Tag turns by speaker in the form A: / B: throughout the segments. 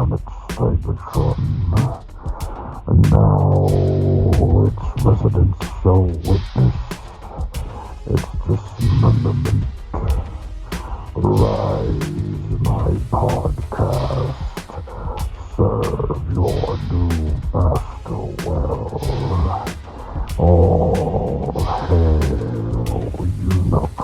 A: planet Cybertron, and now its residents shall witness its dismemberment. Rise, my podcast, serve your new master well. All hail Unicron.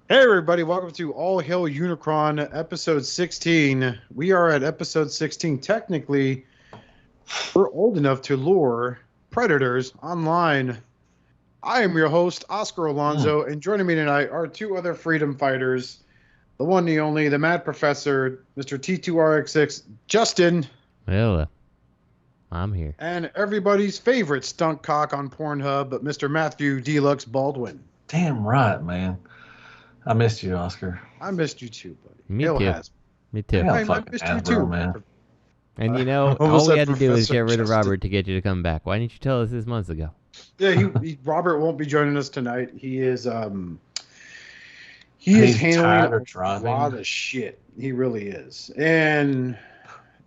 B: Hey everybody, welcome to All Hail Unicron, episode 16. We are at episode 16. Technically, we're old enough to lure predators online. I am your host, Oscar Alonso, and joining me tonight are two other freedom fighters. The one, the only, the Mad Professor, Mr. T2RX6, Justin.
C: Hello. I'm here.
B: And everybody's favorite stunt cock on Pornhub, but Mr. Matthew Deluxe Baldwin.
D: Damn right, man. I missed you, Oscar.
B: I missed you too, buddy.
C: Me
B: Hail
C: too.
B: has.
C: Me too.
D: Hell,
B: I
D: fucking
B: missed you
D: Hasbro,
B: too,
D: man.
C: And you know, all we had to do is get rid of Robert to get you to come back. Why didn't you tell us this months ago?
B: Yeah, Robert won't be joining us tonight. He is handling a lot of shit. He really is. And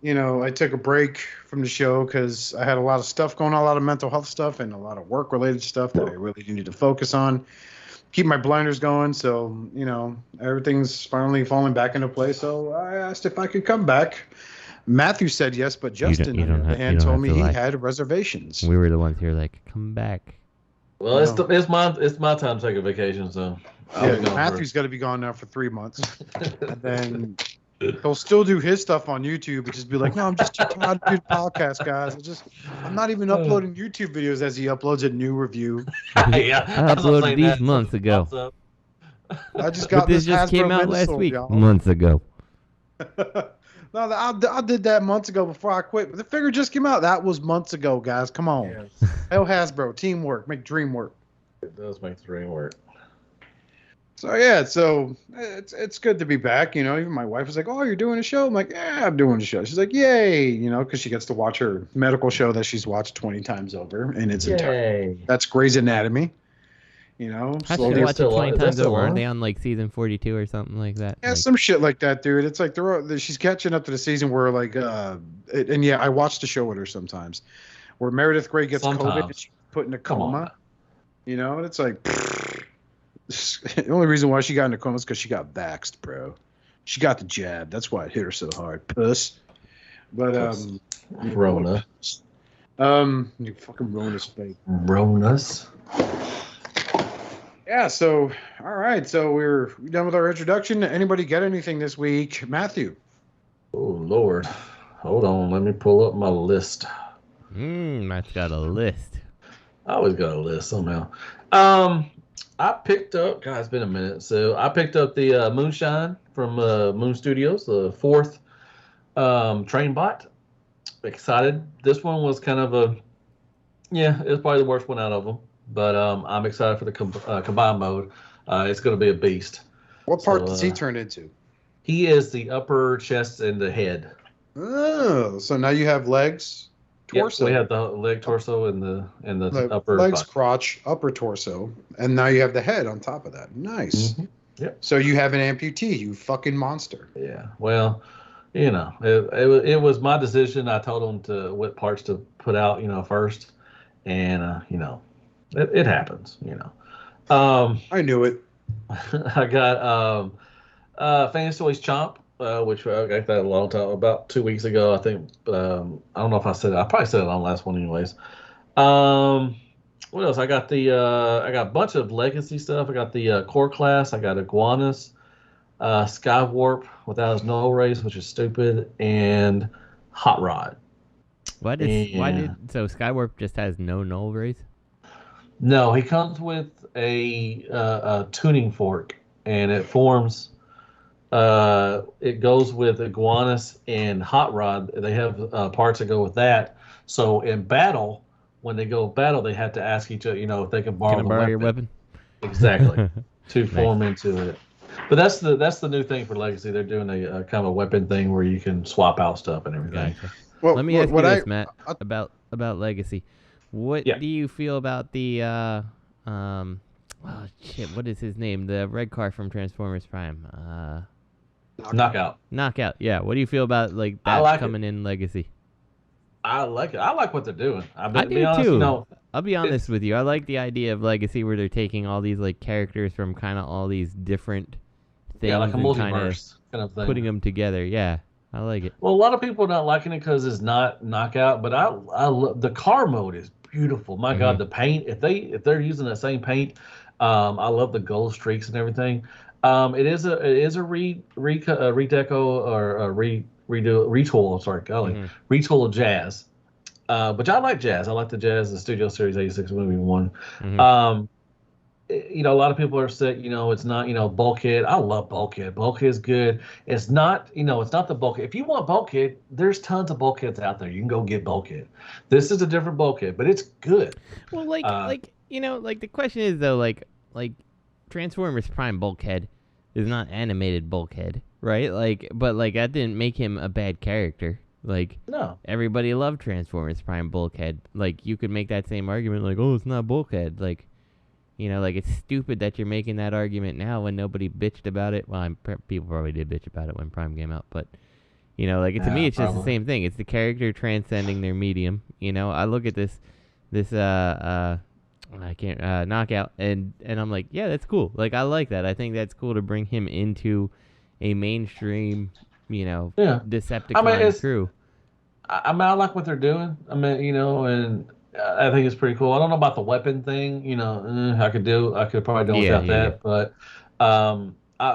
B: you know, I took a break from the show because I had a lot of stuff going on, a lot of mental health stuff and a lot of work related stuff that I really needed to focus on. Keep my blinders going, so you know everything's finally falling back into place. So I asked if I could come back. Matthew said yes, but Justin, on the other hand, told me he had reservations.
C: We were the ones here, like, come back.
D: Well, it's my time to take a vacation, so
B: yeah, Matthew's got to be gone now for 3 months, and then he'll still do his stuff on YouTube, but just be like, "No, I'm just too tired to do the podcast, guys. I'm not even uploading YouTube videos as he uploads a new review."
D: Yeah,
C: I uploaded these months ago.
B: I just got
C: but this just came out last week.
B: Y'all.
C: Months ago.
B: No, I did that months ago before I quit. But the figure just came out. That was months ago, guys. Come on.
D: Yes.
B: Hell Hasbro, teamwork, make dream work.
D: It does make the dream work.
B: So yeah, it's good to be back. You know, even my wife was like, "Oh, you're doing a show?" I'm like, "Yeah, I'm doing a show." She's like, "Yay!" You know, because she gets to watch her medical show that she's watched 20 times over in its entirety. That's Grey's Anatomy. You know,
C: I should watch it 20 times over. Aren't they on like season 42 or something like that?
B: Yeah,
C: like,
B: some shit like that, dude. It's like she's catching up to the season where like, and yeah, I watch the show with her sometimes, where Meredith Grey gets COVID and she's put in a coma. You know, and it's like, the only reason why she got in a coma is because she got vaxxed, bro. She got the jab. That's why it hit her so hard, puss. But
D: Rona.
B: You fucking Rona's fake.
D: Ronas.
B: Yeah, so all right, so we're done with our introduction. Anybody get anything this week? Matthew.
D: Oh Lord. Hold on, let me pull up my list.
C: Matt's got a list.
D: I always got a list somehow. I picked up, God, it's been a minute. So I picked up the Moonshine from Moon Studios, the fourth train bot. Excited. This one was kind of it's probably the worst one out of them. But I'm excited for the combined mode. It's going to be a beast.
B: What part does he turn into?
D: He is the upper chest and the head.
B: Oh, so now you have legs, torso.
D: Yep, we have the leg, torso, and the upper
B: legs,
D: body.
B: crotch, upper torso, and now you have the head on top of that. Nice.
D: Mm-hmm. Yep.
B: So you have an amputee, you fucking monster.
D: Yeah. Well, you know, it was my decision. I told him what parts to put out, you know, first, and you know. It happens, you know. I
B: knew it.
D: I got Fantasy Toys Chomp, which I got that a long time, about 2 weeks ago, I think. I don't know if I said it. I probably said it on the last one anyways. What else? I got I got a bunch of legacy stuff. I got the Core Class. I got Iguanus, Skywarp without his null race, which is stupid, and Hot Rod.
C: So Skywarp just has no null race?
D: No, he comes with a tuning fork, and it forms. It goes with Iguanus and Hot Rod. They have parts that go with that. So in battle, when they go battle, they have to ask each other, you know, if they can borrow
C: your weapon.
D: Exactly, to form into it. But that's the new thing for Legacy. They're doing a kind of a weapon thing where you can swap out stuff and everything.
C: Gotcha. Well, let me ask you this, Matt, about Legacy. What do you feel about the what is his name? The red car from Transformers Prime.
D: Knockout.
C: Yeah. What do you feel about like that coming in Legacy?
D: I like it. I like what they're doing.
C: I do honest, too. I'll be honest with you. I like the idea of Legacy where they're taking all these like characters from kind of all these different things,
D: like a multiverse kind of thing,
C: putting them together. Yeah, I like it.
D: Well, a lot of people are not liking it because it's not Knockout, but I love the car mode is beautiful. My God, the paint. If they're using the same paint, I love the gold streaks and everything. It is a redeco or a retool. Sorry, golly, retool of Jazz. Which I like Jazz. I like the Jazz, the Studio Series 86 movie one. A lot of people are upset, it's not, Bulkhead. I love Bulkhead. Bulkhead's good. It's not, it's not the Bulkhead. If you want Bulkhead, there's tons of Bulkheads out there. You can go get Bulkhead. This is a different Bulkhead, but it's good.
C: Well, the question is though, like Transformers Prime Bulkhead is not animated Bulkhead, right? But that didn't make him a bad character.
D: No.
C: Everybody loved Transformers Prime Bulkhead. You could make that same argument, it's not Bulkhead. It's stupid that you're making that argument now when nobody bitched about it. Well, people probably did bitch about it when Prime came out, but, to me, it's just the same thing. It's the character transcending their medium. I look at this Knockout, and I'm like, yeah, that's cool. I like that. I think that's cool to bring him into a mainstream, Decepticon crew.
D: I like what they're doing. And I think it's pretty cool. I don't know about the weapon thing. I could probably do without that. But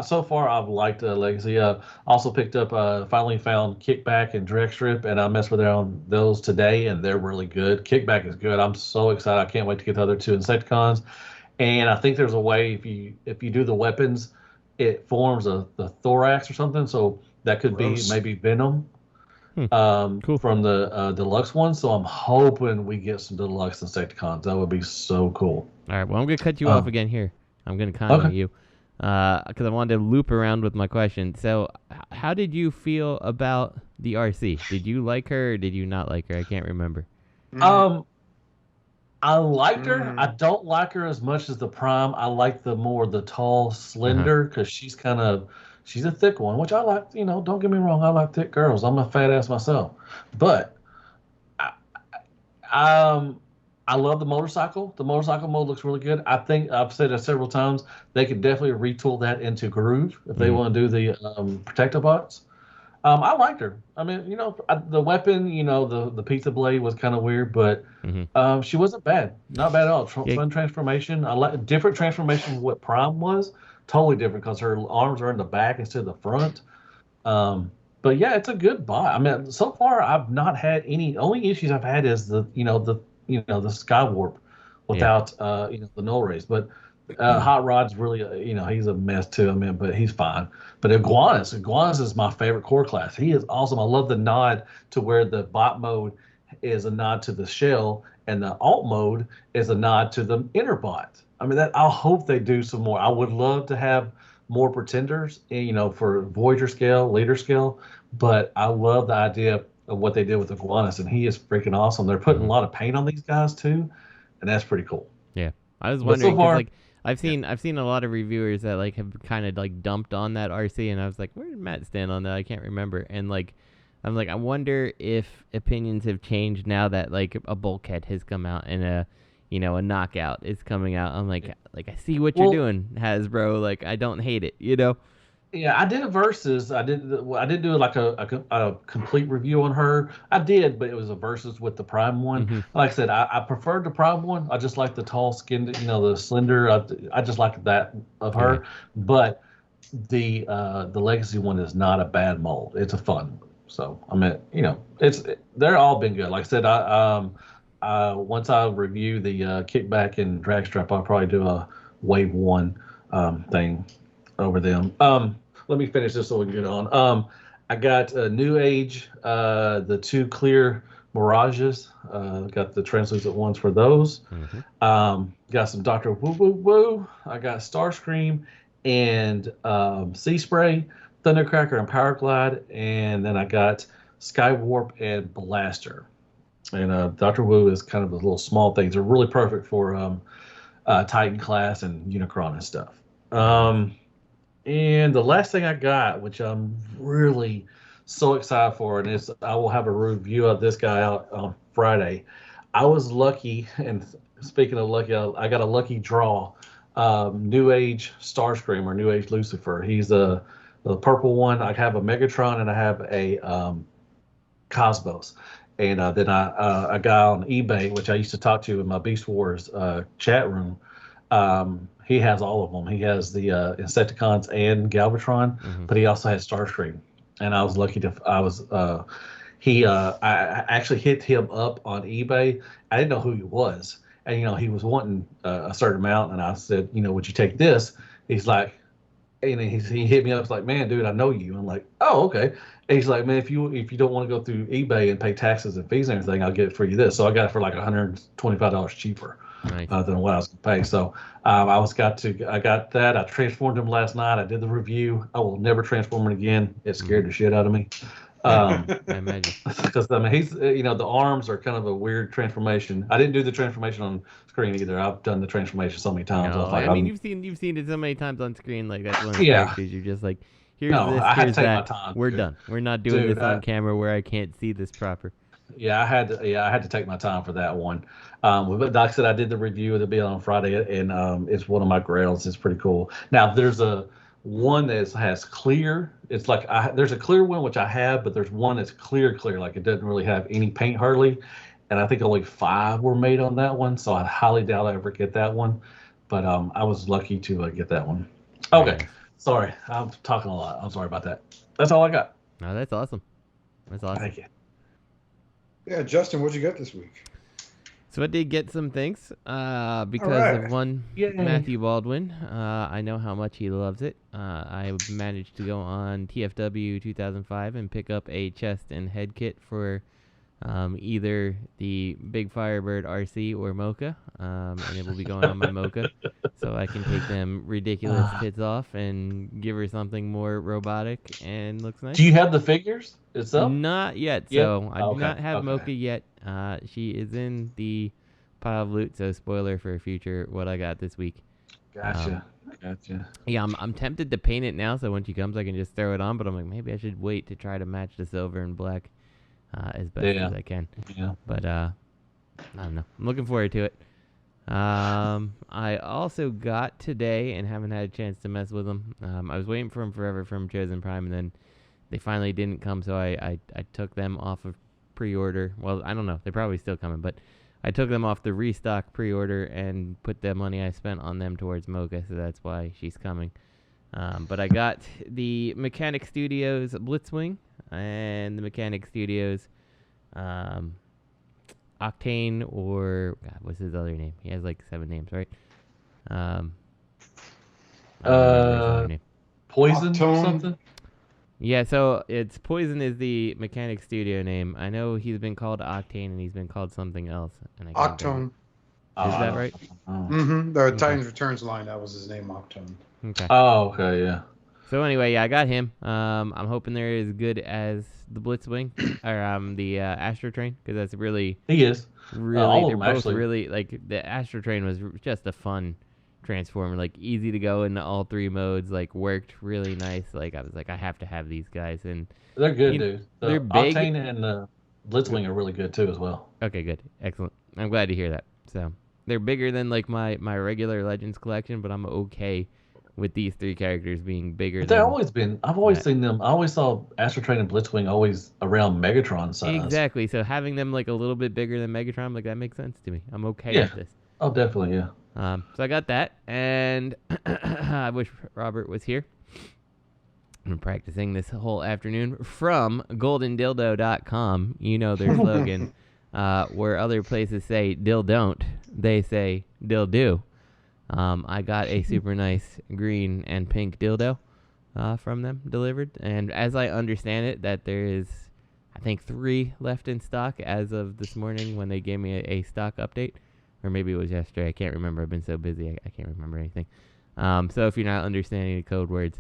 D: so far, I've liked Legacy. Also picked up, finally found Kickback and Direct Strip, and I messed with on those today, and they're really good. Kickback is good. I'm so excited. I can't wait to get the other two Insecticons. And I think there's a way if you do the weapons, it forms the thorax or something. So that could be maybe Venom. Cool. From the deluxe one, so I'm hoping we get some deluxe Insecticons. That would be so cool.
C: All right, well, I'm gonna cut you off again here. I'm gonna comment you because I wanted to loop around with my question. So, how did you feel about the RC? Did you like her or did you not like her? I can't remember.
D: I liked her. I don't like her as much as the Prime. I like the tall, slender, because she's a thick one, which I like. Don't get me wrong, I like thick girls. I'm a fat ass myself, but I love the motorcycle. The motorcycle mode looks really good. I think I've said it several times. They could definitely retool that into Groove if they want to do the Protectobots. I liked her. I mean, the weapon, the pizza blade was kind of weird, but she wasn't bad. Not bad at all. Fun transformation. I like different transformation from what Prime was. Totally different because her arms are in the back instead of the front. But yeah, it's a good buy. I mean, so far I've not had any. Only issues I've had is the Skywarp without the null rays. But Hot Rod's really he's a mess too. I mean, but he's fine. But Iguanus is my favorite core class. He is awesome. I love the nod to where the bot mode is a nod to the shell and the alt mode is a nod to the inner bot. I mean, I hope they do some more. I would love to have more pretenders, for Voyager scale, leader scale. But I love the idea of what they did with Iguanus, and he is freaking awesome. They're putting a lot of paint on these guys too, and that's pretty cool.
C: Yeah, I was wondering because I've seen a lot of reviewers that have kind of dumped on that RC, and I was like, where did Matt stand on that? I can't remember. And I wonder if opinions have changed now that a Bulkhead has come out and a Knockout is coming out. I'm like I see what you're doing, Hasbro. I don't hate it,
D: Yeah, I did a versus. I did do a complete review on her. I did, but it was a versus with the Prime one. Like I said, I preferred the Prime one. I just like the tall skinned, the slender. I just like that of her. But the Legacy one is not a bad mold. It's a fun one. So I mean, they're all been good. Like I said, once I review the Kickback and Drag Strap, I'll probably do a Wave 1 thing over them. Let me finish this so we can get on. I got New Age, the 2 clear Mirages. Got the translucent ones for those. Got some Dr. Woo Woo Woo. I got Starscream and Sea Spray, Thundercracker and Power Glide, and then I got Skywarp and Blaster. And Dr. Wu is kind of the little small things. They're really perfect for Titan class and Unicron and stuff. And the last thing I got, which I'm really so excited for, and I will have a review of this guy out on Friday. I was lucky, and speaking of lucky, I got a lucky draw. New Age Starscream or New Age Lucifer. He's the purple one. I have a Megatron and I have a Cosmos. And then a guy on eBay, which I used to talk to in my Beast Wars chat room, he has all of them. He has the Insecticons and Galvatron, but he also has Starscream. And I was lucky I actually hit him up on eBay. I didn't know who he was. And, he was wanting a certain amount. And I said, would you take this? He's like, and he hit me up. It's like, man, dude, I know you. I'm like, oh, okay. And he's like, man, if you don't want to go through eBay and pay taxes and fees and everything, I'll get it for you this. So I got it for like $125 cheaper than what I was going to pay. So I got that. I transformed him last night. I did the review. I will never transform him again. It scared the shit out of me.
C: I imagine.
D: Because he's the arms are kind of a weird transformation. I didn't do the transformation on screen either. I've done the transformation so many times.
C: No,
D: I
C: mean you've seen it so many times on screen. Like that's one of the characters. You're just like, here's this,
D: I had
C: here's
D: to take
C: that.
D: my time.
C: We're done. We're not doing this on camera where I can't see this proper.
D: Yeah, I had to take my time for that one. But like I said, I did the review. It'll be on Friday, and it's one of my grails. It's pretty cool. Now there's a one that has clear. It's like there's a clear one which I have, but there's one that's clear, like it doesn't really have any paint hardly. And I think only 5 were made on that one, so I highly doubt I ever get that one. But I was lucky to get that one. Okay, sorry, I'm talking a lot. I'm sorry about that. That's all I got.
C: No, that's awesome. That's awesome.
D: Thank you.
B: Yeah, Justin, what'd you get this week?
C: So I did get some things because of one Matthew Baldwin. I know how much he loves it. I managed to go on TFW 2005 and pick up a chest and head kit for either the Big Firebird RC or Mocha, and it will be going on my Mocha, so I can take them ridiculous tits off and give her something more robotic and looks nice.
D: Do you have the figures itself?
C: Not yet, so I do not have Mocha yet. She is in the pile of loot, so spoiler for future what I got this week.
D: Gotcha.
C: Yeah, I'm tempted to paint it now, so when she comes I can just throw it on, but I'm like, maybe I should wait to try to match the silver and black as best as I can.
D: Yeah.
C: But I don't know. I'm looking forward to it. I also got today, and haven't had a chance to mess with them. I was waiting for them forever from Chosen Prime, and then they finally didn't come, so I took them off of pre-order. Well, I don't know. They're probably still coming, but I took them off the restock pre-order and put the money I spent on them towards Mocha, so that's why she's coming. But I got the Mechanic Studios Blitzwing and the Mechanic Studios Octane, or God, what's his other name? He has like 7 names, right?
D: Poison or something?
C: Yeah, so it's Poison is the Mechanic Studio name. I know he's been called Octane and he's been called something else. And
B: Octone.
C: Is that right?
B: Mm-hmm. The Titans Returns line, that was his name, Octone.
C: Okay.
D: Oh, okay, yeah.
C: So anyway, yeah, I got him. I'm hoping they're as good as the Blitzwing or the Astro Train, because that's really
D: he is
C: really they're both actually. Really like the Astro Train was just a fun transformer, like easy to go into all 3 modes, like worked really nice. Like I was like, I have to have these guys, and
D: they're good, dude.
C: They're big.
D: Octane and the Blitzwing are really good too as well.
C: Okay, good, excellent. I'm glad to hear that. So they're bigger than like my regular Legends collection, but I'm okay with these 3 characters being bigger.
D: They've always been. I've always seen them. I always saw Astro Train and Blitzwing always around Megatron size.
C: Exactly. So having them like a little bit bigger than Megatron, like that makes sense to me. I'm okay with this.
D: Oh, definitely, yeah.
C: So I got that, and I wish Robert was here. I've been practicing this whole afternoon from GoldenDildo.com. You know their slogan, where other places say "dill don't," they say "dill do." I got a super nice green and pink dildo from them delivered, and as I understand it, that there is, I think, 3 left in stock as of this morning when they gave me a stock update. Or maybe it was yesterday. I can't remember. I've been so busy. I can't remember anything. So if you're not understanding the code words,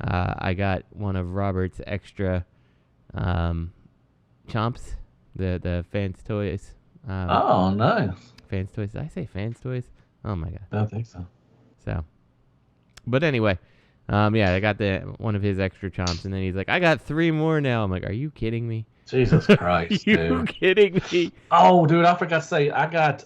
C: I got one of Robert's extra chomps, the Fans Toys.
D: Oh, nice.
C: Fans Toys. Did I say Fans Toys? Oh, my God.
D: I don't think so.
C: So, but anyway, Yeah, I got one of his extra chomps, and then he's like, I got 3 more now. I'm like, are you kidding me?
D: Jesus Christ,
C: you
D: dude.
C: kidding me?
D: Oh, dude, I forgot to say, I got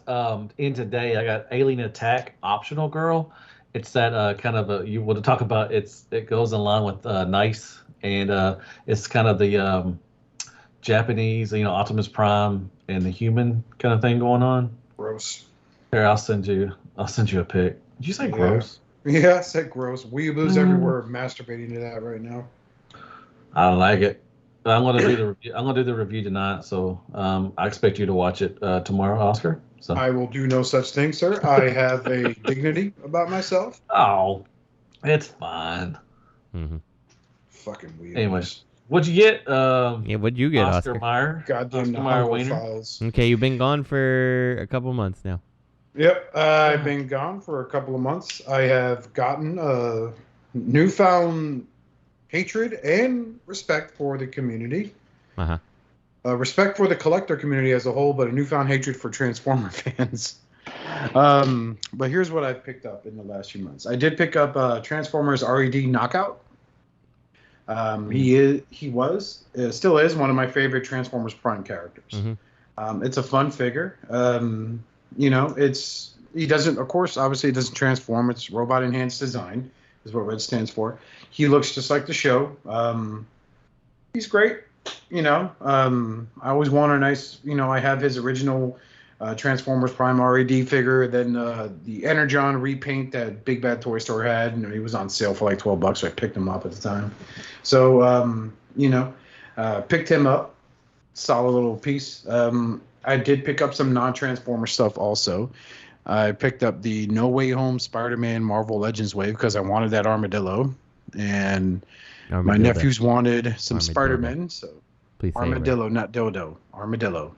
D: in today. I got Alien Attack Optional Girl. It's that kind of you want to talk about. It goes in line with Nice, and it's kind of the Japanese, Optimus Prime and the human kind of thing going on.
B: Gross.
D: Here, I'll send you a pic. Did you say gross?
B: Yeah, I said gross. Weeaboos everywhere masturbating to that right now.
D: I don't like it. I'm gonna do the review. I'm gonna do the review tonight, so I expect you to watch it tomorrow, Oscar. So
B: I will do no such thing, sir. I have a dignity about myself.
D: Oh, it's fine.
C: Mm-hmm.
B: Fucking weird.
D: Anyways, what'd you get?
C: What'd you get, Oscar?
D: Meyer.
B: Goddamn
D: Oscar Meyer
B: Wiener
D: Wiener.
B: files.
C: Okay, you've been gone for a couple months now.
B: Yep, I've been gone for a couple of months. I have gotten a newfound hatred and respect for the community.
C: Uh-huh.
B: Respect for the collector community as a whole, but a newfound hatred for Transformer fans. But here's what I've picked up in the last few months. I did pick up Transformers RED Knockout. He still is one of my favorite Transformers Prime characters.
C: Mm-hmm.
B: It's a fun figure. He doesn't, of course, obviously it doesn't transform. It's robot enhanced design is what RED stands for. He looks just like the show. He's great. I always want a nice, I have his original Transformers Prime RED figure. Then the Energon repaint that Big Bad Toy Store had, he was on sale for like $12, so I picked him up at the time. So, picked him up. Solid little piece. I did pick up some non-Transformer stuff also. I picked up the No Way Home Spider-Man Marvel Legends wave because I wanted that armadillo. And my nephews wanted some Spider-Man. So
C: please say
B: armadillo, not dodo. Armadillo.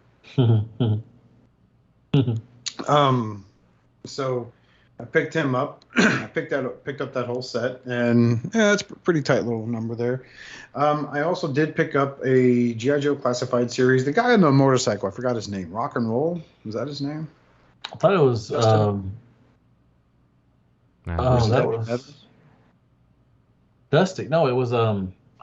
B: So I picked him up. I picked up that whole set, and it's a pretty tight little number there. I also did pick up a G.I. Joe Classified series. The guy on the motorcycle, I forgot his name. Rock and Roll, was that his name?
D: I thought it was. That was Dusty. No, it was.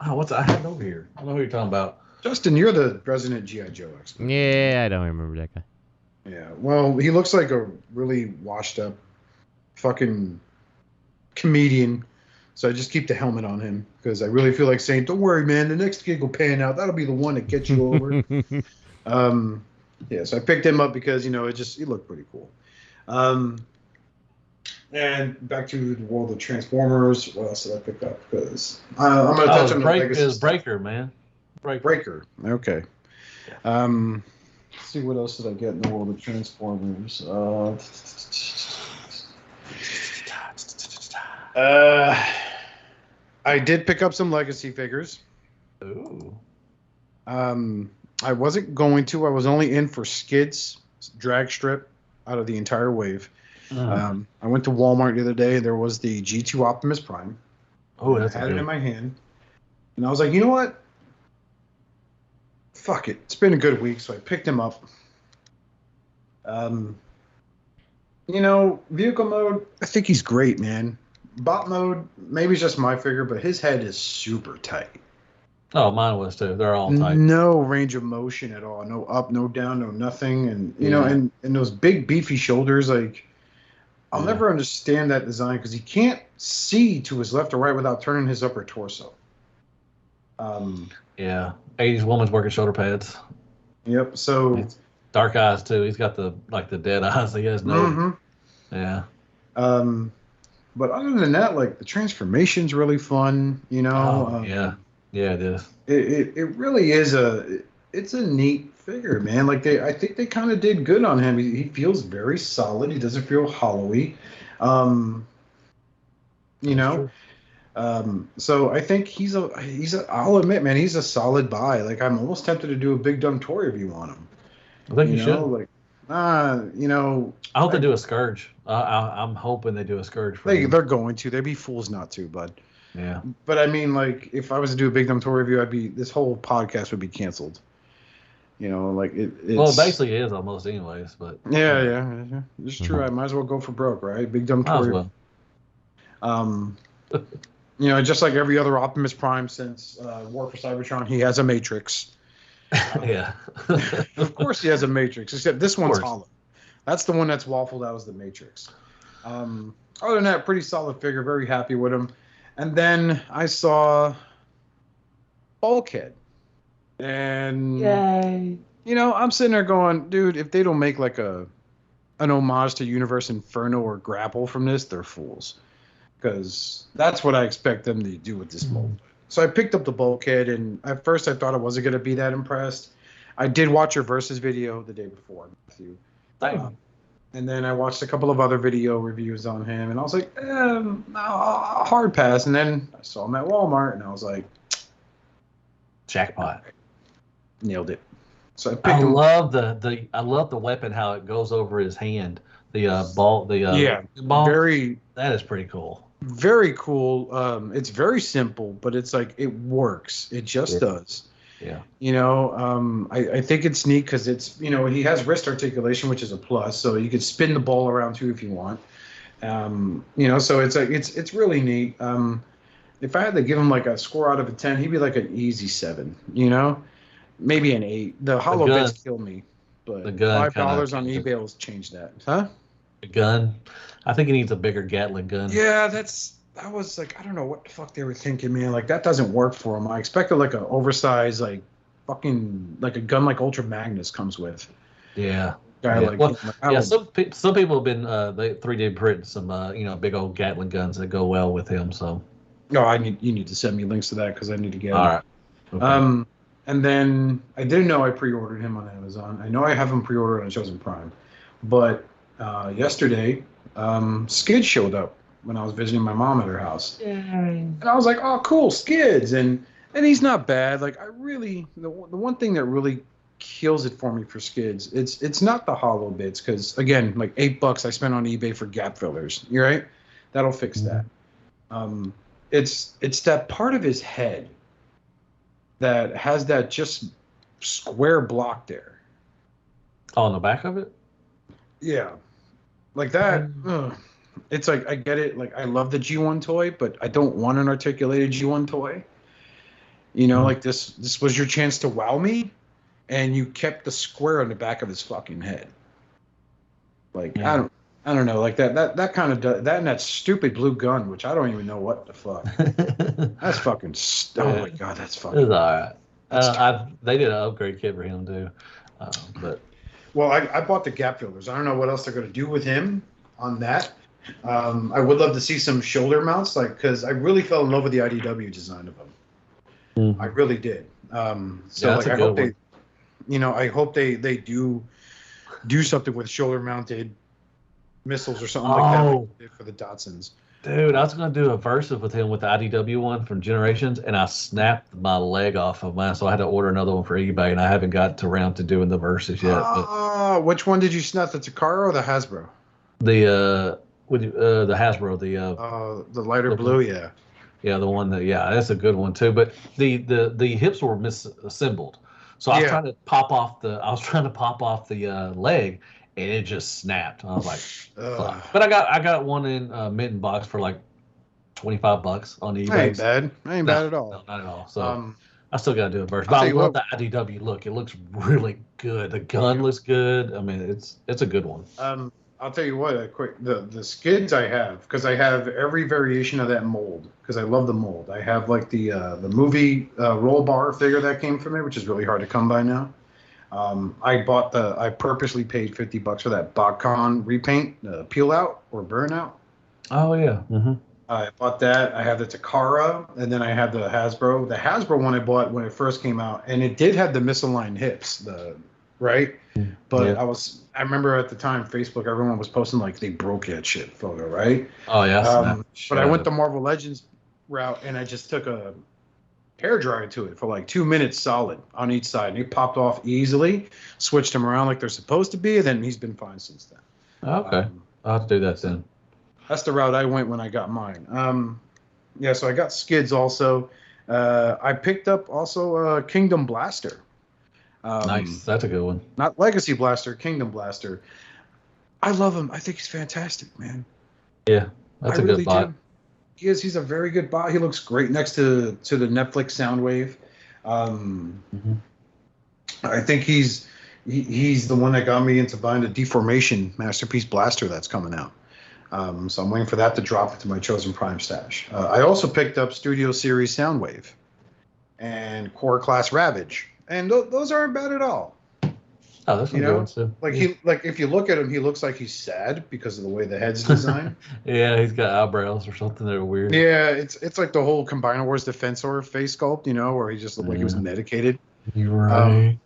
D: What's I have it over here? I don't know who you're talking about.
B: Justin, you're the resident G.I. Joe expert.
C: Yeah, I don't remember that guy.
B: Yeah, well, he looks like a really washed up fucking comedian. So I just keep the helmet on him because I really feel like saying, "Don't worry, man. The next gig will pan out. That'll be the one that gets you over." So I picked him up because he looked pretty cool. And back to the world of Transformers. What else did I pick up? Because I'm going to touch on the legacy
D: Breaker, man.
B: Breaker. Okay. Let's see what else did I get in the world of Transformers. I did pick up some legacy figures.
D: Ooh.
B: I wasn't going to. I was only in for Skid's drag strip out of the entire wave. I went to Walmart the other day, and there was the G2 Optimus Prime.
D: Oh, that's
B: I had it in my hand. And I was like, you know what? Fuck it. It's been a good week, so I picked him up. Vehicle mode, I think he's great, man. Bot mode, maybe it's just my figure, but his head is super tight.
D: Oh, mine was too. They're all tight.
B: No range of motion at all. No up, no down, no nothing. And, and those big, beefy shoulders, like, I'll never understand that design because he can't see to his left or right without turning his upper torso.
D: 80s woman's working shoulder pads.
B: Yep. So
D: it's dark eyes too. He's got the dead eyes. He has no. Yeah.
B: But other than that, like the transformation's really fun.
D: Yeah, it is.
B: It really is it's a neat figure, man. Like I think they kind of did good on him. He feels very solid. He doesn't feel hollowy. So I think I'll admit, man, he's a solid buy. Like I'm almost tempted to do a big dumb toy review on him.
D: I think you should.
B: Like,
D: I hope they do a Scourge. I'm hoping they do a Scourge for him.
B: They're going to. They'd be fools not to, bud.
D: Yeah.
B: But I mean, like, if I was to do a big dumb toy review, this whole podcast would be canceled. Like it's...
D: Well, it basically is almost anyways, but...
B: Yeah. It's true. I might as well go for broke, right? Big dumb toy review. You know, just like every other Optimus Prime since War for Cybertron, he has a matrix.
D: Yeah.
B: Of course he has a matrix, except this one's hollow. That's the one that's waffled out as the matrix. Other than that, pretty solid figure. Very happy with him. And then I saw Bulkhead. And,
D: yay.
B: You know, I'm sitting there going, dude, if they don't make like an homage to Universe Inferno or Grapple from this, they're fools. Because that's what I expect them to do with this mold. So I picked up the Bulkhead, and at first I thought I wasn't going to be that impressed. I did watch your Versus video the day before, Matthew. And then I watched a couple of other video reviews on him, and I was like, hard pass. And then I saw him at Walmart, and I was like,
D: jackpot.
B: Nailed it. So
D: I love the weapon, how it goes over his hand. The ball. Ball. That is pretty cool.
B: Very cool. It's very simple, but it's like it works. It just does.
D: Yeah.
B: You know, I think it's neat because it's, you know, he has wrist articulation, which is a plus. So you could spin the ball around too if you want. You know, so it's like it's really neat. If I had to give him like a score out of a 10, he'd be like an easy 7. You know, maybe an 8. The hollow bits kill me, but
D: the gun
B: $5 on eBay will change that, huh?
D: The gun. I think he needs a bigger Gatling gun.
B: Yeah, that was like, I don't know what the fuck they were thinking, man. Like, that doesn't work for him. I expected like an oversized, like fucking, like a gun like Ultra Magnus comes with.
D: Yeah.
B: Like,
D: some people have been they 3D printing some you know, big old Gatling guns that go well with him. So.
B: No, you need to send me links to that because I need to get
D: All right.
B: Okay. And then I didn't know I pre-ordered him on Amazon. I know I have him pre-ordered on Chosen Prime, but yesterday, Skid showed up when I was visiting my mom at her house. Yay. And I was like, oh, cool, Skids. And he's not bad. Like, I really, the one thing that really kills it for me for Skids, it's not the hollow bits, because, again, like $8 I spent on eBay for gap fillers. You're right? That'll fix that. It's that part of his head that has that just square block there.
D: Oh, on the back of it?
B: Yeah. Like that. It's like, I get it. Like, I love the G1 toy, but I don't want an articulated G1 toy. You know, like this was your chance to wow me, and you kept the square on the back of his fucking head. Like, I don't know, like that kind of that, and that stupid blue gun, which I don't even know what the fuck. That's fucking. Oh my god, that's fucking.
D: It's all right. They did an upgrade kit for him too, but.
B: Well, I bought the gap fillers. I don't know what else they're going to do with him on that. I would love to see some shoulder mounts, like, because I really fell in love with the IDW design of them. I really did. So like, I hope they, you know, I hope they do something with shoulder mounted missiles or something like that, like they did for the Datsuns.
D: Dude, I was going to do a versus with him with the IDW one from Generations, and I snapped my leg off of mine, so I had to order another one for eBay, and I haven't got around to doing the versus yet.
B: Which one did you snap? The Takara or the Hasbro?
D: The Hasbro,
B: the lighter blue, yeah.
D: Yeah, the one that's a good one too. But the hips were misassembled, so I was trying to pop off the leg, and it just snapped. I was like, fuck. But I got one in mitten box for like $25 on eBay.
B: Ain't bad. Ain't bad at all.
D: No, not at all. So I still got to do a version. But I love the IDW look. It looks really good. The gun looks good. I mean, it's a good one.
B: I'll tell you what, the Skids I have, because I have every variation of that mold, because I love the mold. I have like the movie roll bar figure that came from it, which is really hard to come by now. I purposely paid $50 for that BotCon repaint, peel out or burn out.
D: Oh yeah. Mm-hmm.
B: I bought that. I have the Takara, and then I have the Hasbro. The Hasbro one I bought when it first came out, and it did have the misaligned hips, right? But I remember at the time, Facebook, everyone was posting like they broke that shit photo, right?
D: Oh yeah.
B: But I went the Marvel Legends route, and I just took a hair dryer to it for like 2 minutes solid on each side, and he popped off easily. Switched them around like they're supposed to be, and then he's been fine since then.
D: Okay, I'll have to do that then.
B: That's the route I went when I got mine. So I got Skids also. I picked up also Kingdom Blaster.
D: Nice, that's a good one.
B: Not Legacy Blaster, Kingdom Blaster. I love him. I think he's fantastic, man.
D: Yeah, that's a good bot.
B: He is. He's a very good bot. He looks great next to the Netflix Soundwave. I think he's the one that got me into buying the Deformation Masterpiece Blaster that's coming out. So I'm waiting for that to drop into my Chosen Prime stash. I also picked up Studio Series Soundwave and Core Class Ravage, and those aren't bad at all.
D: Oh, that's some good ones too.
B: Like if you look at him, he looks like he's sad because of the way the head's designed.
D: Yeah, he's got eyebrows or something that are weird.
B: Yeah, it's like the whole Combiner Wars Defensor face sculpt, where he just looked like he was medicated.
D: You're right.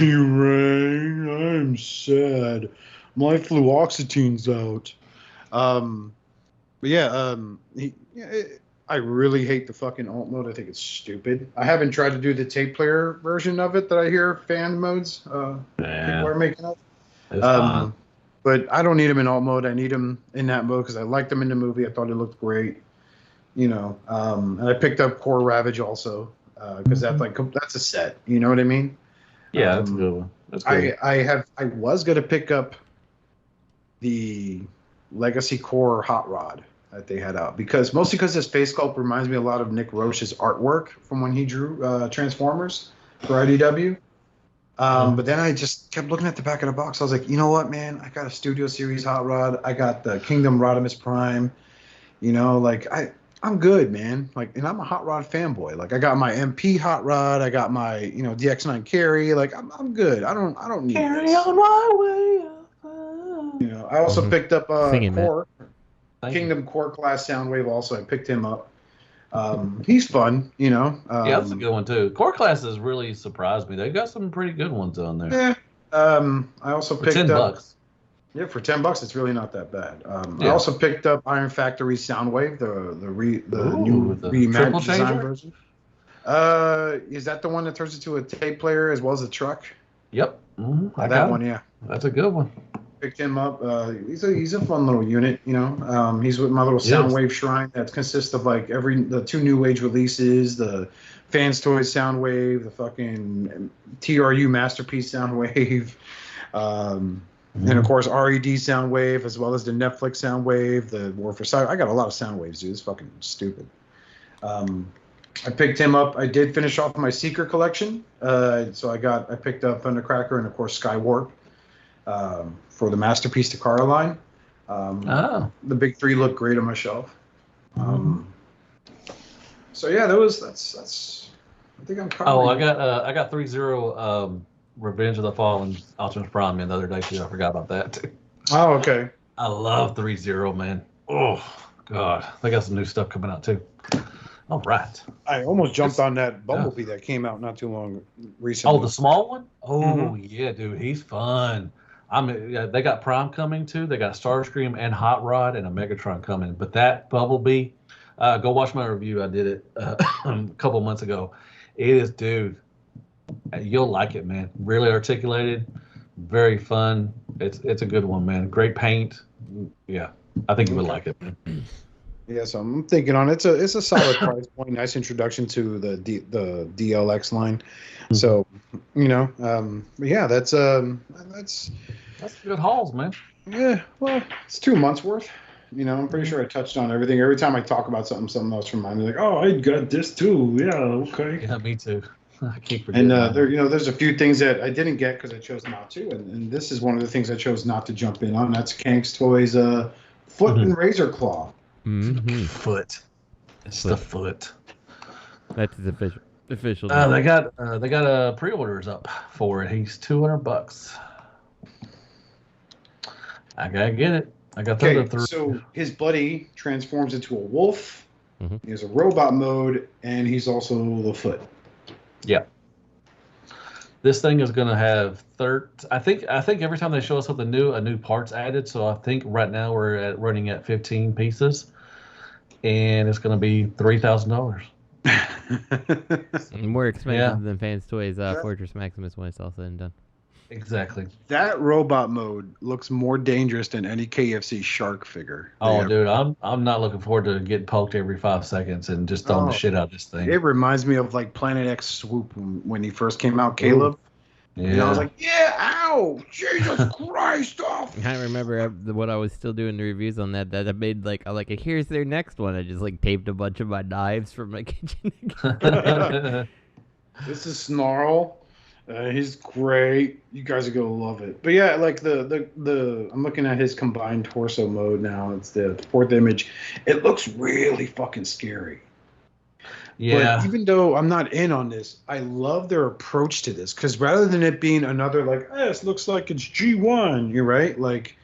B: You're right. I'm sad. My fluoxetine's out. I really hate the fucking alt mode. I think it's stupid. I haven't tried to do the tape player version of it that I hear fan modes people are making up.
D: It's fine.
B: But I don't need him in alt mode. I need him in that mode because I liked him in the movie. I thought it looked great. And I picked up Core Ravage also because that's a set. You know what I mean?
D: Yeah, that's a good one. That's good.
B: I was gonna pick up the Legacy Core Hot Rod that they had out mostly because this face sculpt reminds me a lot of Nick Roche's artwork from when he drew Transformers for IDW. But then I just kept looking at the back of the box. I was like, you know what, man? I got a Studio Series Hot Rod. I got the Kingdom Rodimus Prime. I'm good, man. And I'm a Hot Rod fanboy. I got my MP Hot Rod. I got my, DX9 Carry. I'm good. I don't need
D: Carry
B: this.
D: on my way.
B: I also picked up
C: Core
B: Kingdom Core Class Soundwave. Also, I picked him up. He's fun.
D: Yeah, that's a good one too. Core Classes really surprised me. They got some pretty good ones on there.
B: Yeah. I also picked
D: $10.
B: up. Yeah, for $10, it's really not that bad. I also picked up Iron Factory Soundwave, the new reimagined design version. Is that the one that turns into a tape player as well as a truck?
D: Yep. Mm-hmm.
B: That one, yeah.
D: That's a good one.
B: Picked him up. He's a fun little unit, He's with my little Soundwave shrine that consists of the 2 New Age releases, the Fans Toys Soundwave, the fucking TRU Masterpiece Soundwave. And of course, RED Soundwave, as well as the Netflix Soundwave, the War for Cyber. I got a lot of Soundwaves, dude. It's fucking stupid. I picked him up. I did finish off my Seeker collection. So I picked up Thundercracker and, of course, Skywarp for the Masterpiece Takara line. The big 3 look great on my shelf. So, yeah, that's I think I'm covering.
D: I got 3-0 Revenge of the Fallen Optimus Prime the other day too. I forgot about that too.
B: Oh, okay.
D: I love 3-0, man. Oh God, they got some new stuff coming out too. All right.
B: I almost jumped on that Bumblebee that came out not too long recently.
D: Oh, the small one? Oh yeah, dude, he's fun. They got Prime coming too. They got Starscream and Hot Rod and a Megatron coming. But that Bumblebee, go watch my review. I did it a couple months ago. It is, dude. You'll like it, man. Really articulated, very fun. It's a good one, man. Great paint. Yeah, I think you would like it, man.
B: Yeah, so I'm thinking on it. It's a solid price point. Nice introduction to the DLX line. So, yeah, that's
D: good hauls, man.
B: Yeah, well, it's 2 months worth. I'm pretty sure I touched on everything. Every time I talk about something else reminds me, oh, I got this too. Yeah, okay.
D: Yeah, me too. I keep forgetting.
B: And there's a few things that I didn't get because I chose not to, and this is one of the things I chose not to jump in on. That's Kang's Toys, Foot and Razorclaw.
D: Foot. It's the foot.
C: That's his official.
D: They got pre-orders up for it. He's $200. I gotta get it. I got
B: so his buddy transforms into a wolf. He has a robot mode, and he's also the foot.
D: Yeah. This thing is going to have I think every time they show us something new, a new part's added. So I think right now we're running at 15 pieces, and it's going to be $3,000.
C: More expensive than Fans Toys Fortress Maximus when it's all said and done.
D: Exactly.
B: That robot mode looks more dangerous than any KFC shark figure.
D: Oh, dude, I'm not looking forward to getting poked every 5 seconds and just throwing the shit out of this thing.
B: It reminds me of Planet X Swoop when he first came out, Caleb.
D: Yeah.
B: And I was like, yeah, ow, Jesus Christ, off.
C: I remember what I was still doing the reviews on that I made like here's their next one. I just like taped a bunch of my knives from my kitchen.
B: This is Snarl. He's great. You guys are gonna love it. But yeah, like the I'm looking at his combined torso mode now. It's the fourth image. It looks really fucking scary.
D: Yeah.
B: But even though I'm not in on this, I love their approach to this, because rather than it being another like, this looks like it's G1, you're right. Like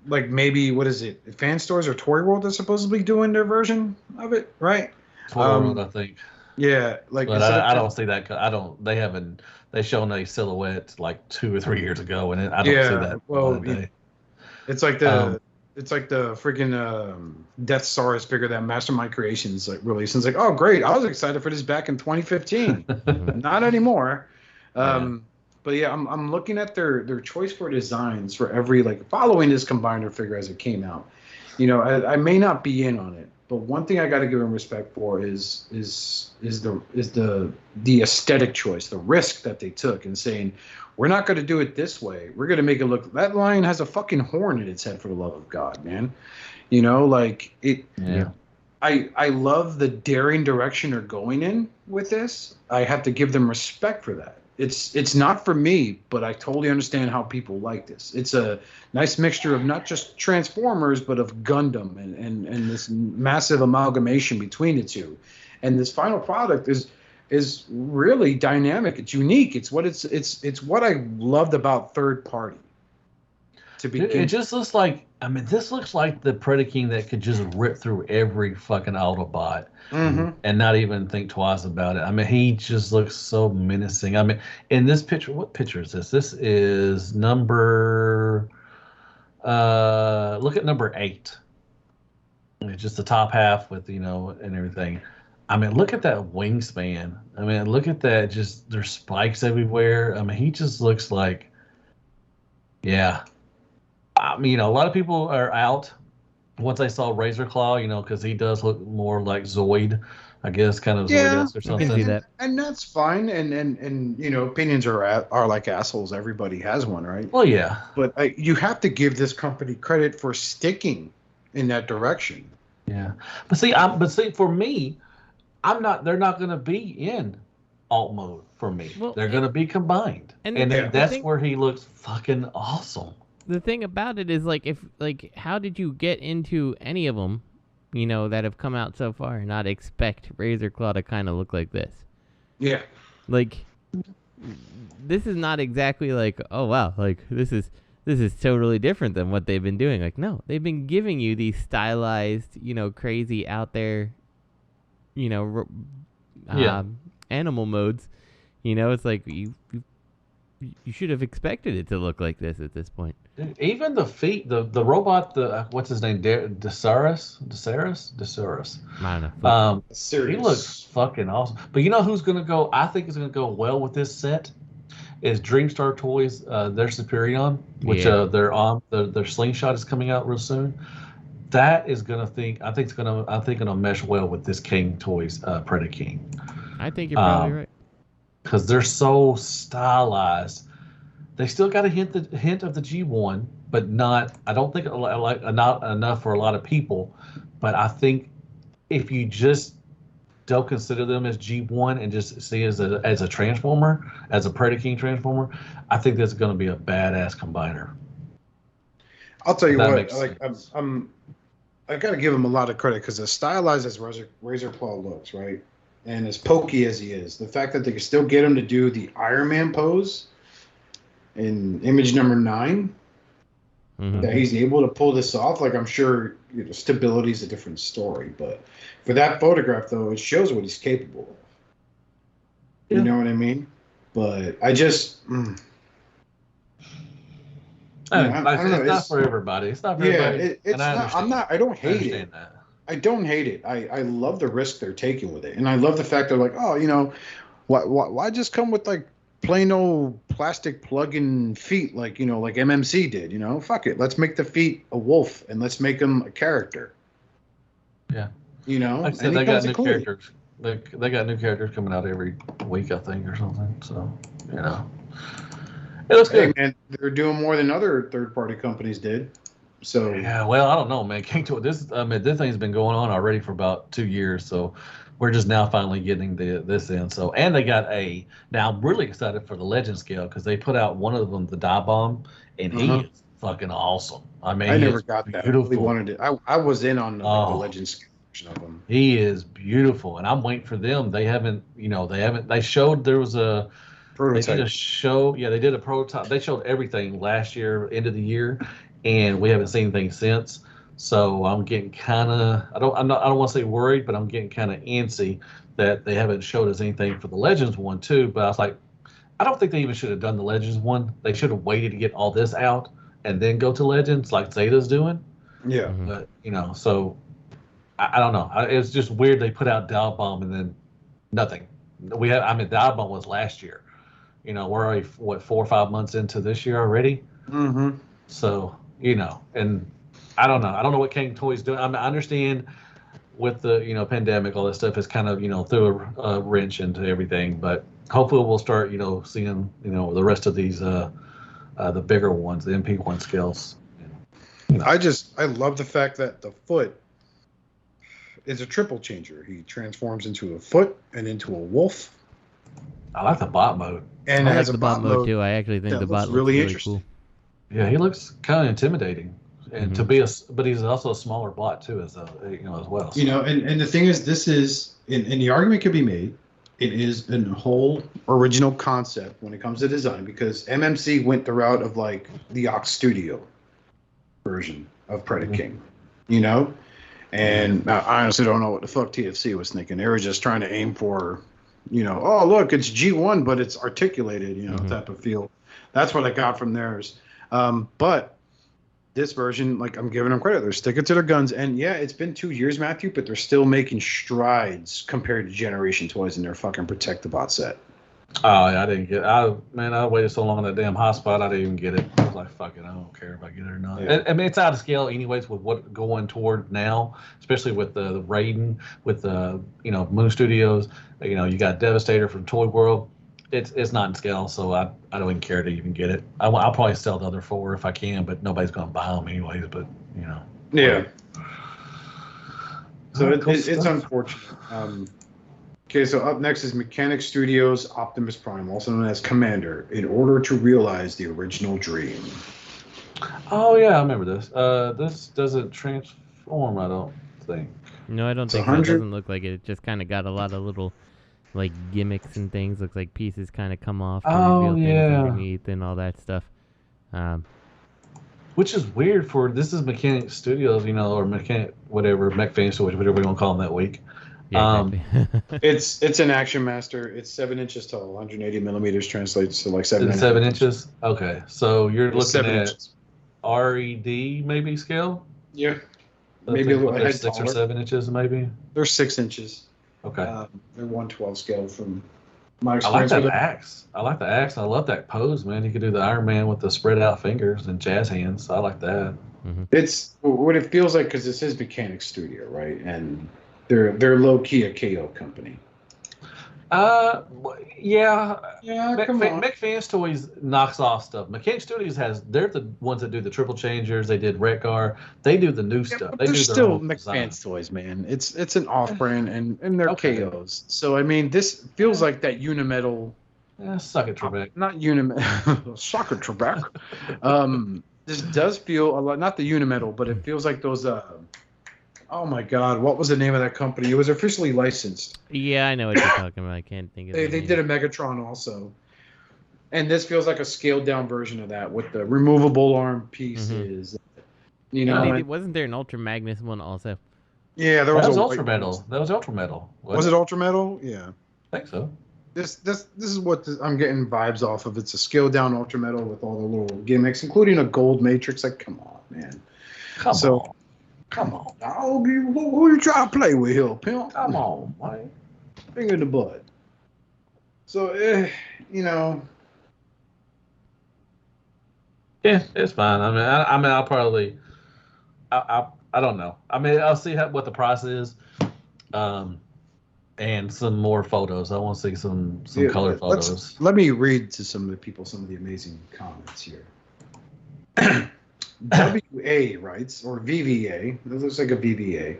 B: maybe what is it? Fan stores or Toy World is supposedly doing their version of it, right?
D: Toy World, I think.
B: Yeah, like.
D: But I don't see that. They haven't. They shown a silhouette like 2 or 3 years ago, and I don't see that.
B: Well, it's like the freaking Death Saurus figure that Mastermind Creations like released. And it's like, oh great, I was excited for this back in 2015. Not anymore. But yeah, I'm looking at their choice for designs for every like following this combiner figure as it came out. You know, I may not be in on it, but one thing I got to give them respect for is the aesthetic choice, the risk that they took in saying, we're not going to do it this way. We're going to make it look. That lion has a fucking horn in its head, for the love of God, man. You know, like it.
D: Yeah.
B: I love the daring direction they're going in with this. I have to give them respect for that. It's not for me, but I totally understand how people like this. It's a nice mixture of not just Transformers, but of Gundam and this massive amalgamation between the two. And this final product is really dynamic. It's unique. It's what I loved about third party.
D: It just looks like, I mean, this looks like the Predaking that could just rip through every fucking Autobot and not even think twice about it. I mean, he just looks so menacing. I mean, in this picture, what picture is this? This is number, look at number 8. It's just the top half with, you know, and everything. I mean, look at that wingspan. I mean, look at that. Just there's spikes everywhere. I mean, he just looks like, yeah. I mean, you know, a lot of people are out once they saw Razorclaw, you know, because he does look more like Zoid, I guess, kind of Zoidesque or something.
C: I can see that.
B: And that's fine. And you know, opinions are like assholes. Everybody has one, right?
D: Well, yeah.
B: But you have to give this company credit for sticking in that direction.
D: Yeah, but see, for me, they're not going to be in alt mode for me. Well, they're going to be combined, and that's where he looks fucking awesome.
C: The thing about it is, how did you get into any of them, you know, that have come out so far and not expect Razorclaw to kind of look like this?
B: Yeah.
C: Like, this is not exactly like, oh wow, like this is totally different than what they've been doing. Like, no, they've been giving you these stylized, you know, crazy out there, you know, animal modes. You know, it's like you should have expected it to look like this at this point.
D: Even the feet, the robot, what's his name, Desaurus?
C: I don't know.
D: He looks fucking awesome. But you know who's gonna go? I think is gonna go well with this set is Dreamstar Toys. Their Superion, which their Slingshot is coming out real soon. That is gonna gonna mesh well with this Cang Toys Predaking.
C: I think you're probably right.
D: Because they're so stylized. They still got a hint of the G1, but not. I don't think not enough for a lot of people. But I think if you just don't consider them as G1 and just see it as a Transformer, as a Predaking Transformer, I think that's going to be a badass combiner.
B: I'll tell you what. Like I got to give him a lot of credit because as stylized as Razorclaw looks, right, and as pokey as he is, the fact that they can still get him to do the Iron Man pose in image number 9, that he's able to pull this off. Like, I'm sure, you know, stability is a different story, but for that photograph though, it shows what he's capable of. You know what I mean? But I just
D: I don't know. It's not for everybody. It's not for everybody.
B: It's not. I don't hate it. I don't hate it. I love the risk they're taking with it, and I love the fact they're like, oh, you know, why just come with like plain old plastic plug-in feet like, you know, like MMC did, you know? Fuck it. Let's make the feet a wolf and let's make them a character.
D: Yeah.
B: You know?
D: Like I said, they got new characters. They got new characters coming out every week, I think, or something. So, you know. It looks good.
B: Man, they're doing more than other third-party companies did. So
D: yeah, well, I don't know, man. Cang Toys, this thing's been going on already for about 2 years, so we're just now finally getting this in. So, and they got now I'm really excited for the Legend scale because they put out one of them, the Die Bomb, and he is fucking awesome. I mean,
B: I never got that.
D: Beautiful.
B: I really wanted it. I was in on the Legend scale version of them.
D: He is beautiful, and I'm waiting for them. They haven't. They showed there was a prototype. They did a show. Yeah, they did a prototype. They showed everything last year, end of the year, and we haven't seen anything since. So I'm getting kind of. I don't want to say worried, but I'm getting kind of antsy that they haven't showed us anything for the Legends one too. But I was like, I don't think they even should have done the Legends one. They should have waited to get all this out and then go to Legends like Zeta's doing.
B: Yeah.
D: But so. I don't know. It's just weird they put out Dial Bomb and then nothing. Dial Bomb was last year. We're already, 4 or 5 months into this year already?
B: Mm-hmm.
D: So, and I don't know. I don't know what Cang Toys doing. I understand with the, pandemic, all that stuff is kind of, threw a wrench into everything. But hopefully we'll start, seeing, the rest of these, the bigger ones, the MP1 scales.
B: I love the fact that the foot is a triple changer. He transforms into a foot and into a wolf.
D: I like the bot mode.
B: And
C: I
B: it has
C: like
B: a
C: the bot mode too. I actually think the bot looks really cool.
D: Yeah, he looks kind of intimidating, and but he's also a smaller bot too, as well. So.
B: And the thing is, this is, and the argument could be made, it is a whole original concept when it comes to design, because MMC went the route of like the Ox Studio version of Predaking, And I honestly don't know what the fuck TFC was thinking. They were just trying to aim for, oh, look, it's G1, but it's articulated, type of feel. That's what I got from theirs. But this version, like, I'm giving them credit. They're sticking to their guns. And, yeah, it's been 2 years, Matthew, but they're still making strides compared to Generation Toys in their fucking Protect-the-Bot set.
D: Oh, yeah, I didn't get it. I waited so long on that damn hotspot, I didn't even get it. I was like, fuck it, I don't care if I get it or not. Yeah. I mean, it's out of scale anyways with what going toward now, especially with the Raiden, with the, Moon Studios. You got Devastator from Toy World. It's not in scale, so I don't even care to even get it. I'll probably sell the other 4 if I can, but nobody's going to buy them anyways, but,
B: Yeah. So it's unfortunate. Okay, so up next is Mechanic Studios' Optimus Prime, also known as Commander, in order to realize the original dream.
D: Oh, yeah, I remember this. This doesn't transform, I don't think.
C: No, I don't think so. It doesn't look like it. It just kind of got a lot of little, like, gimmicks and things. Looks like pieces kind of come off to reveal things underneath and all that stuff.
D: Which is weird for, this is Mechanic Studios, or Mechanic, whatever, Mech Fan Studios, whatever you want to call them that week.
C: Yeah, exactly.
B: It's an Action Master. It's 7 inches tall. 180 millimeters translates to like 7
D: inches. Okay, so you're looking at RED maybe scale.
B: Yeah, maybe a little bit
D: 6 or 7 inches maybe.
B: They're 6 inches.
D: Okay,
B: they're 1/12 scale from my experience.
D: I like that axe. I like the axe. I love that pose, man. You could do the Iron Man with the spread out fingers and jazz hands. I like that.
C: Mm-hmm.
B: It's what it feels like because this is Mechanic Studio, right? And they're low key a KO company.
D: Yeah.
B: Come on.
D: Mech Fans Toys knocks off stuff. Mechanic Studios they're the ones that do the triple changers. They did Redgar. They do the new stuff.
B: They're still Mech Fans Toys, man. It's an off brand and they're KOs. So I mean, this feels like that Unimetal.
D: Suck it, Trebek.
B: Not Unimetal. Suck it, Trebek. This does feel a lot. Not the Unimetal, but it feels like those. Oh my God! What was the name of that company? It was officially licensed.
C: Yeah, I know what you're talking about. I can't think of it.
B: They did a Megatron also, and this feels like a scaled down version of that with the removable arm pieces.
C: Mm-hmm. Wasn't there an Ultra Magnus one also?
B: Yeah, there was.
D: That was Ultra Metal. That was Ultra Metal.
B: Was it Ultra Metal? Yeah,
D: I think so.
B: This is what I'm getting vibes off of. It's a scaled down Ultra Metal with all the little gimmicks, including a gold matrix. Like, come on, man. Come on, dog. Who you trying to play with here, pimp?
D: Come on, man.
B: Finger in the butt. So,
D: Yeah, it's fine. I'll probably, I don't know. I'll see what the price is. And some more photos. I want to see some color photos.
B: Let me read to some of the people some of the amazing comments here. WA writes, or VVA. It looks like a VVA.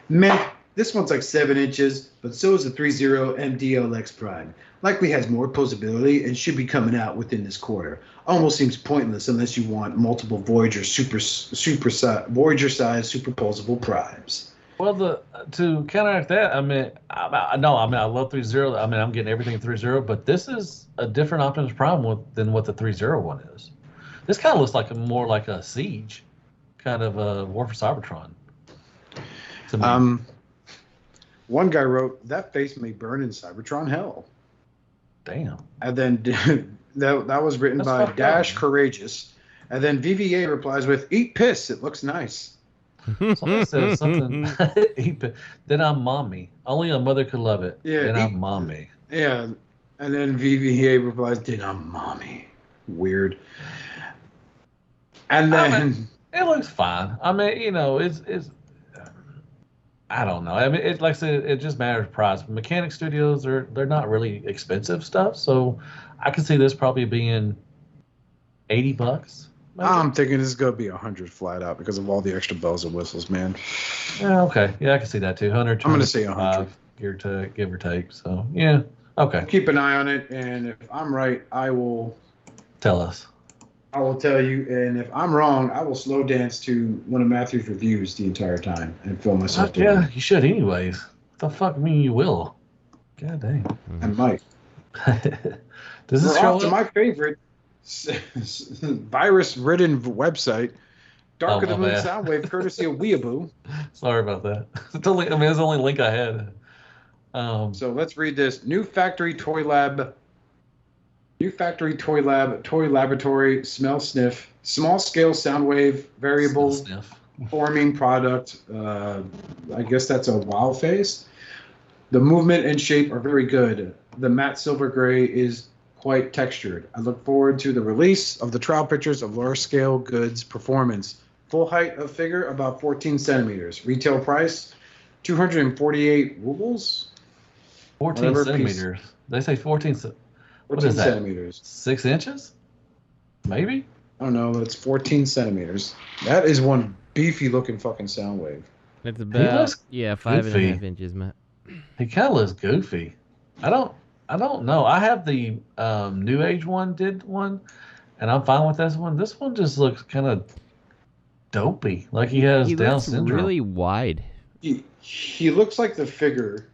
B: Meh, this one's like 7 inches, but so is the 3.0 MDLX Prime. Likely has more posability and should be coming out within this quarter. Almost seems pointless unless you want multiple Voyager Voyager-sized superposable primes.
D: Well, to counteract that, I love 3.0. I mean, I'm getting everything 3.0, but this is a different Optimus Prime than what the 3.0 one is. This kind of looks like more like a Siege, kind of a War for Cybertron.
B: One guy wrote, that face may burn in Cybertron hell.
D: Damn.
B: And then that was written by Dash Courageous. And then VVA replies with, eat piss, it looks nice.
D: Somebody said something. Then I'm mommy. Only a mother could love it. Yeah. Then I'm mommy.
B: Yeah. And then VVA replies, then I'm mommy. Weird. And then
D: it looks fine. I mean, it's I don't know. I mean, it's like I said, it just matters price. Mechanic Studios, they're not really expensive stuff, so I could see this probably being $80. Maybe.
B: I'm thinking this is gonna be 100 flat out because of all the extra bells and whistles, man.
D: Yeah, okay. Yeah, I can see that too. 100.
B: I'm gonna say 100,
D: give or take. So yeah, okay.
B: Keep an eye on it, and if I'm right, I will
D: tell us.
B: I will tell you, and if I'm wrong, I will slow dance to one of Matthew's reviews the entire time and film myself.
D: Yeah, you should anyways. What the fuck mean you will? God dang.
B: I might.
D: Does this show
B: off to my favorite virus-ridden website, Dark of the Moon Soundwave, courtesy of Weeaboo.
D: Sorry about that. It's only the only link I had.
B: So let's read this. New factory toy toy laboratory, smell sniff, small scale Soundwave variable forming product. I guess that's a wow face. The movement and shape are very good. The matte silver gray is quite textured. I look forward to the release of the trial pictures of large scale goods performance. Full height of figure about 14 centimeters. Retail price 248 rubles.
D: 14 centimeters. They say 14. What is that?
B: Centimeters.
D: 6 inches? Maybe?
B: I don't know. It's 14 centimeters. That is one beefy looking fucking Soundwave.
C: It's about 5.5 inches, Matt.
D: He kind of looks goofy. I don't know. I have the New Age one, and I'm fine with this one. This one just looks kind of dopey, like he has Down syndrome.
C: Really wide.
B: He looks like the figure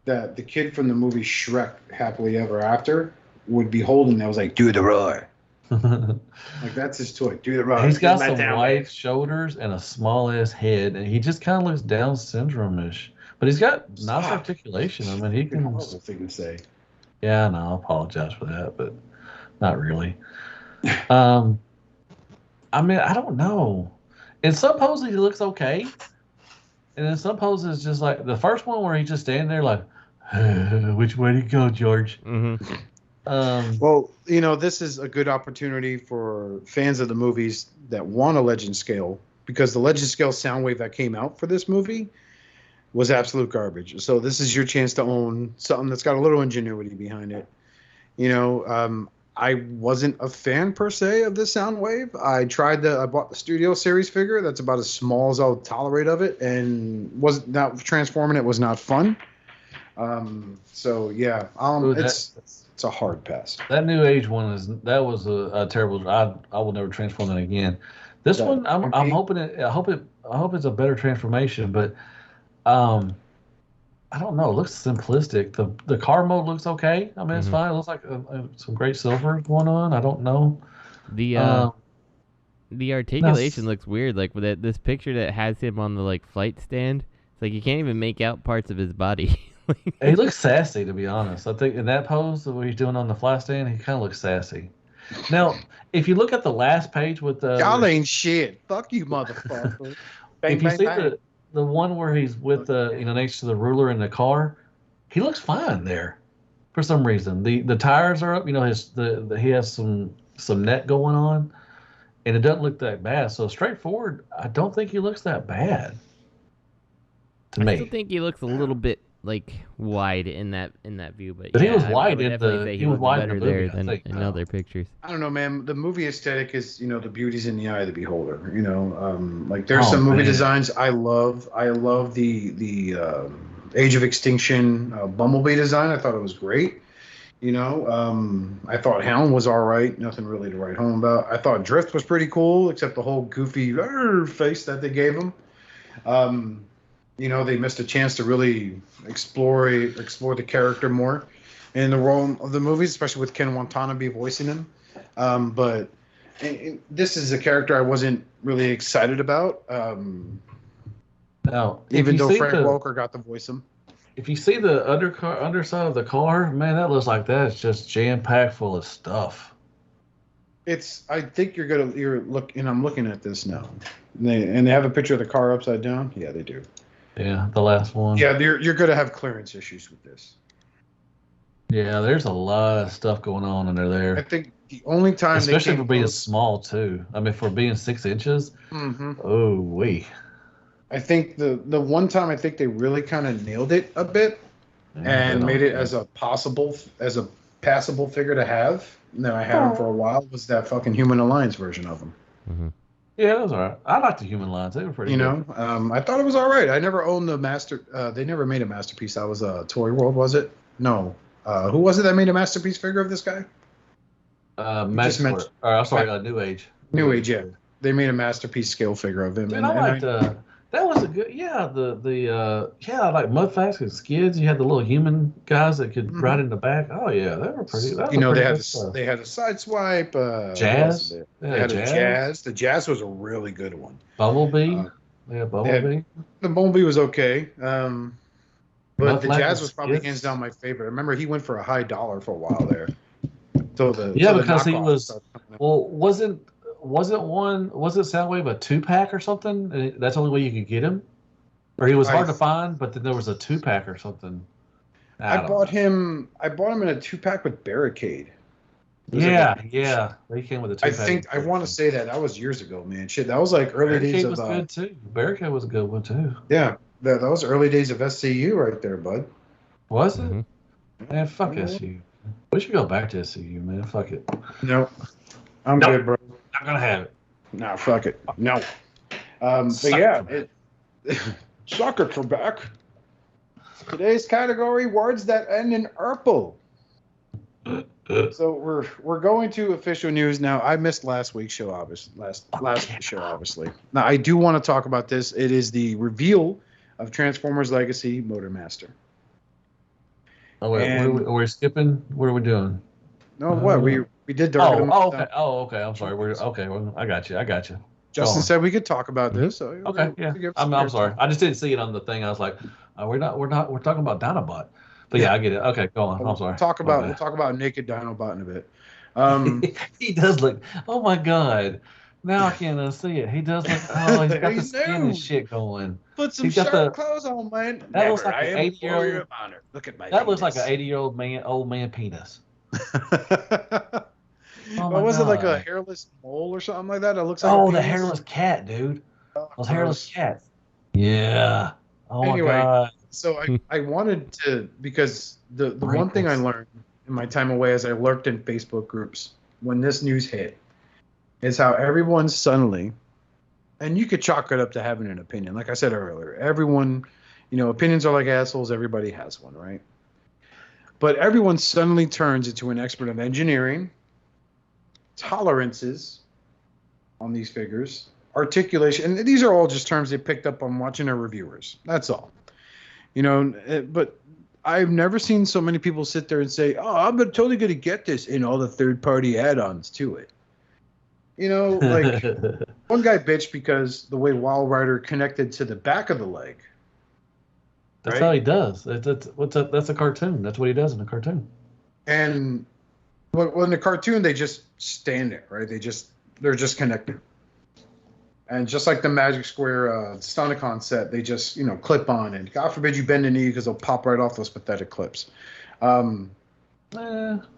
B: that the kid from the movie Shrek Happily Ever After would be holding. That was like, do the roar. Like, that's his toy. Do the roar.
D: He's got some wide shoulders and a small ass head, and he just kind of looks Down syndrome-ish. But he's got nice articulation. I mean, he can.
B: Horrible thing to say.
D: Yeah, no, I apologize for that, but not really. I mean, I don't know. In some poses, he looks okay. And in some poses, it's just like the first one where he's just standing there like, which way do you go, George?
C: Mm-hmm.
B: Well, this is a good opportunity for fans of the movies that want a Legend Scale, because the Legend Scale Soundwave that came out for this movie was absolute garbage. So this is your chance to own something that's got a little ingenuity behind it. I wasn't a fan per se of this Soundwave. I bought the Studio Series figure. That's about as small as I'll tolerate of it, and was not transforming it was not fun. So yeah, it's a hard pass.
D: That New Age one was a terrible. I will never transform that again. This one, I'm hoping I hope it's a better transformation, but I don't know. It looks simplistic. The car mode looks okay. I mean, it's fine. It looks like some great silver going on. I don't know.
C: The articulation looks weird. Like with this picture that has him on the flight stand, it's like you can't even make out parts of his body.
D: He looks sassy, to be honest. I think in that pose that he's doing on the fly stand, he kind of looks sassy. Now, if you look at the last page with the
B: y'all ain't shit. Fuck you, motherfucker.
D: If you see the one where he's with next to the ruler in the car, he looks fine there for some reason. The tires are up. He has some net going on, and it doesn't look that bad. So straightforward, I don't think he looks that bad to me.
C: I still think he looks a little bit like wide in that view, but
D: he
C: yeah,
D: was
C: I
D: wide
C: would
D: in
C: definitely
D: the
C: say
D: he was wide in
C: better
D: the movie,
C: there than in other pictures.
B: I don't know, man. The movie aesthetic is, the beauty's in the eye of the beholder. Like there's some movie designs I love. I love the Age of Extinction Bumblebee design. I thought it was great. I thought Helm was all right. Nothing really to write home about. I thought Drift was pretty cool, except the whole goofy face that they gave him. They missed a chance to really explore the character more in the role of the movies, especially with Ken Watanabe voicing him. But this is a character I wasn't really excited about.
D: Now,
B: even though Frank Welker got to voice him.
D: If you see the underside of the car, man, that looks like that's just jam-packed full of stuff.
B: I think I'm looking at this now. They have a picture of the car upside down. Yeah, they do.
D: Yeah, the last one.
B: Yeah, you're going to have clearance issues with this.
D: Yeah, there's a lot of stuff going on under there.
B: I think the only time,
D: especially for being small too. I mean, for being 6 inches.
B: Mm-hmm.
D: Oh, wait.
B: I think the one time I think they really kind of nailed it a bit and made it as a passable figure to have. And then I had him for a while. Was that fucking Human Alliance version of him?
C: Mm-hmm.
D: Yeah, that was alright. I liked the Human Alliance. They were pretty good.
B: I thought it was alright. I never owned the master. They never made a masterpiece. That was Toy World, was it? No. Who was it that made a masterpiece figure of this guy?
D: New Age.
B: New Age, yeah. They made a masterpiece scale figure of him.
D: Dude, I liked that was a good, like Mudfax and Skids. You had the little human guys that could ride in the back. Oh yeah, they were pretty.
B: They had a Sideswipe.
D: Jazz.
B: They had a Jazz. The Jazz was a really good one.
D: Bumblebee. Bumblebee.
B: The Bumblebee was okay. But the Jazz was probably hands down my favorite. I remember he went for a high dollar for a while there.
D: Because he was. Well, wasn't Soundwave a 2-pack or something? And that's the only way you could get him, or he was hard to find. But then there was a 2-pack or something. I bought him in a 2-pack with Barricade. Yeah. He came with a 2-pack.
B: I want to say that was years ago, man. Shit, that was like early days of.
D: Barricade was good too. Barricade was a good one too.
B: Yeah, that was early days of SCU right there, bud.
D: Was it? Mm-hmm. Man, fuck SCU. We should go back to SCU, man. Fuck it.
B: No, I'm good, bro.
D: Not gonna have it.
B: No, fuck it. No. But yeah, Suckers are back. Today's category: words that end in "erple." So we're going to official news now. I missed last week's show, obviously. Last show, obviously. Now I do want to talk about this. It is the reveal of Transformers Legacy Motormaster.
D: Oh wait, we're skipping. What are we doing?
B: No, what we did. Okay.
D: Okay. I'm sorry. I got you.
B: Justin said we could talk about this. So
D: okay, yeah. I'm sorry. I just didn't see it on the thing. I was like, we're talking about Dinobot. But yeah, I get it. Okay, go on. I'm sorry.
B: We'll talk about naked Dinobot in a bit.
D: He does look. Oh my god. Now I can't unsee it. He does look. Oh, he's got the skin and shit going.
B: Put some sharp clothes on, man.
D: That looks like an 80-year-old.
B: Look at my.
D: That looks like an 80-year-old man penis.
B: Was it like a hairless mole or something like that? It looks like.
D: The hairless cat, dude. Those hairless cats. Yeah. Oh my god.
B: So I wanted to, because the one thing I learned in my time away as I lurked in Facebook groups when this news hit is how everyone suddenly, and you could chalk it up to having an opinion. Like I said earlier, everyone, opinions are like assholes. Everybody has one, right? But everyone suddenly turns into an expert of engineering, tolerances on these figures, articulation, and these are all just terms they picked up on watching their reviewers. That's all. But I've never seen so many people sit there and say, "Oh, I'm totally going to get this," in all the third-party add-ons to it. Like one guy bitched because the way Wild Rider connected to the back of the leg.
D: That's how he does. That's a cartoon. That's what he does in a cartoon.
B: And well, in the cartoon, they just stand there, right? They're just connected. And just like the Magic Square Stonicon set, they just, clip on. And God forbid you bend the knee because they'll pop right off those pathetic clips.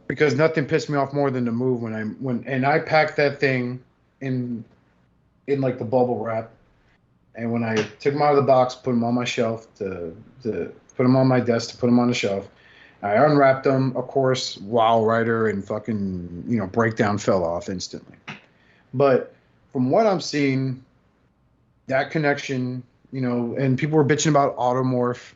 B: Because nothing pissed me off more than the move when I packed that thing in like the bubble wrap. And when I took them out of the box, put them on my shelf to put them on my desk to put them on the shelf. I unwrapped them. Of course, Wow Rider and fucking, Breakdown fell off instantly. But from what I'm seeing, that connection, and people were bitching about Automorph.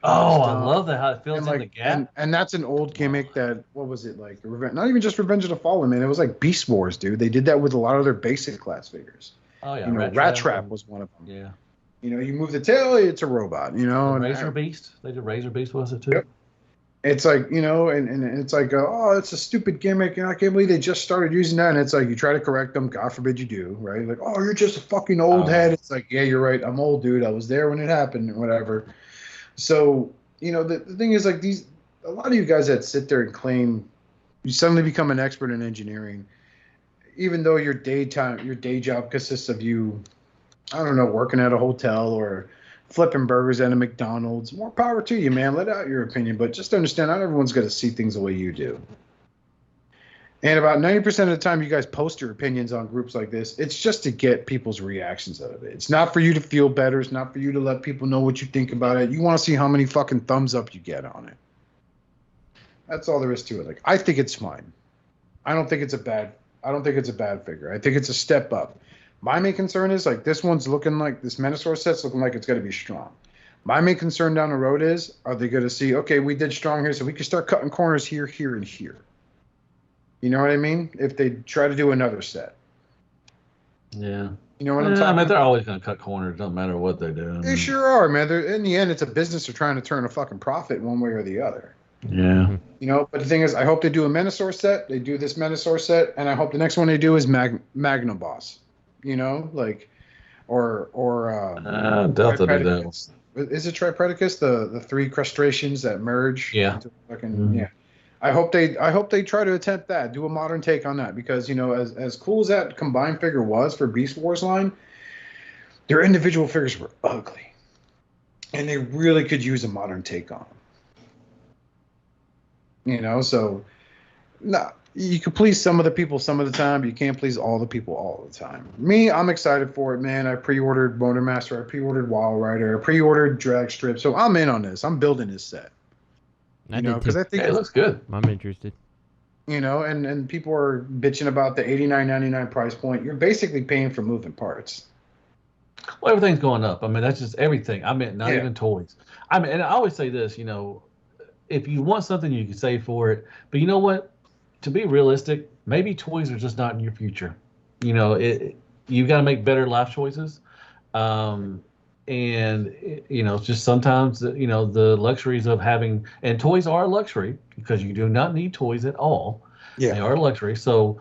D: Oh, I love that, how it fills in the gap.
B: And that's an old gimmick that, what was it, like, not even just Revenge of the Fallen, man. It was like Beast Wars, dude. They did that with a lot of their basic class figures.
D: Oh, yeah.
B: Rat Trap was one of them.
D: Yeah.
B: You move the tail, it's a robot,
D: Razor Beast? They did Razor Beast, was it, too?
B: Yep. It's like, and it's like, oh, it's a stupid gimmick, and I can't believe they just started using that. And it's like, you try to correct them, God forbid you do, right? Like, oh, you're just a fucking old head. It's like, yeah, you're right. I'm old, dude. I was there when it happened, or whatever. So, the thing is, like, a lot of you guys that sit there and claim you suddenly become an expert in engineering, even though your day job consists of you, I don't know, working at a hotel or flipping burgers at a McDonald's. More power to you, man. Let out your opinion, but just understand, not everyone's going to see things the way you do. And about 90% of the time you guys post your opinions on groups like this, it's just to get people's reactions out of it. It's not for you to feel better. It's not for you to let people know what you think about it. You want to see how many fucking thumbs up you get on it. That's all there is to it. Like, I think it's fine. I don't think it's a bad figure. I think it's a step up. My main concern is, like, this Menasor set's looking like it's going to be strong. My main concern down the road is, are they going to see, okay, we did strong here, so we can start cutting corners here, here, and here. You know what I mean? If they try to do another set.
D: Yeah.
B: You know what I'm talking about?
D: I mean, they're always going to cut corners. Doesn't matter what they do.
B: They sure are, man. In the end, it's a business. They're trying to turn a fucking profit one way or the other.
D: Yeah.
B: But the thing is, I hope they do a Menasor set. They do this Menasor set, and I hope the next one they do is Magna Boss. Or
D: Delta did that one.
B: Is it Tripredicus? The three crustaceans that merge?
D: Yeah.
B: Yeah. I hope they try to attempt that, do a modern take on that, because as cool as that combined figure was for Beast Wars line, their individual figures were ugly, and they really could use a modern take on them. So no, you can please some of the people some of the time, but you can't please all the people all the time. Me, I'm excited for it, man. I pre-ordered Motormaster, I pre-ordered Wild Rider, I pre-ordered Drag Strip, so I'm in on this. I'm building this set. Because I think
D: it looks good.
C: I'm interested.
B: And people are bitching about the $89.99 price point. You're basically paying for moving parts.
D: Well, everything's going up. I mean, that's just everything. I mean, not even toys. I mean, and I always say this, if you want something, you can save for it. But you know what? To be realistic, maybe toys are just not in your future. You've got to make better life choices. And just sometimes the luxuries of having, and toys are a luxury because you do not need toys at all. Yeah, they are a luxury. So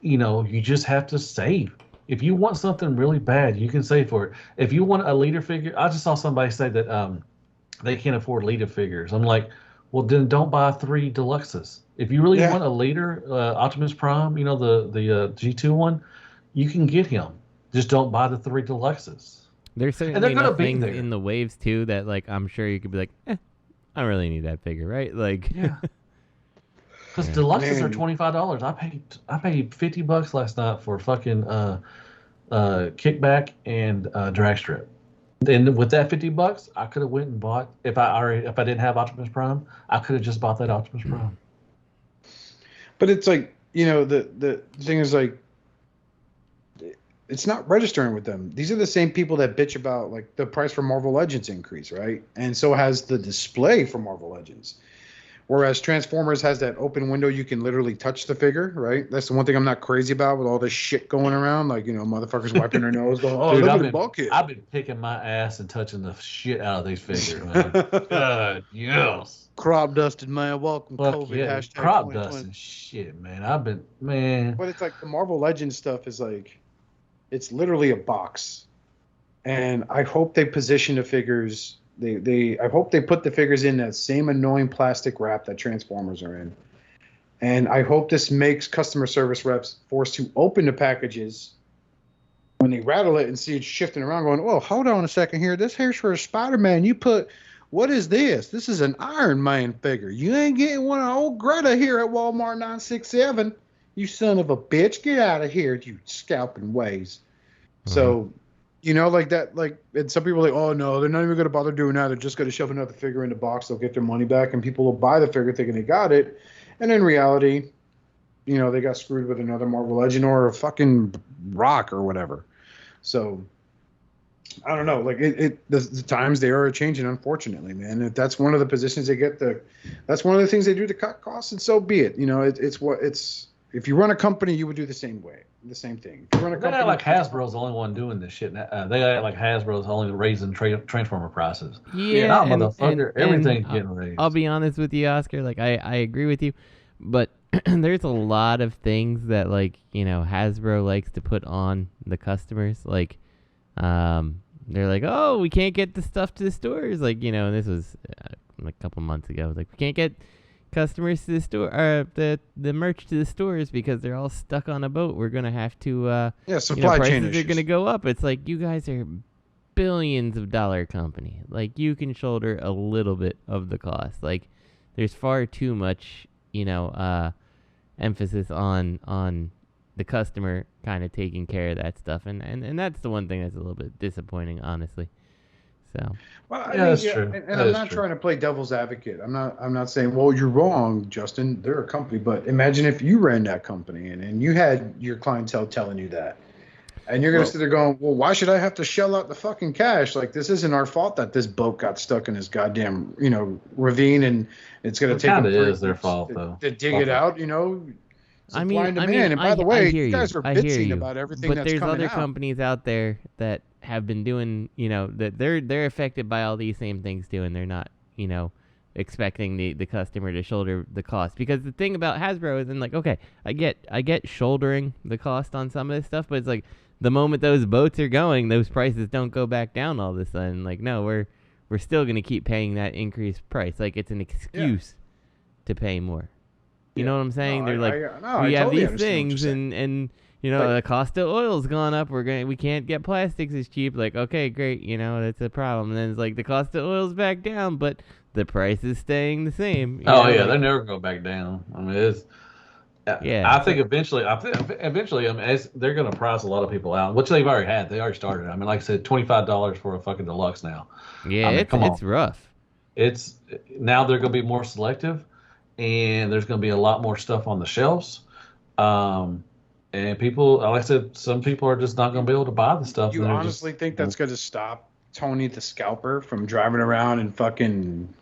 D: you just have to save. If you want something really bad, you can save for it. If you want a leader figure, I just saw somebody say that they can't afford leader figures. I'm like, well, then don't buy 3 deluxes. If you really want a leader, Optimus Prime, the G2 one, you can get him. Just don't buy the 3 deluxes.
C: There's certainly enough things in the waves too that, like, I'm sure you could be like, I don't really need that figure, right? Like,
D: yeah. Because deluxes are $25. I paid $50 last night for fucking kickback and drag strip. And with that $50, I could have went and bought, if I didn't have Optimus Prime, I could have just bought that Optimus Prime.
B: But it's like, the thing is, like, it's not registering with them. These are the same people that bitch about, like, the price for Marvel Legends increase, right? And so has the display for Marvel Legends. Whereas Transformers has that open window, you can literally touch the figure, right? That's the one thing I'm not crazy about with all this shit going around. Like, motherfuckers wiping their nose going, oh,
D: dude,
B: look at the bulkhead.
D: I've been picking my ass and touching the shit out of these figures, man. God, yes.
B: Crop dusted, man. Welcome,
D: fuck
B: COVID.
D: Yeah. Crop dusting shit, man.
B: But it's like the Marvel Legends stuff is like, it's literally a box. And I hope they position the figures. I hope they put the figures in that same annoying plastic wrap that Transformers are in. And I hope this makes customer service reps forced to open the packages when they rattle it and see it shifting around going, oh, hold on a second here. This here's for a Spider-Man. What is this? This is an Iron Man figure. You ain't getting one of old Greta here at Walmart 967. You son of a bitch. Get out of here, you scalping ways. Mm-hmm. So, You know, like that, like, and some people are like, oh no, they're not even going to bother doing that. They're just going to shove another figure in the box. They'll get their money back, and people will buy the figure thinking they got it, and in reality, you know, they got screwed with another Marvel Legend or a fucking rock or whatever. So I don't know. Like the times they are changing, unfortunately, man. If that's one of the positions they get, that's one of the things they do to cut costs, and so be it. You know, it's. If you run a company, you would do the same thing. If you run a company,
D: like Hasbro's the only one doing this shit. They act like Hasbro's only raising Transformer prices.
C: Yeah,
D: motherfucker, everything's getting raised.
C: I'll be honest with you, Oscar. Like I agree with you, but there's a lot of things that, like, you know, Hasbro likes to put on the customers. Like, they're like, oh, we can't get the stuff to the stores. Like, you know, and this was like a couple months ago. Like, we can't get customers to the store, or the merch to the stores because they're all stuck on a boat. We're gonna have to
B: supply chain
C: prices
B: issues
C: are gonna go up. It's like, you guys are billions of dollar company. Like, you can shoulder a little bit of the cost. Like, there's far too much, you know, emphasis on the customer kind of taking care of that stuff, and that's the one thing that's a little bit disappointing, honestly. So,
B: well,
D: that's true.
B: And I'm not trying to play devil's advocate. I'm not saying, well, you're wrong, Justin. They're a company, but imagine if you ran that company and you had your clientele telling you that, and you're gonna sit there going, well, why should I have to shell out the fucking cash? Like, this isn't our fault that this boat got stuck in this goddamn, you know, ravine, and it's gonna take them.
D: It is their fault though
B: to dig it out, you know.
C: I mean,
B: and by the way, you guys are bitching
C: you.
B: about everything
C: but
B: that's
C: there's
B: coming
C: other
B: out.
C: Companies out there that have been doing, you know, that they're affected by all these same things too, and they're not, you know, expecting the customer to shoulder the cost. Because the thing about Hasbro is, like, okay, I get shouldering the cost on some of this stuff, but it's like, the moment those boats are going, those prices don't go back down all of a sudden. Like, no, we're still gonna keep paying that increased price. Like, it's an excuse to pay more. You know what I'm saying? They're like, we have
B: totally
C: these things, and you know, like, the cost of oil's gone up. We can't get plastics as cheap. Like, okay, great, you know, that's a problem. And then it's like, the cost of oil's back down, but the price is staying the same. You know,
D: they're never go back down. I mean, it's. Yeah, I think eventually, they're going to price a lot of people out, which they've already had. They already started. I mean, like I said, $25 for a fucking deluxe now.
C: Yeah, it's rough.
D: It's now they're going to be more selective, and there's going to be a lot more stuff on the shelves. And people, like I said, some people are just not going to be able to buy the stuff.
B: You honestly think that's going to stop Tony the Scalper from driving around and fucking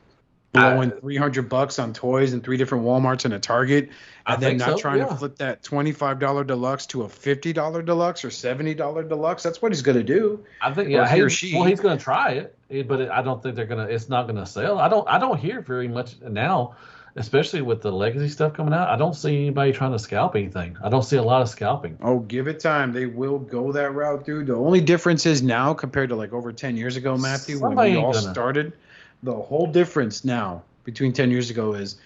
B: blowing $300 on toys in 3 different Walmarts and a Target, and then not trying to flip that $25 deluxe to a $50 deluxe or $70 deluxe? That's what he's going to do.
D: I think, he's going to try it, but I don't think it's not going to sell. I don't hear very much now, especially with the legacy stuff coming out. I don't see anybody trying to scalp anything. I don't see a lot of scalping.
B: Oh, give it time. They will go that route, dude. The only difference is now compared to like over 10 years ago, Matthew, when we all started, the whole difference now between 10 years ago is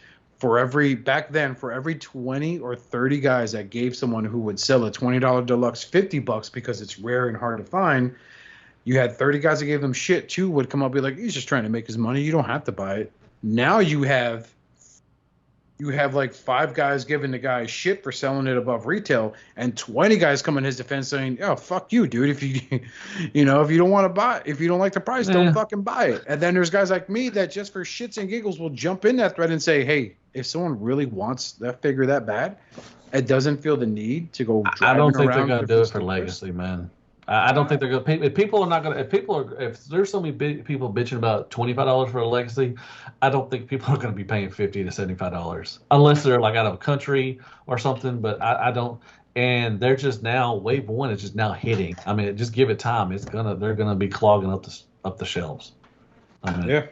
B: back then, for every 20 or 30 guys that gave someone who would sell a $20 deluxe $50 because it's rare and hard to find, you had 30 guys that gave them shit too, would come up and be like, he's just trying to make his money. You don't have to buy it. Now you have like 5 guys giving the guy shit for selling it above retail, and 20 guys come in his defense saying, "Oh, fuck you, dude. If you, if you don't want to buy, if you don't like the price, don't fucking buy it." And then there's guys like me that just for shits and giggles will jump in that thread and say, "Hey, if someone really wants that figure that bad, it doesn't feel the need to go."
D: I don't think they're gonna do it for legacy, man. I don't think they're going to. If people are not going to. If there's so many people bitching about $25 for a legacy, I don't think people are going to be paying $50 to $75 unless they're like out of country or something. But I don't. And they're just now wave 1 is just now hitting. I mean, just give it time. They're gonna be clogging up the shelves. I mean,
B: yeah.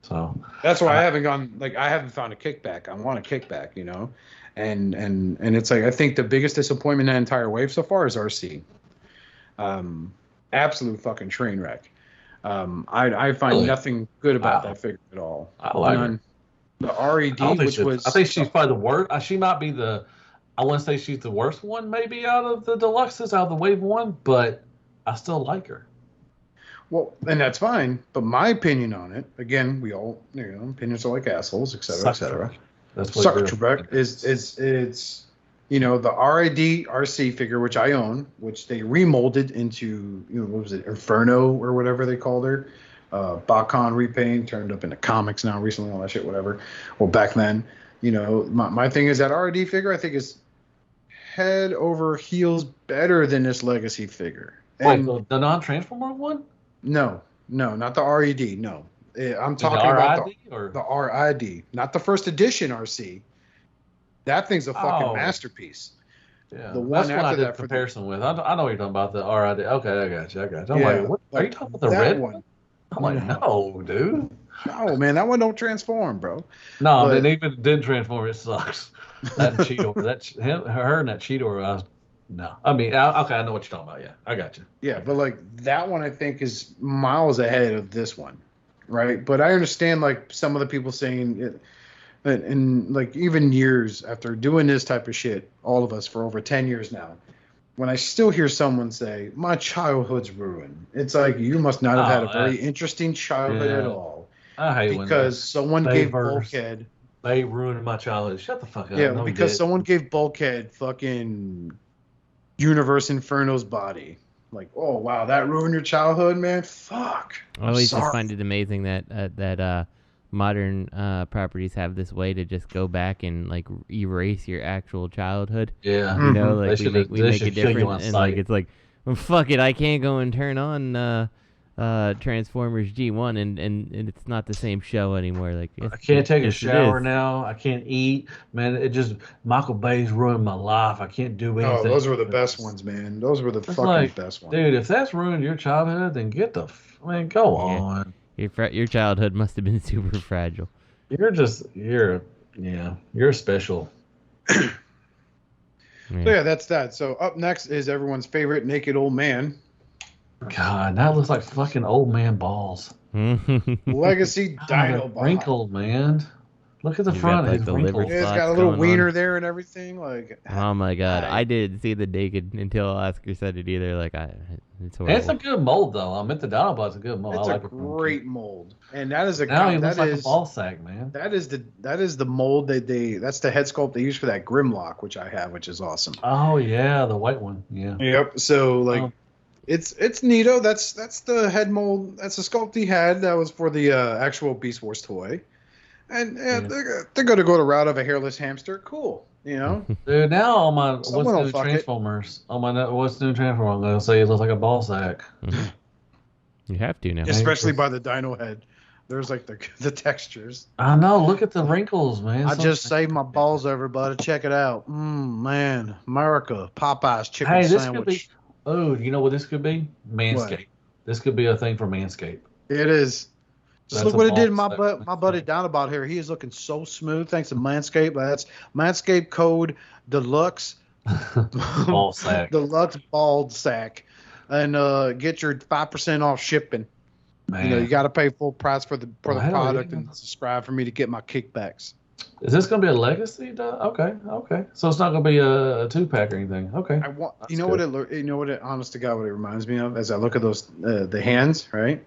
D: So
B: that's why I haven't found a kickback. I want a kickback, you know, and it's like I think the biggest disappointment in that entire wave so far is RC. Absolute fucking train wreck. I find nothing good about that figure at all.
D: I like it.
B: The RED,
D: I think she's probably the worst. She might be I wouldn't say she's the worst one, maybe out of the deluxes, out of the wave 1, but I still like her.
B: Well, and that's fine. But my opinion on it, again, we all, opinions are like assholes, et cetera, et cetera.
D: That's what
B: Sucker Trebek is you know, the RID RC figure, which I own, which they remolded into, you know, what was it, Inferno or whatever they called her. Bakon repaint, turned up into comics now recently, all that shit, whatever. Well, back then, you know, my thing is that RID figure, I think, is head over heels better than this Legacy figure. And
D: wait, the non-Transformer one?
B: No, not the RED. No, I'm talking about the RID, not the first edition RC. That thing's a fucking masterpiece.
D: Yeah,
B: the one
D: that's
B: after
D: what I did
B: that
D: comparison with. I know what you're talking about, the RID. Okay, I got you. I'm
B: Yeah,
D: like, what? Are you talking about the red one? I'm like, no, dude.
B: No, man, that one don't transform, bro.
D: No, but, it even didn't transform. It sucks. That Cheetor, her and that Cheetor. No, I mean, okay, I know what you're talking about. Yeah, I got you.
B: Yeah, but like that one, I think is miles ahead of this one, right? But I understand like some of the people saying it, and like even years after doing this type of shit, all of us for over 10 years now, when I still hear someone say my childhood's ruined, it's like you must not have had a very interesting childhood at all.
D: I hate
B: because someone gave Bulkhead.
D: They ruined my childhood. Shut the fuck up.
B: Yeah, no, because someone gave Bulkhead fucking Universe Inferno's body. Like, oh wow, that ruined your childhood, man. Fuck.
C: I always just find it amazing that modern properties have this way to just go back and like erase your actual childhood.
D: Yeah,
C: you know, like we make it different, and like it's like, well, fuck it, I can't go and turn on Transformers G1 and it's not the same show anymore. Like
D: I can't take a shower now. I can't eat, man. It just Michael Bay's ruined my life. I can't do anything.
B: Oh, those were the best ones, man. Those were the fucking best ones,
D: dude. If that's ruined your childhood, then go on.
C: Your childhood must have been super fragile.
D: You're special.
B: So yeah, that's that. So up next is everyone's favorite naked old man.
D: God, that looks like fucking old man balls.
B: Legacy Dinobot.
D: Wrinkled, man. Look at the front.
C: Like the liver
B: it's got a little wiener there and everything. Like,
C: oh my god, I didn't see the naked until Oscar said it either. Like, it's horrible.
D: It's a good mold though. I meant the Dinobot's a good mold.
B: It's a great mold, and that is a
D: now he looks like a ball sack, man.
B: That is the mold that's the head sculpt they use for that Grimlock, which I have, which is awesome.
D: Oh yeah, the white one. Yeah.
B: Yep. So like. It's neato. That's the head mold. That's the sculpt he had. That was for the actual Beast Wars toy, and they're going to go the route of a hairless hamster. Cool, you know.
D: Dude, now on my what's new Transformers, I'm going to say it looks like a ball sack.
C: Mm-hmm. You have to now,
B: especially by the Dino head. There's like the textures.
D: I know. Look at the wrinkles, man.
B: I just saved my balls, everybody. Check it out. Man, America, Popeye's chicken sandwich.
D: Oh, you know what this could be? Manscaped. What? This could be a thing for Manscaped.
B: It is. Just look what it did to my buddy Dinobot here. He is looking so smooth thanks to Manscaped. That's Manscaped code Deluxe
D: ball sack.
B: Deluxe bald sack, and get your 5% off shipping. Man. You know, you got to pay full price for the product and subscribe for me to get my kickbacks.
D: Is this going to be a legacy? Okay. So it's not going to be a 2-pack or anything. Okay.
B: You know what it honest to God, what it reminds me of as I look at those the hands, right?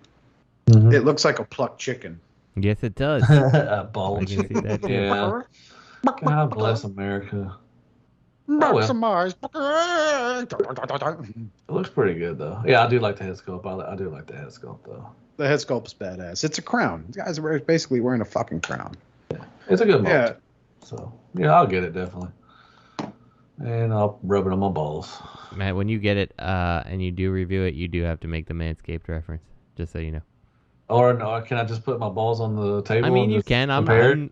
B: Mm-hmm. It looks like a plucked chicken.
C: Yes, it does.
D: A ball. I can see that. Yeah. God bless America. It looks pretty good though. Yeah, I do like the head sculpt. I do like the head sculpt though.
B: The head sculpt is badass. It's a crown. The guys are basically wearing a fucking crown.
D: Yeah, it's a good mold. Yeah. So yeah, I'll get it definitely, and I'll rub it on my balls.
C: Matt, when you get it and you do review it, you do have to make the Manscaped reference, just so you know.
D: Or no, can I just put my balls on the table?
C: I mean, you can. I'm going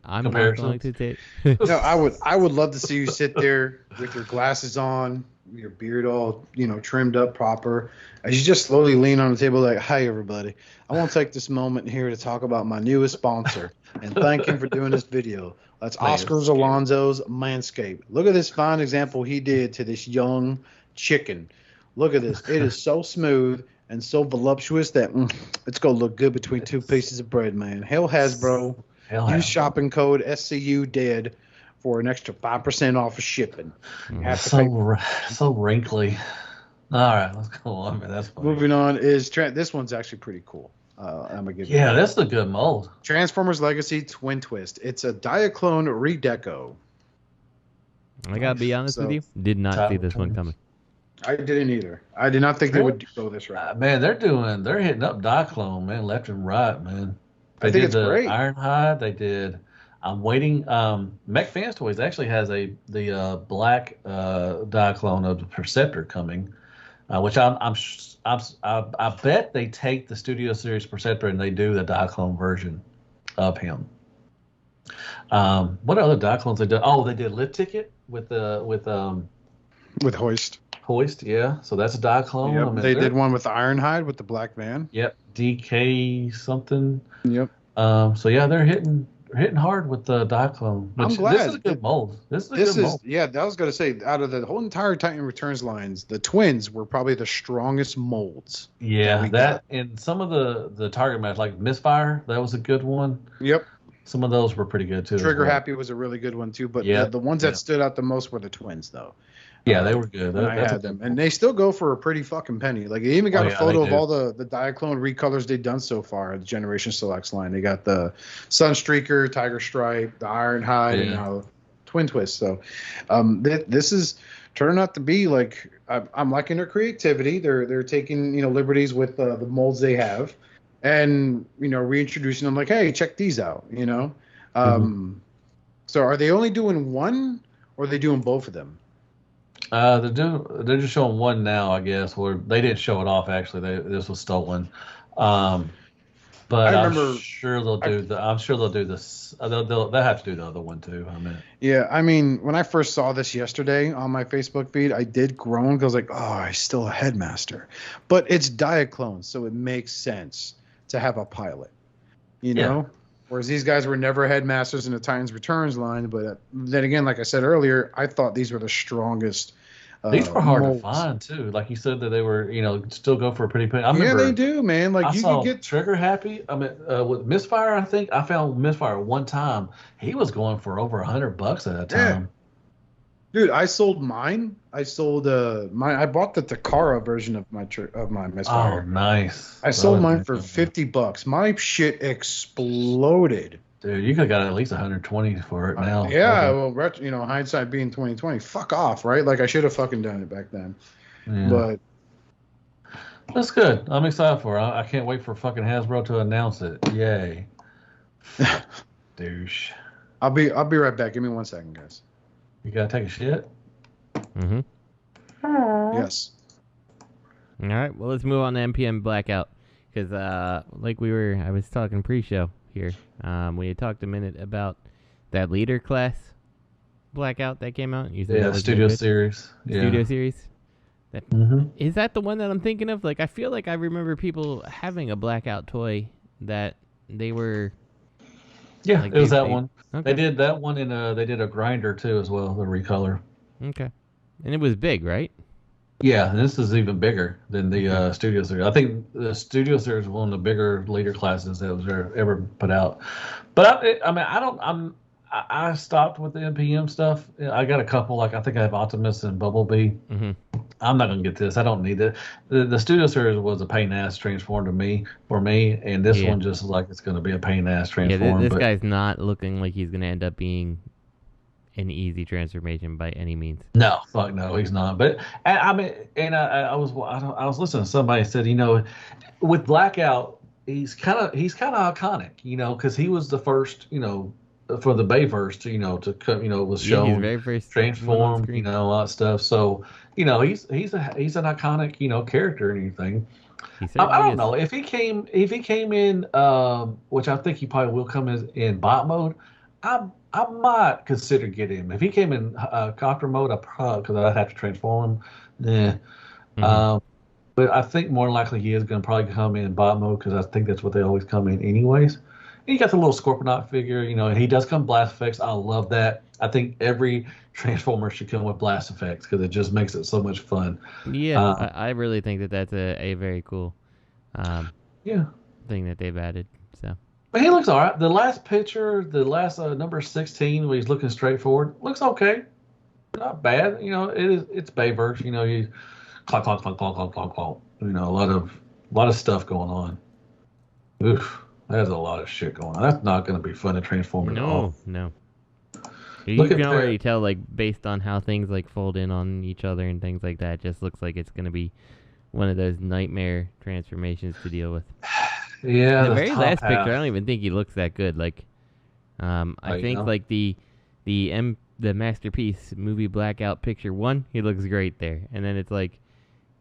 C: to take.
B: No, I would love to see you sit there with your glasses on, your beard all trimmed up proper, as you just slowly lean on the table like, "Hi, everybody. I want to take this moment here to talk about my newest sponsor and thank him for doing this video. That's Oscar Alonso's Manscaped. Look at this fine example he did to this young chicken. Look at this. It is so smooth and so voluptuous that it's going to look good between two pieces of bread, man. Hell Hasbro. Use shopping code SCU dead for an extra 5% off of shipping.
D: So wrinkly. All right, let's go on, man. That's funny.
B: Moving on is this one's actually pretty cool. I'm gonna give
D: that's a good mold.
B: Transformers Legacy Twintwist. It's a Diaclone redeco.
C: I gotta be honest with you. Did not see this one coming.
B: I didn't either. I did not think they would go this route.
D: Man, they're hitting up Diaclone, man, left and right, man. They did the great. Ironhide. They did. I'm waiting. Mech Fans Toys actually has the black Diaclone of the Perceptor coming, which I bet they take the Studio Series Perceptor and they do the Diaclone version of him. What other Diaclones they did? Oh, they did Lift Ticket with
B: Hoist.
D: Hoist, yeah. So that's a Diaclone.
B: Yep. I mean, they did one with Ironhide with the black van.
D: Yep. DK something.
B: Yep.
D: So yeah, they're hitting hard with the Diaclone.
B: I'm glad.
D: This is a good mold. This is a good mold.
B: Yeah, I was gonna say, out of the whole entire Titan Returns lines, the Twins were probably the strongest molds.
D: Yeah, that and some of the target match, like Misfire, that was a good one.
B: Yep.
D: Some of those were pretty good too.
B: Trigger Happy was a really good one too, but the ones that stood out the most were the Twins, though.
D: Yeah, they were good.
B: I had them, and they still go for a pretty fucking penny. Like, they even got a photo of all the Diaclone recolors they've done so far. The Generation Selects line. They got the Sunstreaker, Tiger Stripe, the Ironhide, and now Twintwist. So, this is turning out to be like, I'm liking their creativity. They're taking liberties with the molds they have, and reintroducing them. Like, hey, check these out. So are they only doing one, or are they doing both of them?
D: They're just showing one now, I guess. Where they didn't show it off. Actually, this was stolen. But I'm sure they'll do this. They'll have to do the other one too.
B: I mean, when I first saw this yesterday on my Facebook feed, I did groan because I was like, oh, I still a Headmaster, but it's Diaclone, so it makes sense to have a pilot. Whereas these guys were never Headmasters in the Titans Returns line, but then again, like I said earlier, I thought these were the strongest.
D: These were hard to find too. Like you said, that they were, still go for a pretty penny.
B: Yeah, they do, man. Like,
D: I saw can get Trigger Happy. I mean, with Misfire, I think I found Misfire one time. He was going for over $100 at a time.
B: Dude, I sold mine. I sold mine. I bought the Takara version of my Misfire.
D: Oh, nice.
B: I sold mine for $50. My shit exploded.
D: Dude, you could have got at least 120 for it now.
B: Well, hindsight being 2020, fuck off, right? Like, I should have fucking done it back then. Yeah. But
D: that's good. I'm excited for it. I can't wait for fucking Hasbro to announce it. Yay. Douche.
B: I'll be right back. Give me 1 second, guys.
D: You gotta take a shit?
C: Mm-hmm.
B: Yes.
C: All right. Well, let's move on to MPM Blackout. Because, I was talking pre-show here. We had talked a minute about that leader class Blackout that came out. You said
D: Studio Series. Yeah.
C: Studio Series. Is that the one that I'm thinking of? Like, I feel like I remember people having a Blackout toy that they were...
D: Yeah, like, it was that one. Okay. They did that one, and they did a grinder too as well, the recolor.
C: Okay, and it was big, right?
D: Yeah, and this is even bigger than the Studio Series. I think the Studio Series is one of the bigger leader classes that was ever put out. But I stopped with the MPM stuff. I got a couple, like I think I have Optimus and Bumblebee.
C: Mm-hmm.
D: I'm not gonna get this. I don't need it. The Studio Series was a pain ass transform for me, and this one just like it's gonna be a pain ass transform.
C: Yeah, this guy's not looking like he's gonna end up being an easy transformation by any means.
D: No, fuck no, he's not. But I was listening to somebody said, with Blackout, he's kind of iconic, because he was the first, for the Bayverse to was shown,
C: very first
D: transformed, a lot of stuff. So he's an iconic character and everything. I don't know if he came in, which I think he probably will come in bot mode. I might consider getting him if he came in copter mode. Because I'd have to transform him. But I think more likely he is going to probably come in bot mode because I think that's what they always come in anyways. And he got the little Scorponok figure, and he does come blast effects. I love that. I think every Transformer should come with blast effects because it just makes it so much fun.
C: Yeah, I really think that's a very cool thing that they've added. So.
D: But he looks all right. The last picture, number 16, where he's looking straight forward, looks okay. Not bad. It's Bayverse. You clonk, clonk, clonk, clonk, clonk, clonk, clonk. A lot of stuff going on. Oof. There's a lot of shit going on. That's not going to be fun to transform at all.
C: No. You can already tell, like, based on how things like fold in on each other and things like that. It just looks like it's gonna be one of those nightmare transformations to deal with.
D: Yeah,
C: the very last picture, I don't even think he looks that good. Like, I think like the Masterpiece movie Blackout picture 1, he looks great there, and then it's like,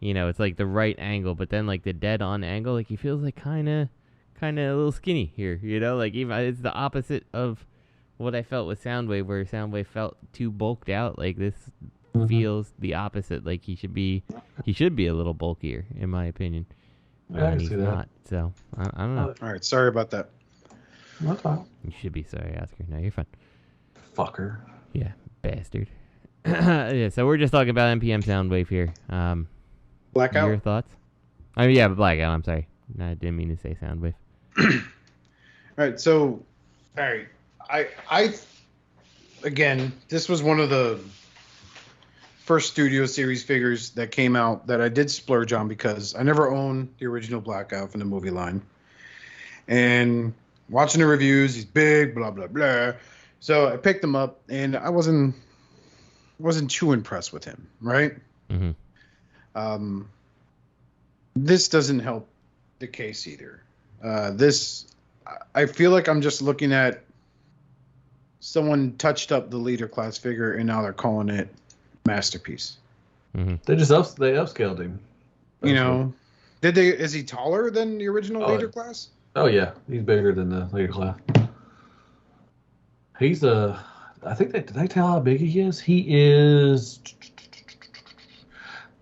C: you know, it's like the right angle, but then like the dead on angle, like he feels like kind of a little skinny here, you know, like even it's the opposite of what I felt with Soundwave, where Soundwave felt too bulked out. Like this feels the opposite. Like he should be a little bulkier, in my opinion.
D: Yeah,
C: he's not. So I don't know.
B: All right, sorry about that.
D: No problem.
C: You should be sorry, Oscar. No, you're fine.
D: Fucker.
C: Yeah, bastard. Yeah, so we're just talking about MPM Soundwave here.
B: Blackout.
C: Your thoughts? I mean, yeah, Blackout. I'm sorry. No, I didn't mean to say Soundwave.
B: All right, so, all right, I again, this was one of the first Studio Series figures that came out that I did splurge on because I never owned the original Blackout from the movie line. And watching the reviews, he's big, blah blah blah. So I picked him up, and I wasn't too impressed with him, right?
C: Mm-hmm.
B: This doesn't help the case either. I feel like I'm just looking at someone touched up the leader class figure, and now they're calling it Masterpiece.
D: Mm-hmm. They upscaled him.
B: You know, is he taller than the original leader class?
D: Oh yeah, he's bigger than the leader class. He's I think did they tell how big he is? He is.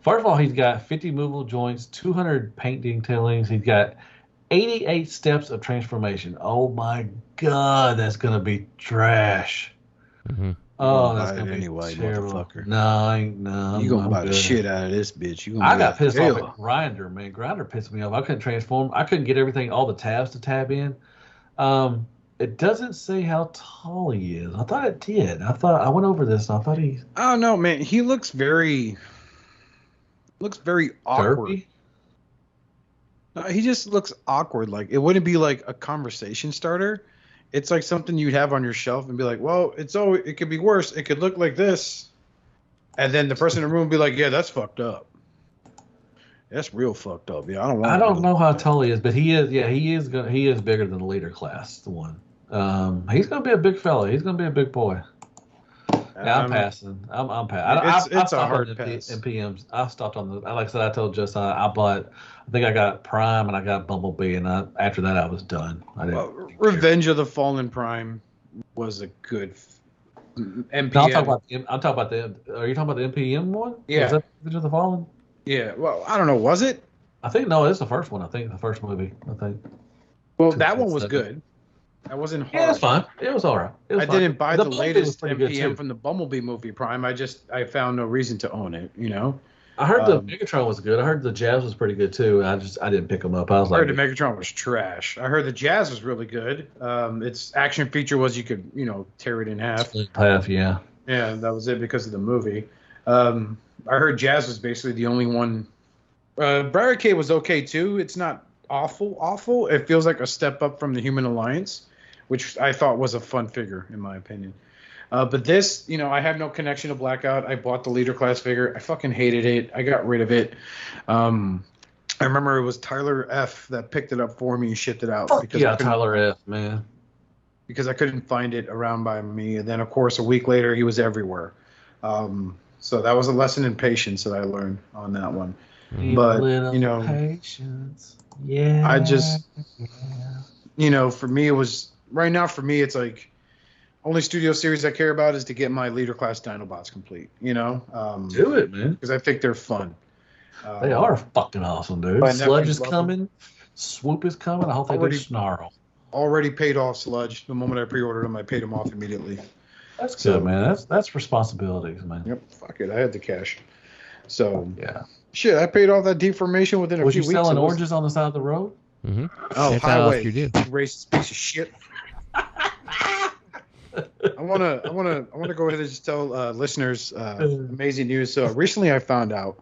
D: First of all, he's got 50 movable joints, 200 paint detailings. He's got 88 steps of transformation. Oh my God, that's gonna be trash.
C: Mm-hmm.
B: Oh, that's gonna be terrible. Motherfucker.
D: No,
B: you gonna buy the shit out of this bitch.
D: I got pissed off at Grinder, man. Grinder pissed me off. I couldn't transform. I couldn't get everything, all the tabs to tab in. It doesn't say how tall he is. I thought it did. I went over this. And I thought he.
B: Oh no, man. He looks very awkward. He just looks awkward. Like it wouldn't be like a conversation starter. It's like something you'd have on your shelf and be like, well, it could be worse. It could look like this. And then the person in the room would be like, yeah, that's fucked up. That's real fucked up. Yeah, I don't
D: know how tall he is, but he is. Yeah, he is bigger than the leader class, the one. He's gonna be a big fella. He's gonna be a big boy. Yeah, I'm passing. I'm passing.
B: It's a hard pass.
D: MPMs. I stopped on the. Like I said, I told Justin I bought. I think I got Prime and I got Bumblebee, and after that I was done.
B: Revenge of the Fallen Prime was a good MPM.
D: No, I'm talking about the. Are you talking about the MPM one?
B: Yeah.
D: Was that Revenge of the Fallen?
B: Yeah. Well, I don't know. Was it?
D: I think no. It's the first one. I think the first movie. I think.
B: Well, that one was good. That wasn't hard.
D: Yeah, it was fine. It was all right.
B: I didn't buy the latest MPM from the Bumblebee movie Prime. I found no reason to own it. You know.
D: I heard the Megatron was good. I heard the Jazz was pretty good too. I didn't pick them up. I heard
B: the Megatron was trash. I heard the Jazz was really good. Its action feature was you could tear it in half.
D: Split half, yeah.
B: Yeah, that was it because of the movie. I heard Jazz was basically the only one. Barricade was okay too. It's not awful. It feels like a step up from the Human Alliance, which I thought was a fun figure in my opinion. But this, I have no connection to Blackout. I bought the leader class figure. I fucking hated it. I got rid of it. I remember it was Tyler F. that picked it up for me and shipped it out.
D: Tyler F., man.
B: Because I couldn't find it around by me. And then, of course, a week later, he was everywhere. So that was a lesson in patience that I learned on that one. But,
D: patience. Yeah.
B: I just, for me, it was, right now, for me, it's like, only Studio Series I care about is to get my leader class Dinobots complete.
D: Do it, man.
B: Because I think they're fun.
D: They are fucking awesome, dude. Sludge is coming. Swoop is coming. I hope they do Snarl.
B: Already paid off Sludge. The moment I pre-ordered them, I paid them off immediately.
D: That's good, man. That's responsibilities, man.
B: Yep. Fuck it. I had the cash. So
D: yeah.
B: Shit, I paid off that deformation within a few weeks.
D: Was you selling oranges on the side of the road?
C: Mm-hmm.
B: Oh, highway. Racist piece of shit. I wanna go ahead and just tell listeners amazing news. So recently, I found out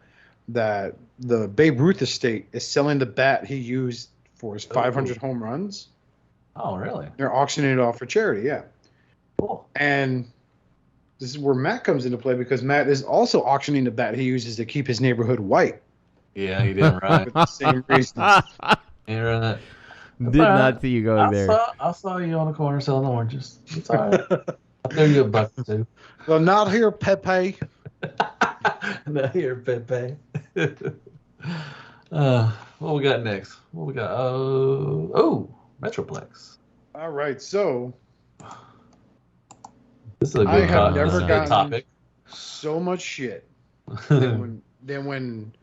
B: that the Babe Ruth estate is selling the bat he used for his 500 home runs.
D: Oh, really?
B: They're auctioning it off for charity. Yeah.
D: Cool.
B: And this is where Matt comes into play, because Matt is also auctioning the bat he uses to keep his neighborhood white.
D: Yeah, he did right.
B: For the same reason.
D: You're right.
C: Did not see you going there.
D: I saw you on the corner selling oranges. It's all right. I'll give you a buck or two.
B: Well, not here, Pepe.
D: Not here, Pepe. What we got next? What we got? Metroplex.
B: All right, so
D: this is a good
B: I have never gotten
D: topic.
B: So much shit than when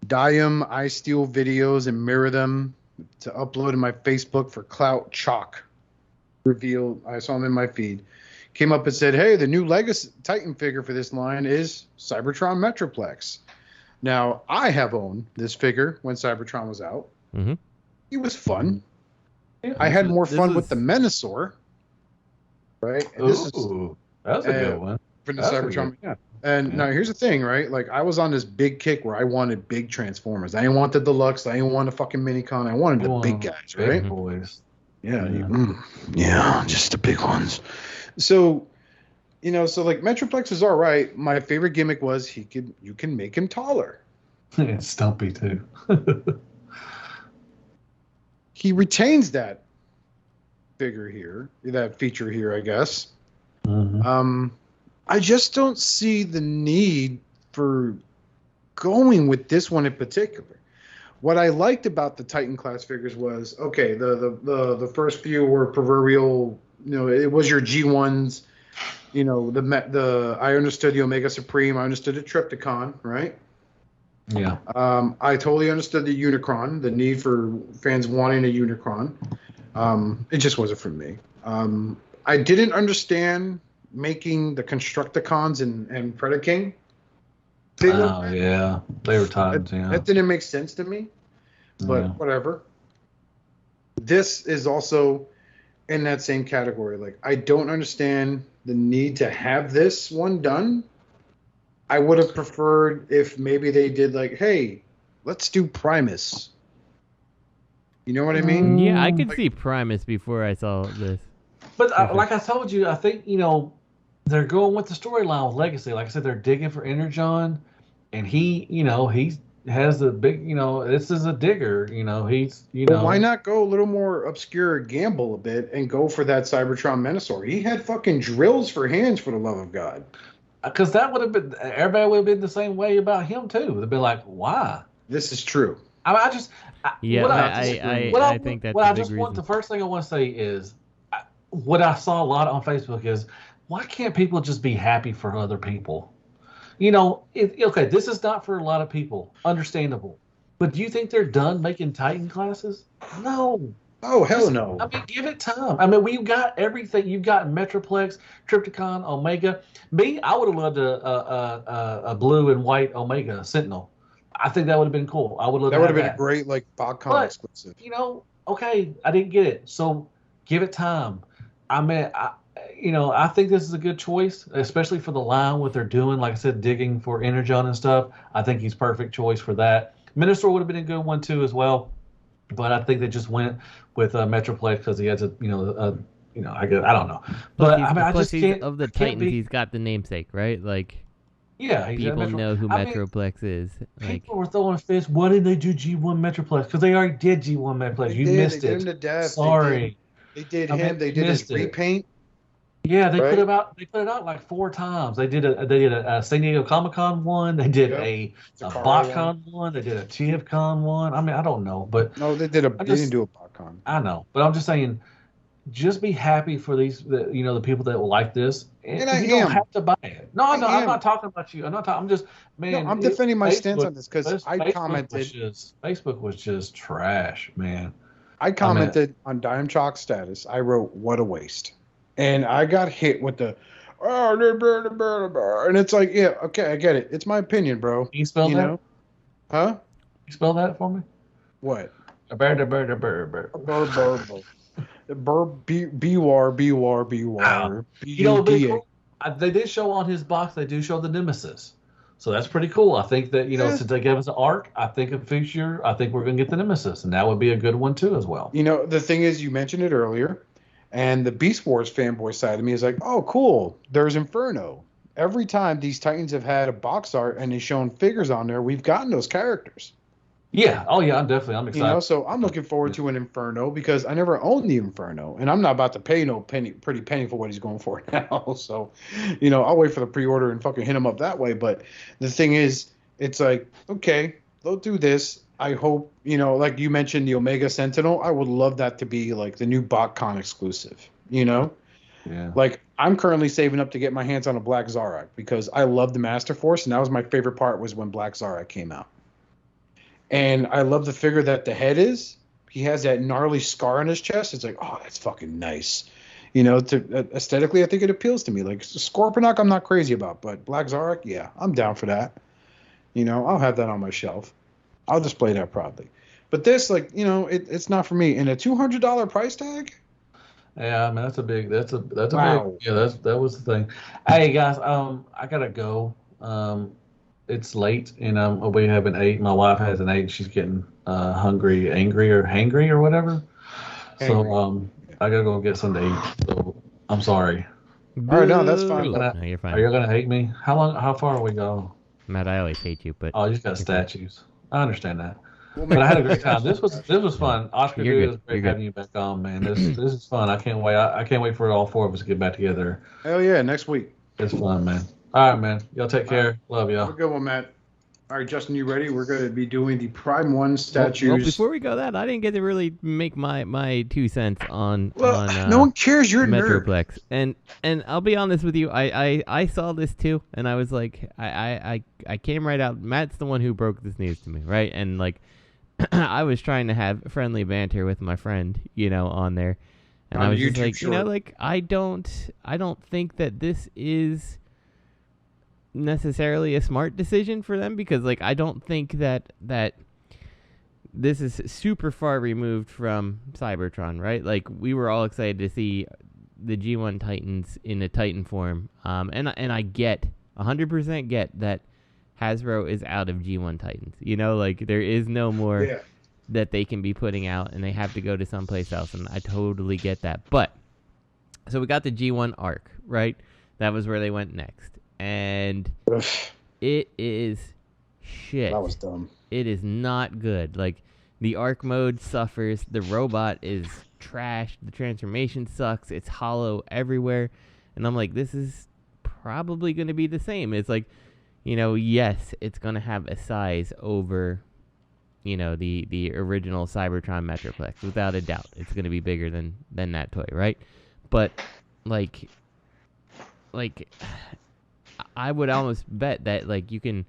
B: Duyjuy, I steal videos and mirror them to upload in my Facebook for clout. Chalk revealed, I saw him in my feed, came up and said, hey, the new Legacy Titan figure for this line is Cybertron Metroplex. Now, I have owned this figure when Cybertron was out.
C: Mm-hmm.
B: It was fun. I had more fun with the Menasor, right? And
D: that's a good one.
B: For the Cybertron. Yeah. And now here's the thing, right? Like, I was on this big kick where I wanted big Transformers. I didn't want the deluxe. I didn't want a fucking Minicon. I wanted the big guys, right?
D: Big boys.
B: Yeah, just the big ones. So, so like Metroplex is all right. My favorite gimmick was you can make him taller.
D: Yeah, Stumpy too.
B: He retains that figure here, that feature here, I guess.
D: Mm-hmm.
B: I just don't see the need for going with this one in particular. What I liked about the Titan class figures was, okay, the first few were proverbial, it was your G1s, I understood the Omega Supreme, I understood the Trypticon, right?
D: Yeah.
B: I totally understood the Unicron, the need for fans wanting a Unicron. It just wasn't for me. I didn't understand making the Constructicons and Predaking.
D: Oh, yeah. They were times,
B: That didn't make sense to me, but whatever. This is also in that same category. Like, I don't understand the need to have this one done. I would have preferred if maybe they did like, hey, let's do Primus. You know what I mean?
C: Yeah, I could see Primus before I saw this.
D: But like I told you, I think, they're going with the storyline with Legacy. Like I said, they're digging for Energon, and he has the big, this is a digger, he's,
B: Well, why not go a little more obscure, gamble a bit, and go for that Cybertron Menasor? He had fucking drills for hands, for the love of God.
D: Because that would have been, everybody would have been the same way about him too. They'd be like, why?
B: This is true.
C: I think that's a big reason.
D: The first thing I want to say is, what I saw a lot on Facebook is, why can't people just be happy for other people? Okay, this is not for a lot of people. Understandable. But do you think they're done making Titan classes? No.
B: Oh, hell no.
D: I mean, give it time. I mean, we've got everything. You've got Metroplex, Trypticon, Omega. Me, I would have loved a blue and white Omega Sentinel. I think that would have been cool. I would have.
B: That would have been a great, like, BotCon exclusive.
D: Okay, I didn't get it. So give it time. I mean, I think this is a good choice, especially for the line, what they're doing. Like I said, digging for Energon and stuff. I think he's perfect choice for that. Minister would have been a good one too as well. But I think they just went with Metroplex because he has I don't know. But I just can't.
C: Of the Titans, he's got the namesake, right? Like,
D: yeah,
C: people know who Metroplex is. Like,
D: people were throwing fists. Why didn't they do G1 Metroplex? Because they already did G1 Metroplex. You missed it.
B: They did him to death.
D: Sorry.
B: They did him. They did his repaint.
D: Yeah, they put it out. They put it out like 4 times. They did a San Diego Comic-Con one. They did a BotCon one. They did a TFCon one. I mean, I don't know, but
B: no, they didn't do a BotCon.
D: I know, but I'm just saying, just be happy for these, the people that will like this, and you don't have to buy it. No, I'm not talking about you. I'm not talking. I'm just
B: I'm defending my stance on this because I commented.
D: Facebook was just trash, man.
B: I commented on Dime Chalk status. I wrote, "What a waste." And I got hit with the, and it's like, yeah, okay, I get it. It's my opinion, bro.
D: Can you spell that?
B: Huh?
D: You spell that for me?
B: What?
D: They did show on his box. They do show the Nemesis, so that's pretty cool. I think that since they gave us an arc, I think a fixture. I think we're gonna get the Nemesis, and that would be a good one too as well.
B: The thing is, you mentioned it earlier. And the Beast Wars fanboy side of me is like, oh, cool. There's Inferno. every time these Titans have had a box art and they've shown figures on there, we've gotten those characters.
D: Yeah. Oh yeah. I'm excited.
B: You know, so I'm looking forward to an Inferno because I never owned the Inferno, and I'm not about to pay no pretty penny for what he's going for now. So, you know, I'll wait for the pre-order and fucking hit him up that way. But the thing is, it's like, okay, they'll do this. I hope, you know, like you mentioned, the Omega Sentinel. I would love that to be like the new BotCon exclusive. You know,
D: yeah.
B: Like I'm currently saving up to get my hands on a Black Zarak because I love the Master Force, and that was my favorite part was when Black Zarak came out. And I love the figure that the head is. He has that gnarly scar on his chest. It's like, oh, that's fucking nice. You know, aesthetically, I think it appeals to me. Like Scorponok, I'm not crazy about, but Black Zarak, yeah, I'm down for that. You know, I'll have that on my shelf. I'll display that proudly. But this, like, you know, it's not for me. And a $200 price tag?
D: Yeah, I mean that's a big
B: Wow.
D: big, yeah, that was the thing. Hey guys, I gotta go. It's late, and we haven't ate. My wife hasn't ate. She's getting angry or whatever. So I gotta go get something to eat. So I'm sorry.
B: All right, no, that's fine.
C: No, you're fine.
D: Are you gonna hate me? How far are we going?
C: Matt, I always hate you, but
D: you just got statues. I understand that. But I had a great time. This was fun. Oscar, it was great having you back on, man. This is fun. I can't wait. I can't wait for all four of us to get back together.
B: Hell yeah, next week.
D: It's fun, man. All right, man. Y'all take care. Love y'all.
B: Have a good one, Matt. All right, Justin, you ready? We're going to be doing the Prime 1 statues.
C: Well, before we go that, I didn't get to really make my 2 cents on
B: no one cares. You're a
C: Metroplex. And I'll be honest with you, I saw this too, and I was like, I came right out. Matt's the one who broke this news to me, right? And like, I was trying to have friendly banter with my friend, you know, on there, and I was just like, you know, like I don't think that this is necessarily a smart decision for them, because like I don't think that this is super far removed from Cybertron, right? Like we were all excited to see the G1 Titans in a Titan form, and I get 100% get that Hasbro is out of G1 Titans. You know, like there is no more that they can be putting out, and they have to go to someplace else, and I totally get that. But so we got the G1 arc, right? That was where they went next. And it is shit.
B: That was dumb.
C: It is not good. Like, the arc mode suffers. The robot is trash. The transformation sucks. It's hollow everywhere. And I'm like, this is probably going to be the same. It's like, you know, yes, it's going to have a size over, you know, the original Cybertron Metroplex. Without a doubt. It's going to be bigger than that toy, right? But, like... I would almost bet that, like, you can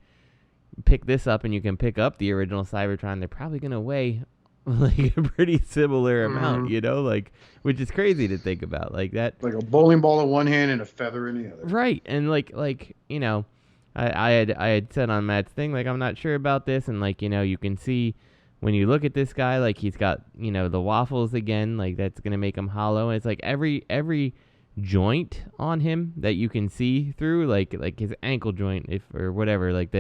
C: pick this up and you can pick up the original Cybertron. They're probably going to weigh, like, a pretty similar amount, you know? Like, which is crazy to think about. Like, that... Like
B: a bowling ball in one hand and a feather in the other.
C: Right. And, like you know, I had said on Matt's thing, like, I'm not sure about this. And, like, you know, you can see when you look at this guy, like, he's got, you know, the waffles again. Like, that's going to make him hollow. And it's like every joint on him that you can see through, like his ankle joint, or whatever, like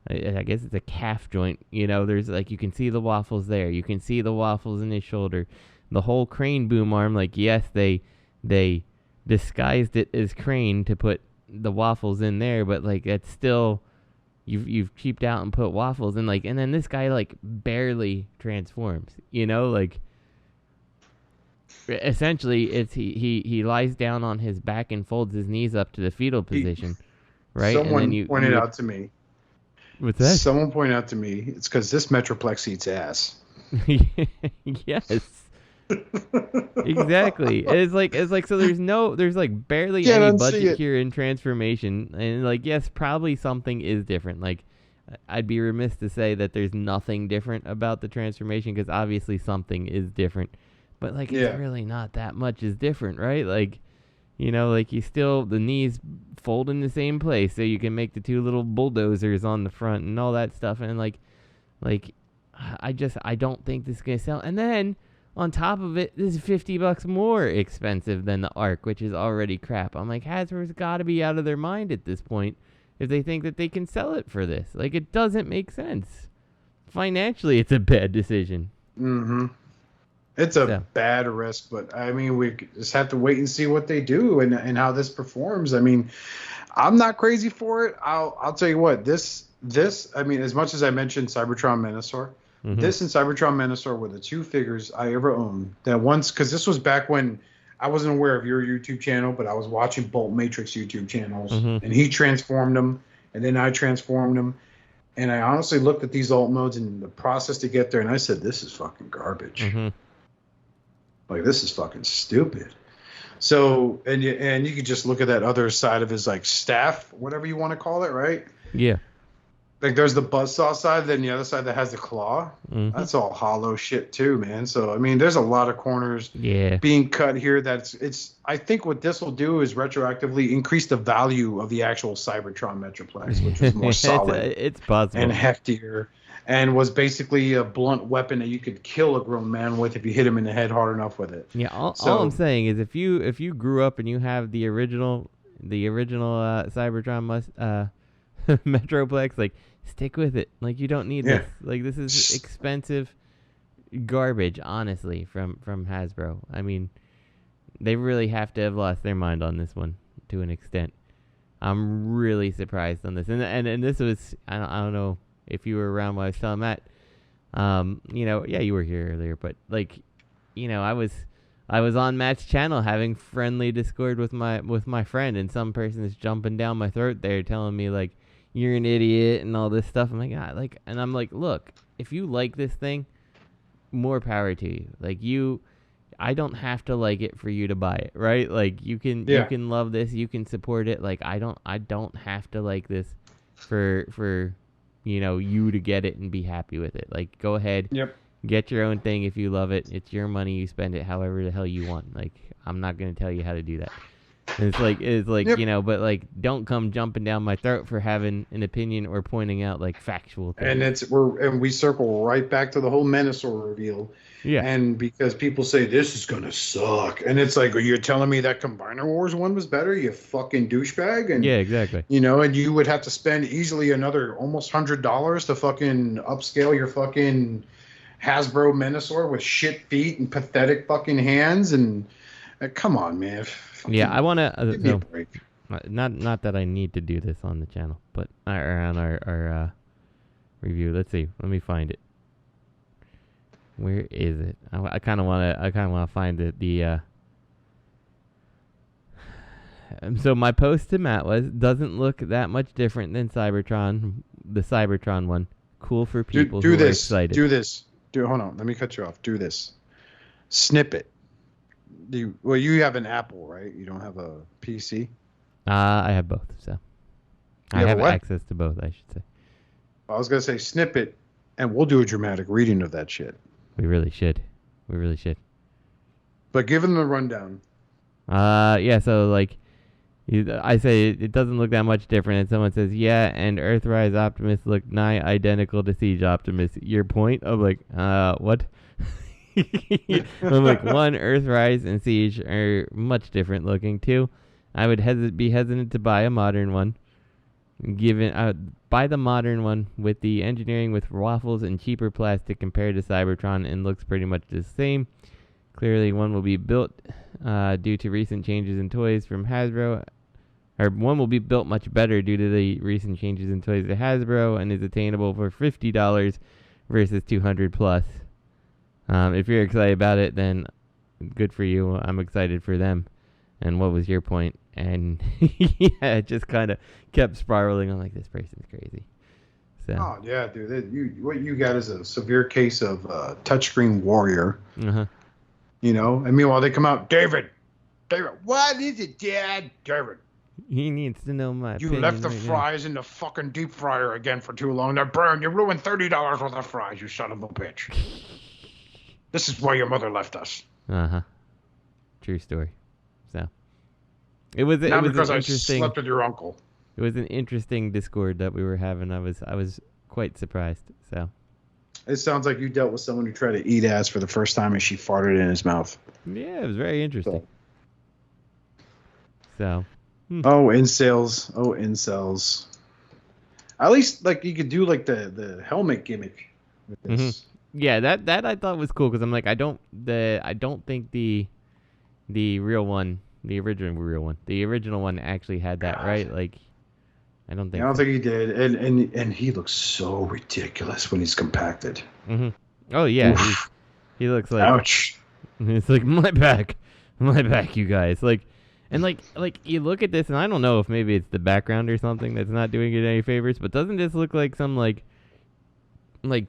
C: I guess it's a calf joint, you know, there's like, you can see the waffles there, you can see the waffles in his shoulder, the whole crane boom arm. Like, yes, they disguised it as crane to put the waffles in there, but like it's still, you've cheaped out and put waffles in, like, and then this guy like barely transforms, you know, like essentially it's he lies down on his back and folds his knees up to the fetal position, right?
B: Someone
C: and then
B: pointed out to me.
C: What's that?
B: Someone pointed out to me it's because this Metroplex eats ass.
C: Yes. Exactly. It's like so there's like barely any budget here in transformation, and like, yes, probably something is different. Like, I'd be remiss to say that there's nothing different about the transformation, because obviously something is different, but like it's really not that much is different, right? Like, you know, like you still, the knees fold in the same place so you can make the two little bulldozers on the front and all that stuff, and like I don't think this is gonna sell. And then on top of it, this is $50 more expensive than the Arc, which is already crap. I'm like, Hasbro's got to be out of their mind at this point if they think that they can sell it for this. Like, it doesn't make sense. Financially, it's a bad decision.
B: Mm-hmm. It's a bad risk, but I mean, we just have to wait and see what they do and how this performs. I mean, I'm not crazy for it. I'll tell you what, this I mean, as much as I mentioned Cybertron Menasor, this and Cybertron Menasor were the two figures I ever owned. That once, because this was back when I wasn't aware of your YouTube channel, but I was watching Bolt Matrix YouTube channels, and he transformed them, and then I transformed them. And I honestly looked at these alt modes and the process to get there, and I said, this is fucking garbage. Like, this is fucking stupid. So, and you could just look at that other side of his, like, staff, whatever you want to call it, right?
C: Yeah.
B: Like, there's the buzzsaw side, then the other side that has the claw. That's all hollow shit, too, man. So, I mean, there's a lot of corners being cut here. I think what this will do is retroactively increase the value of the actual Cybertron Metroplex, which was more solid.
C: It's possible.
B: And heftier. And was basically a blunt weapon that you could kill a grown man with if you hit him in the head hard enough with it.
C: Yeah, all I'm saying is if you grew up and you have the original Cybertron Metroplex, like, stick with it. Like, you don't need this. Like, this is expensive garbage, honestly, from Hasbro. I mean, they really have to have lost their mind on this one to an extent. I'm really surprised on this, and this was I don't know if you were around when I was telling Matt. You were here earlier, but like, I was on Matt's channel having friendly Discord with my friend, and some person is jumping down my throat there, telling me like, you're an idiot and all this stuff. I'm like, and I'm like, look, if you like this thing, more power to you. Like, I don't have to like it for you to buy it, right? Like, you can love this, you can support it. Like, I don't have to like this for you to get it and be happy with it. Like, go ahead, get your own thing if you love it. It's your money, you spend it however the hell you want. Like, I'm not gonna tell you how to do that. And it's like but like, don't come jumping down my throat for having an opinion or pointing out like factual things.
B: And we circle right back to the whole Menasor reveal. Yeah. And because people say this is gonna suck, and it's like, you're telling me that Combiner Wars one was better, you fucking douchebag. And
C: yeah, exactly.
B: And you would have to spend easily another almost $100 to fucking upscale your fucking Hasbro Menasor with shit feet and pathetic fucking hands. And come on, man.
C: Yeah, I want to. Not that I need to do this on the channel, but on our review. Let's see. Let me find it. Where is it? I kind of want to find the. So my post to Matt doesn't look that much different than Cybertron, the Cybertron one. Cool for people who are excited.
B: Do this. Hold on. Let me cut you off. Do this. Snip it. You have an Apple, right? You don't have a PC?
C: I have both, so I have access to both, I should say.
B: I was going to say snip it, and we'll do a dramatic reading of that shit.
C: We really should.
B: But give them the rundown.
C: So like, I say it doesn't look that much different, and someone says, yeah, and Earthrise Optimus look nigh identical to Siege Optimus. Your point? I'm like, what? I'm like, one, Earthrise and Siege are much different looking. Two, I would be hesitant to buy a modern one. Buy the modern one with the engineering with waffles and cheaper plastic compared to Cybertron, and looks pretty much the same. Clearly, one will be built due to recent changes in toys from Hasbro. Or one will be built much better due to the recent changes in toys at Hasbro, and is attainable for $50 versus $200 plus. If you're excited about it, then good for you. I'm excited for them. And what was your point? And it just kind of kept spiraling. I'm like, this person's crazy. So.
B: Oh yeah, dude. What you got is a severe case of touchscreen warrior. And meanwhile they come out, David, what is it, Dad? David,
C: he needs to know my opinion.
B: You left the fries in the fucking deep fryer again for too long. They're burned. You ruined $30 worth of fries, you son of a bitch. This is why your mother left us.
C: True story. So it was
B: because
C: I slept
B: with your uncle.
C: It was an interesting Discord that we were having. I was quite surprised. So
B: it sounds like you dealt with someone who tried to eat ass for the first time and she farted in his mouth.
C: Yeah, it was very interesting. So.
B: Oh, incels. At least like you could do like the helmet gimmick with this.
C: Yeah, that I thought was cool because I'm like, I don't think the real one, The original real one. The original one actually had that, right? Like, I don't think.
B: I don't think he did, and he looks so ridiculous when he's compacted.
C: Mm-hmm. Oh yeah, he looks like.
B: Ouch.
C: It's like my back, you guys. Like, and like you look at this, and I don't know if maybe it's the background or something that's not doing it any favors, but doesn't this look like some like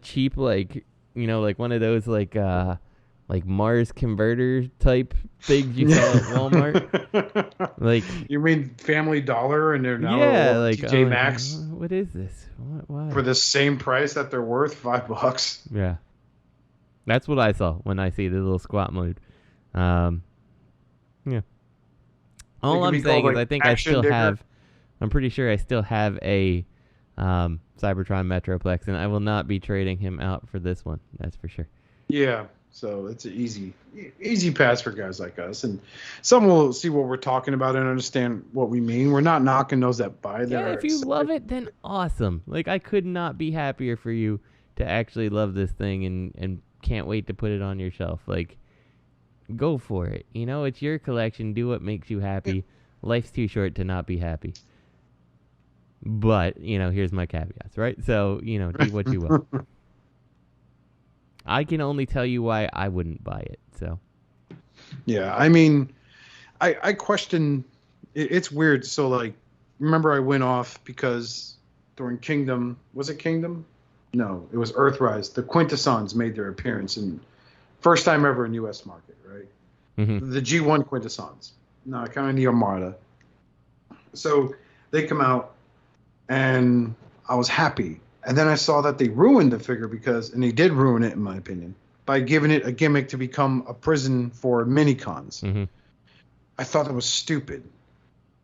C: cheap like like one of those like Mars converter type things you saw at Walmart? Like,
B: you mean Family Dollar, and they're now
C: like
B: TJ Maxx.
C: What is this? Why?
B: For the same price that they're worth, $5.
C: Yeah, that's what I saw when I see the little squat mode. Yeah. All I'm saying is I think I still have. I'm pretty sure I still have a Cybertron Metroplex, and I will not be trading him out for this one. That's for sure.
B: Yeah. So it's an easy pass for guys like us, and some will see what we're talking about and understand what we mean. We're not knocking those that buy there.
C: Yeah, if you love it, then awesome. Like, I could not be happier for you to actually love this thing and can't wait to put it on your shelf. Like, go for it. It's your collection. Do what makes you happy. Yeah. Life's too short to not be happy. But, here's my caveats, right? So, do what you will. I can only tell you why I wouldn't buy it. So,
B: yeah, I mean, I question. It's weird. So, like, remember I went off because during Kingdom, was it Kingdom? No, it was Earthrise. The Quintessons made their appearance, and first time ever in U.S. market, right?
C: Mm-hmm.
B: The G1 Quintessons, not kind of the Armada. So they come out, and I was happy. And then I saw that they ruined the figure and they did ruin it, in my opinion, by giving it a gimmick to become a prison for mini-cons.
C: Mm-hmm.
B: I thought it was stupid.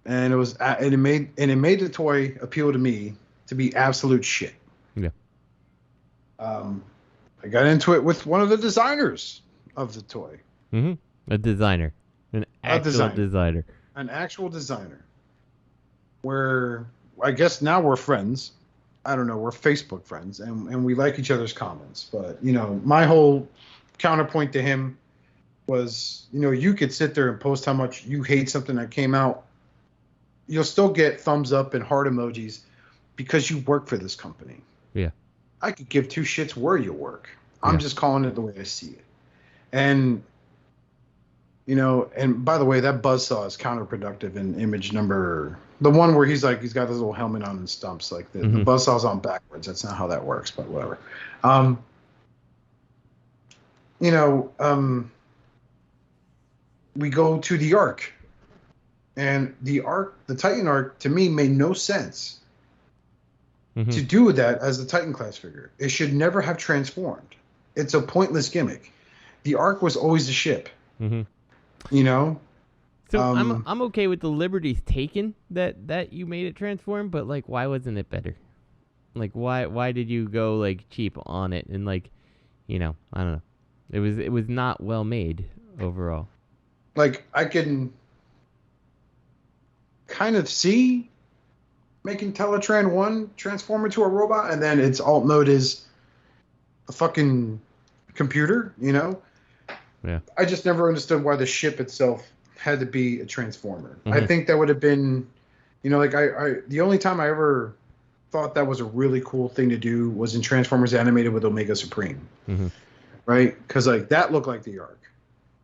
B: And it made the toy appeal to me to be absolute shit.
C: Yeah.
B: I got into it with one of the designers of the toy.
C: Mm-hmm. A designer. An actual designer.
B: An actual designer. Where I guess now we're friends. I don't know, we're Facebook friends, and we like each other's comments. But, my whole counterpoint to him was, you could sit there and post how much you hate something that came out. You'll still get thumbs up and heart emojis because you work for this company.
C: Yeah.
B: I could give two shits where you work. I'm just calling it the way I see it. And, and by the way, that buzzsaw is counterproductive in image number... The one where he's got this little helmet on and stumps, like the buzzsaw's on backwards. That's not how that works, but whatever. We go to the Arc, and the Titan Arc, to me, made no sense to do that as the Titan class figure. It should never have transformed. It's a pointless gimmick. The Arc was always a ship.
C: So I'm okay with the liberties taken that you made it transform, but like, why wasn't it better? Like, why did you go like cheap on it and like, I don't know. It was not well made overall.
B: Like, I can kind of see making Teletran 1 transform into a robot, and then its alt mode is a fucking computer,
C: Yeah.
B: I just never understood why the ship itself had to be a transformer.
C: Mm-hmm.
B: I think that would have been, like I the only time I ever thought that was a really cool thing to do was in Transformers Animated with Omega Supreme, right? Because like that looked like the Arc.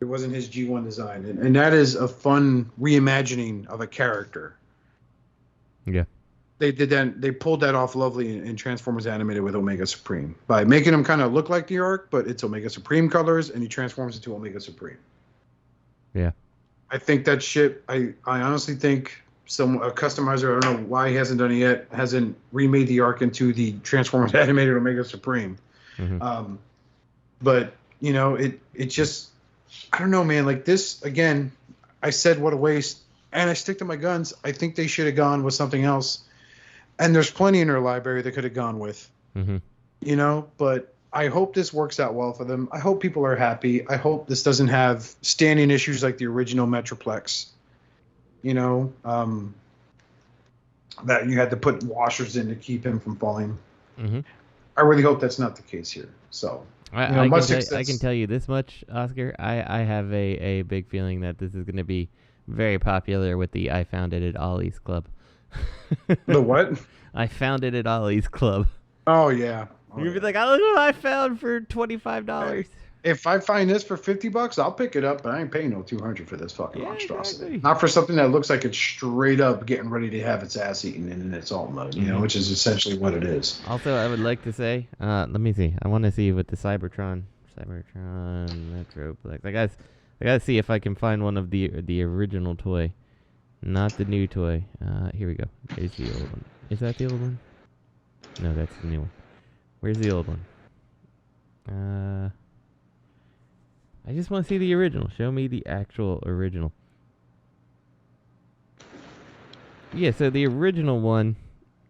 B: It wasn't his G1 design, and that is a fun reimagining of a character.
C: Yeah,
B: they did that. They pulled that off lovely in Transformers Animated with Omega Supreme by making him kind of look like the Arc, but it's Omega Supreme colors, and he transforms into Omega Supreme.
C: Yeah.
B: I think that shit. I honestly think a customizer, I don't know why he hasn't done it yet, hasn't remade the Arc into the Transformers Animated Omega Supreme. But it just, I don't know, man. Like this again, I said what a waste, and I stick to my guns. I think they should have gone with something else, and there's plenty in their library they could have gone with. But I hope this works out well for them. I hope people are happy. I hope this doesn't have standing issues like the original Metroplex. That you had to put washers in to keep him from falling. I really hope that's not the case here. So
C: I can tell you this much, Oscar. I have a big feeling that this is going to be very popular with the I Found It at Ollie's Club.
B: The what?
C: I Found It at Ollie's Club.
B: Oh, yeah.
C: You're going to be like, oh, look what I found for $25.
B: If I find this for $50, I'll pick it up, but I ain't paying no $200 for this fucking monstrosity.
C: Exactly.
B: Not for something that looks like it's straight up getting ready to have its ass eaten in its alt mode, which is essentially what it is.
C: Also, I would like to say, let me see. I want to see with the Cybertron Metroplex. I gotta see if I can find one of the original toy, not the new toy. Here we go. Here's the old one. Is that the old one? No, that's the new one. Where's the old one? I just want to see the original. Show me the actual original. Yeah, so the original one,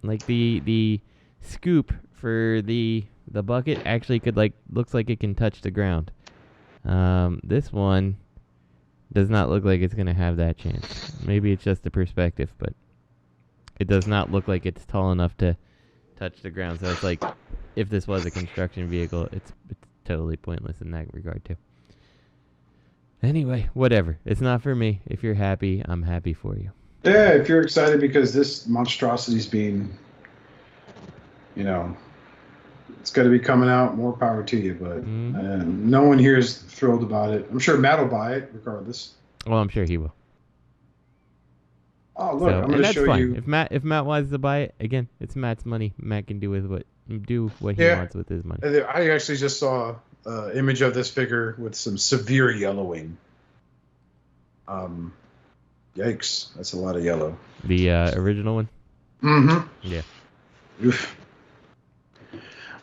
C: like the scoop for the bucket actually could looks like it can touch the ground. This one does not look like it's gonna have that chance. Maybe it's just the perspective, but it does not look like it's tall enough to touch the ground. So it's like if this was a construction vehicle, it's totally pointless in that regard too. Anyway, whatever. It's not for me. If you're happy, I'm happy for you.
B: Yeah, if you're excited because this monstrosity's being, it's going to be coming out, more power to you. But no one here is thrilled about it. I'm sure Matt will buy it regardless.
C: Well, I'm sure he will.
B: Oh, look, I'm going to show you.
C: If Matt wants to buy it, again, it's Matt's money. Matt can do what he wants with his money.
B: I actually just saw an image of this figure with some severe yellowing. Yikes, that's a lot of yellow.
C: The original one?
B: Mm-hmm.
C: Yeah.
B: Oof.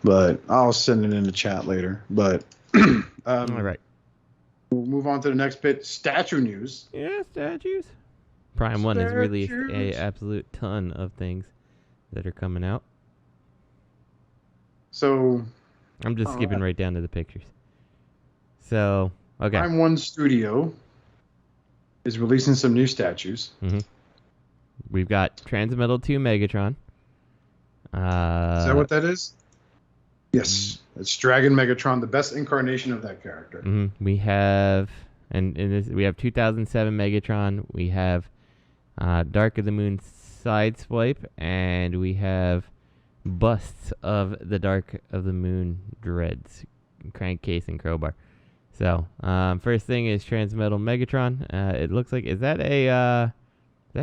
B: But I'll send it in the chat later. But
C: all right.
B: We'll move on to the next bit. Statue news.
C: Yeah, statues. Prime 1 has released a absolute ton of things that are coming out.
B: So
C: I'm just skipping right down to the pictures. So, okay.
B: Prime 1 Studio is releasing some new statues.
C: Mm-hmm. We've got Transmetal 2 Megatron.
B: Is that what that is? Yes. It's Dragon Megatron, the best incarnation of that character.
C: Mm-hmm. We have we have 2007 Megatron. We have Dark of the Moon Sideswipe, and we have busts of the Dark of the Moon Dreads, Crankcase and Crowbar. So, first thing is Transmetal Megatron. It looks like, is that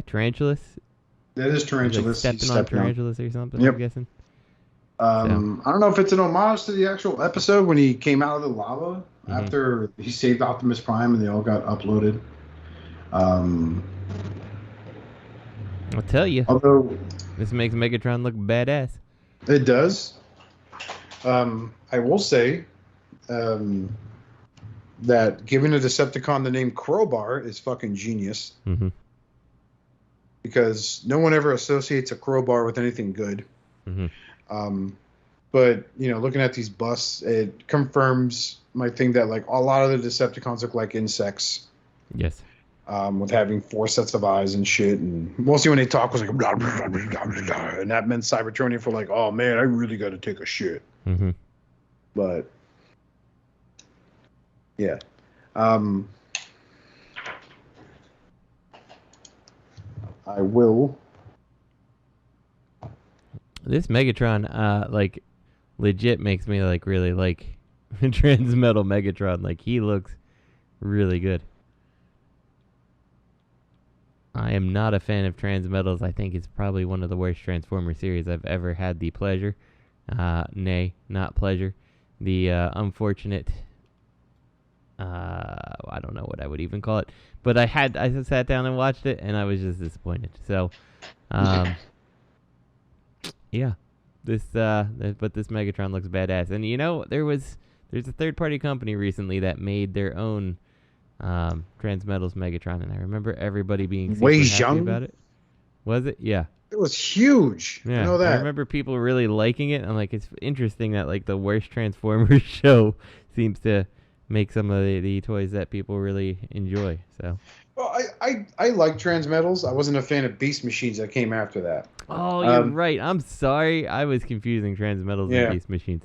C: Tarantulas?
B: That is Tarantulas.
C: Stepping on Tarantulas or something,
B: yep.
C: I'm guessing.
B: I don't know if it's an homage to the actual episode when he came out of the lava after he saved Optimus Prime and they all got uploaded.
C: I'll tell you.
B: Although
C: this makes Megatron look badass.
B: It does. I will say that giving a Decepticon the name Crowbar is fucking genius.
C: Mm-hmm.
B: Because no one ever associates a crowbar with anything good.
C: Mm-hmm.
B: But, looking at these busts, it confirms my thing that, like, a lot of the Decepticons look like insects.
C: Yes.
B: With having 4 sets of eyes and shit. And mostly when they talk was like, blah, blah, blah, blah, blah, and that meant Cybertronian for like, oh, man, I really got to take a shit.
C: Mm-hmm.
B: But, yeah. I will.
C: This Megatron, legit makes me really like Transmetal Megatron. Like, he looks really good. I am not a fan of Transmetals. I think it's probably one of the worst Transformer series I've ever had the pleasure. Nay, not pleasure. The unfortunate. I don't know what I would even call it, but I sat down and watched it, and I was just disappointed. So, yeah, but this Megatron looks badass. And there's a third-party company recently that made their own Transmetals Megatron, and I remember everybody being super happy about it. Was it? Yeah.
B: It was huge.
C: Yeah,
B: I know that.
C: I remember people really liking it. I'm like, it's interesting that the worst Transformers show seems to make some of the toys that people really enjoy. So.
B: Well, I like Transmetals. I wasn't a fan of Beast Machines that came after that.
C: Oh, you're right. I'm sorry. I was confusing Transmetals and Beast Machines.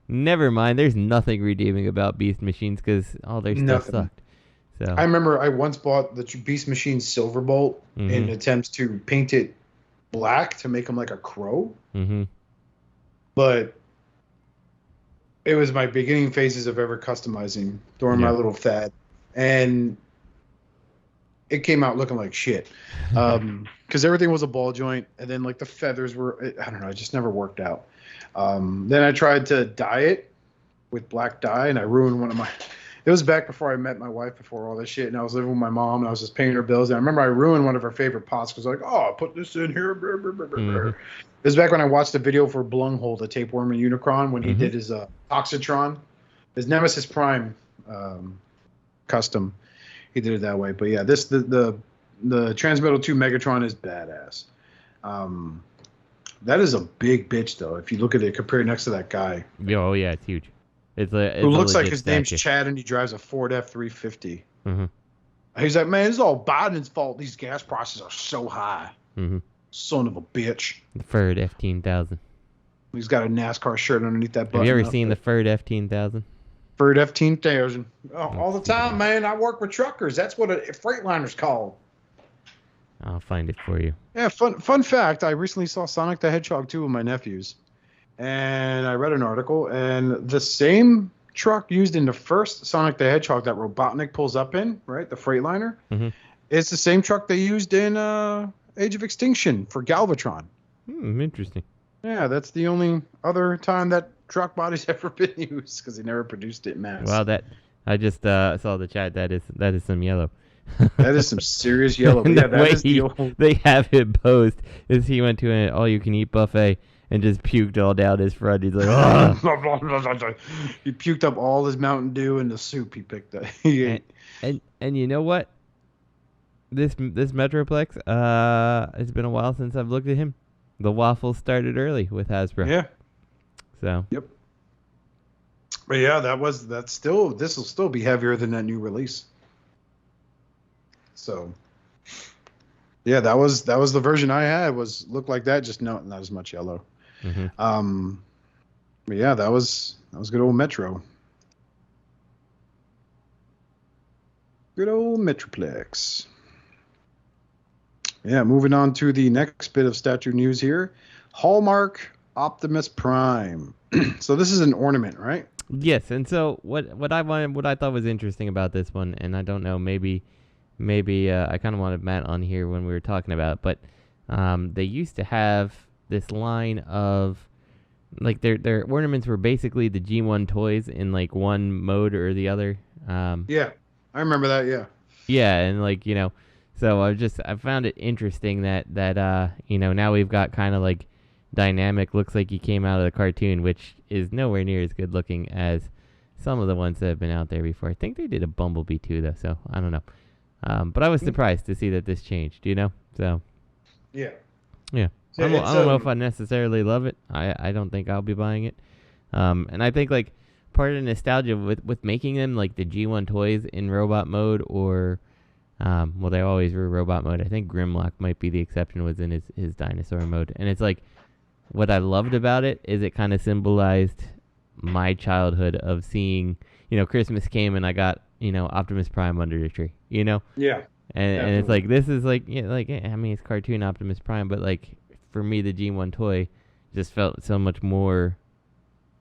C: Never mind. There's nothing redeeming about Beast Machines because all their stuff sucked. So
B: I remember I once bought the Beast Machine Silverbolt in attempts to paint it black to make him like a crow.
C: Mm-hmm.
B: But it was my beginning phases of ever customizing during my little fad. And it came out looking like shit. Because everything was a ball joint. And then like the feathers were, I don't know, it just never worked out. Then I tried to dye it with black dye, and I ruined one of my... It was back before I met my wife, before all this shit, and I was living with my mom, and I was just paying her bills. And I remember I ruined one of her favorite pots because like, oh, put this in here. It was back when I watched the video for Blunghole, the tapeworm in Unicron, when he did his Toxitron, his Nemesis Prime custom. He did it that way. But yeah, this the Transmetal 2 Megatron is badass. That is a big bitch, though. If you look at it, compared next to that guy.
C: Oh yeah, it's huge. It's
B: who looks like his name's Chad, and he drives a Ford F-350. He's like, man, it's all Biden's fault. These gas prices are so high. Son of a bitch.
C: The Ford F-10000.
B: He's got a NASCAR shirt underneath that button.
C: Have you ever seen the Ford F-10000?
B: Ford F-10000. All the time, man. I work with truckers. That's what a Freightliner's called.
C: I'll find it for you.
B: Yeah, fun fact. I recently saw Sonic the Hedgehog 2 with my nephews. And I read an article, and the same truck used in the first Sonic the Hedgehog that Robotnik pulls up in, right, the Freightliner, it's the same truck they used in Age of Extinction for Galvatron.
C: Interesting.
B: Yeah, that's the only other time that truck body's ever been used, because they never produced it in mass.
C: Wow, I just saw the chat. That is some yellow.
B: That is some serious yellow. But yeah, that is
C: they have it posed is he went to an all-you-can-eat buffet and just puked all down his front. He's like, oh.
B: He puked up all his Mountain Dew and the soup he picked up.
C: and you know what? This Metroplex, it's been a while since I've looked at him. The waffles started early with Hasbro.
B: Yeah.
C: So.
B: Yep. But yeah, this will still be heavier than that new release. So. Yeah, that was the version I had. Looked like that, just not as much yellow. But yeah, that was good old Metro. Good old Metroplex. Yeah, moving on to the next bit of statue news here. Hallmark Optimus Prime. So this is an ornament, right?
C: Yes, and so what I thought was interesting about this one, and I don't know, maybe I kind of wanted Matt on here when we were talking about it, but they used to have this line of, like, their ornaments were basically the G1 toys in, like, one mode or the other.
B: Yeah, I remember that, yeah.
C: Yeah, and, like, you know, so I found it interesting that you know, now we've got kind of, like, dynamic, looks like he came out of the cartoon, which is nowhere near as good looking as some of the ones that have been out there before. I think they did a Bumblebee too, though, so I don't know. But I was surprised to see that this changed, you know? So. Yeah. I don't know if I necessarily love it. I don't think I'll be buying it. And I think, like, part of the nostalgia with making them, like, the G1 toys in robot mode, or, well, they always were robot mode. I think Grimlock might be the exception, was in his dinosaur mode. And it's like, what I loved about it is it kind of symbolized my childhood of seeing, you know, Christmas came and I got, you know, Optimus Prime under the tree, you know?
B: Yeah.
C: And it's like, this is like, you know, like, I mean, it's cartoon Optimus Prime, but, like, for me, the G1 toy just felt so much more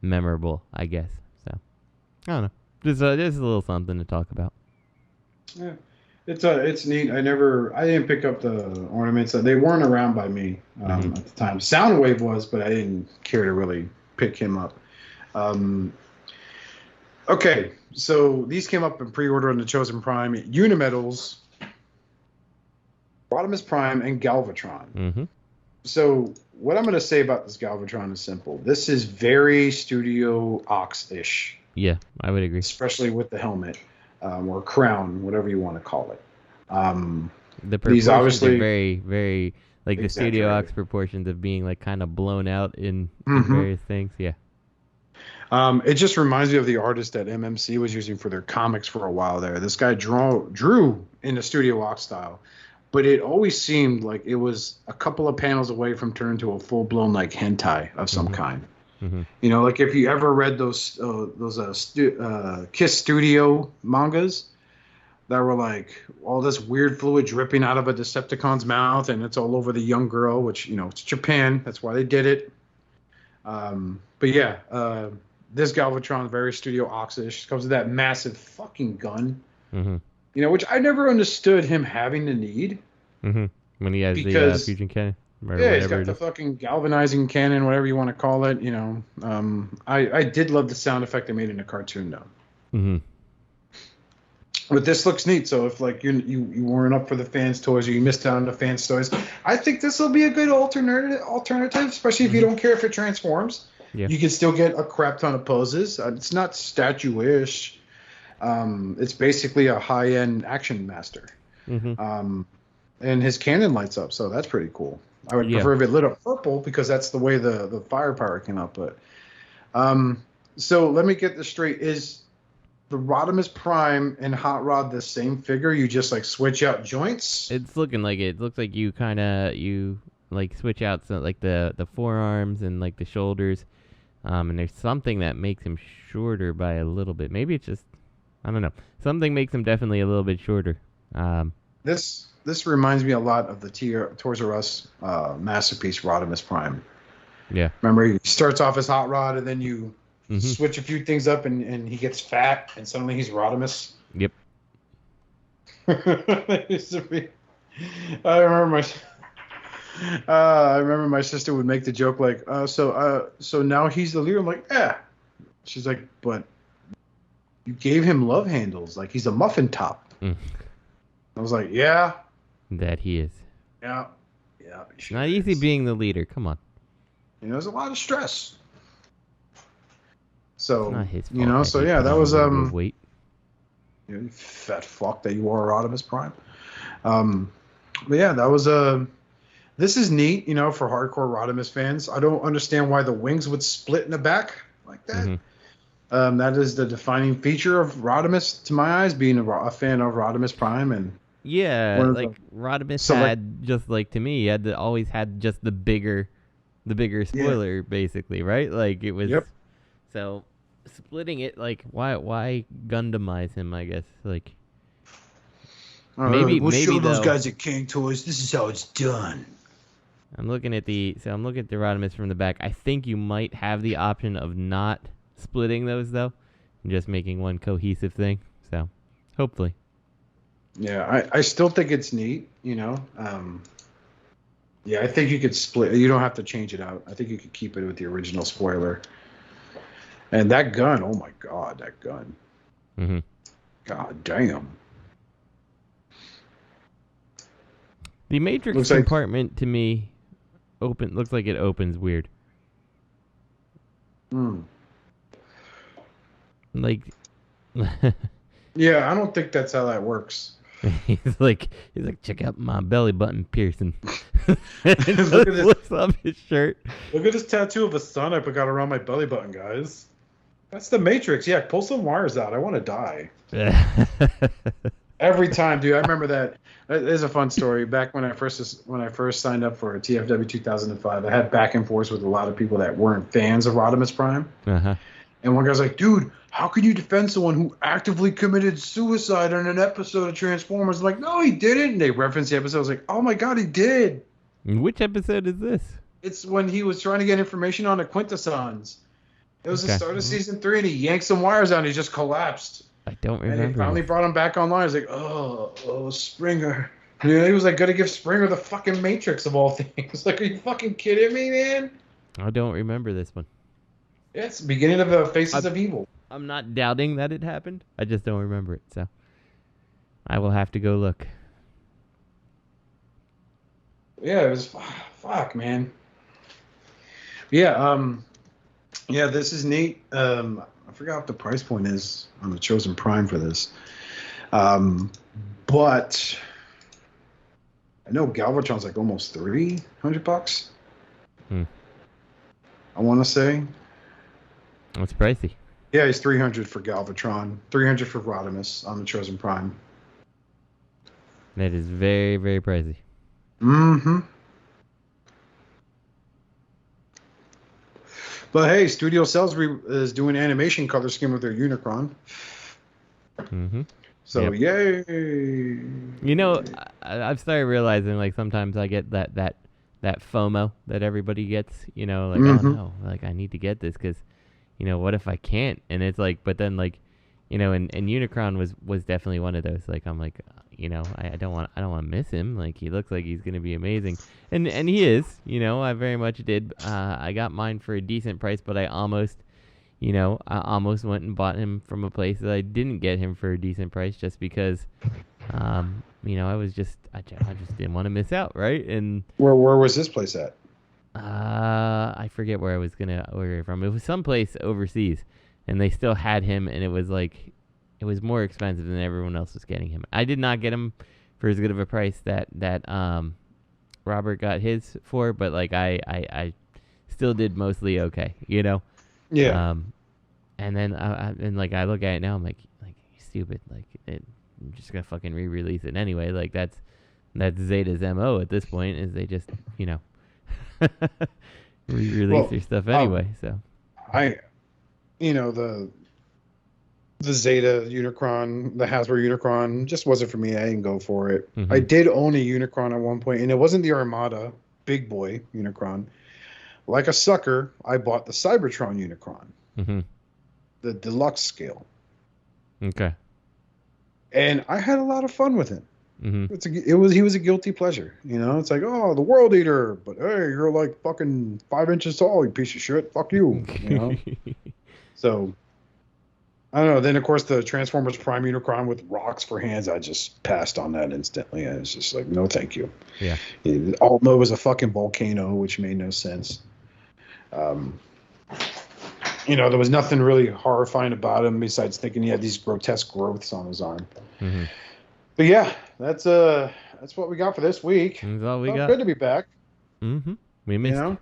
C: memorable, I guess. So, I don't know. Just a little something to talk about.
B: Yeah. It's neat. I didn't pick up the ornaments. They weren't around by me at the time. Soundwave was, but I didn't care to really pick him up. Okay, so these came up in pre-order on the Chosen Prime. Unimetals, Rodimus Prime, and Galvatron. So what I'm going to say about this Galvatron is simple. This is very Studio Ox-ish.
C: Yeah, I would agree.
B: Especially with the helmet. Or crown, whatever you want to call it.
C: The proportions are very, very, like, the Studio Ox proportions of being, like, kind of blown out in various things. Yeah.
B: It just reminds me of the artist that MMC was using for their comics for a while there. This guy drew in the Studio Ox style, but it always seemed like it was a couple of panels away from turning to a full-blown, like, hentai of some kind. You know, like if you ever read those Kiss Studio mangas, that were like all this weird fluid dripping out of a Decepticon's mouth, and it's all over the young girl, which, you know, it's Japan. That's why they did it. But yeah, this Galvatron, very Studio Ox-ish, comes with that massive fucking gun.
C: Mm-hmm.
B: You know, which I never understood him having the need.
C: Mm-hmm. When he has
B: Because,
C: the fusion cannon.
B: Yeah, he's got the fucking galvanizing cannon, whatever you want to call it. You know, I did love the sound effect they made in the cartoon, though.
C: Mm-hmm.
B: But this looks neat. So if like you weren't up for the fans' toys or you missed out on the fans' toys, I think this will be a good alternative, especially if you don't care if it transforms.
C: Yeah.
B: You can still get a crap ton of poses. It's not statue-ish. It's basically a high-end action master.
C: Mm-hmm.
B: And his cannon lights up, so that's pretty cool. I would prefer if it lit up purple because that's the way the firepower came up. But so let me get this straight: is the Rodimus Prime and Hot Rod the same figure? You just like switch out joints?
C: It's looking like it. It looks like you like switch out some, like the forearms and like the shoulders. And there's something that makes him shorter by a little bit. Maybe it's just, I don't know. Something makes him definitely a little bit shorter.
B: This reminds me a lot of the Toys R Us masterpiece Rodimus Prime.
C: Yeah.
B: Remember, he starts off as Hot Rod, and then you switch a few things up, and he gets fat, and suddenly he's Rodimus.
C: Yep.
B: It used to be. I remember my sister would make the joke like, so now he's the leader. I'm like, yeah. She's like, but you gave him love handles, like he's a muffin top. I was like, yeah.
C: That he is.
B: Yeah.
C: It's not easy being the leader. Come on.
B: You know, there's a lot of stress. So,
C: it's not his fault,
B: you know, so yeah, that was
C: weight.
B: You fat fuck that you are Rodimus Prime. But yeah, that was this is neat, you know, for hardcore Rodimus fans. I don't understand why the wings would split in the back like that. That is the defining feature of Rodimus to my eyes, being a fan of Rodimus Prime. And
C: yeah, like Rodimus had just like, to me, he had always had just the bigger spoiler, basically, right? Like it was.
B: Yep.
C: So splitting it, like, why Gundamize him? I guess like maybe
B: show those
C: though,
B: guys at Cang Toys. This is how it's done.
C: I'm looking at the Rodimus from the back. I think you might have the option of not splitting those though, and just making one cohesive thing. So hopefully.
B: Yeah, I still think it's neat, you know. Yeah, I think you could split. You don't have to change it out. I think you could keep it with the original spoiler. And that gun, oh my god, that gun. God damn.
C: The Matrix compartment to me looks like it opens weird. Like
B: yeah, I don't think that's how that works.
C: he's like, check out my belly button piercing.
B: Look at this.
C: Lifts up his shirt.
B: Look at this tattoo of a sun I got around my belly button, guys. That's the Matrix. Yeah, pull some wires out. I want to die. Every time, dude. I remember that. There's a fun story. Back when I first signed up for TFW 2005, I had back and forth with a lot of people that weren't fans of Rodimus Prime. And one guy's like, dude, how can you defend someone who actively committed suicide on an episode of Transformers? I'm like, no, he didn't. And they referenced the episode. I was like, oh my god, he did.
C: Which episode is this?
B: It's when he was trying to get information on the Quintessons. It was the start of season 3, and he yanked some wires out, and he just collapsed.
C: I don't remember.
B: And they finally brought him back online. I was like, oh, Springer. Yeah, he was like, gonna give Springer the fucking Matrix of all things. Like, are you fucking kidding me, man?
C: I don't remember this one.
B: Yeah, it's the beginning of Faces of Evil.
C: I'm not doubting that it happened. I just don't remember it, so I will have to go look.
B: Yeah, it was fuck, man. Yeah, yeah, this is neat. I forgot what the price point is on the Chosen Prime for this. But I know Galvatron's like almost $300. I want to say.
C: That's pricey.
B: Yeah, it's $300 for Galvatron, $300 for Rodimus on the Chosen Prime.
C: That is very, very pricey.
B: But hey, Studio Cells is doing animation color scheme with their Unicron. So yay!
C: You know, I've started realizing like sometimes I get that FOMO that everybody gets. You know, like oh no, like I need to get this because, you know, what if I can't? And it's like, but then like, you know, and Unicron was definitely one of those. Like I'm like, you know, I don't want to miss him. Like he looks like he's gonna be amazing, and he is. You know, I very much did. I got mine for a decent price, but I almost went and bought him from a place that I didn't get him for a decent price just because, you know, I just didn't want to miss out, right? And
B: where was this place at?
C: I forget where I was gonna order it from. It was someplace overseas, and they still had him, and it was like, it was more expensive than everyone else was getting him. I did not get him for as good of a price that Robert got his for, but like I still did mostly okay, you know.
B: Yeah.
C: And then and like I look at it now, I'm like stupid. Like I'm just gonna fucking re-release it anyway. Like that's Zeta's MO at this point, is they just, you know, re-release their stuff anyway. So
B: you know, the Zeta Unicron, the Hasbro Unicron just wasn't for me. I didn't go for it.
C: Mm-hmm.
B: I did own a Unicron at one point, and it wasn't the Armada big boy Unicron. Like a sucker, I bought the Cybertron Unicron, the deluxe scale.
C: Okay.
B: And I had a lot of fun with him.
C: Mm-hmm.
B: He was a guilty pleasure, you know. It's like, oh, the World Eater, but hey, you're like fucking 5 inches tall, you piece of shit. Fuck you, you know. So I don't know. Then of course the Transformers Prime Unicron with rocks for hands, I just passed on that instantly. I was just like, no, thank you.
C: Yeah.
B: All it was a fucking volcano, which made no sense. You know, there was nothing really horrifying about him besides thinking he had these grotesque growths on his arm.
C: Mm-hmm.
B: But yeah, that's what we got for this week.
C: That's all we got.
B: Good to be back.
C: Mm-hmm. We missed.
B: You know?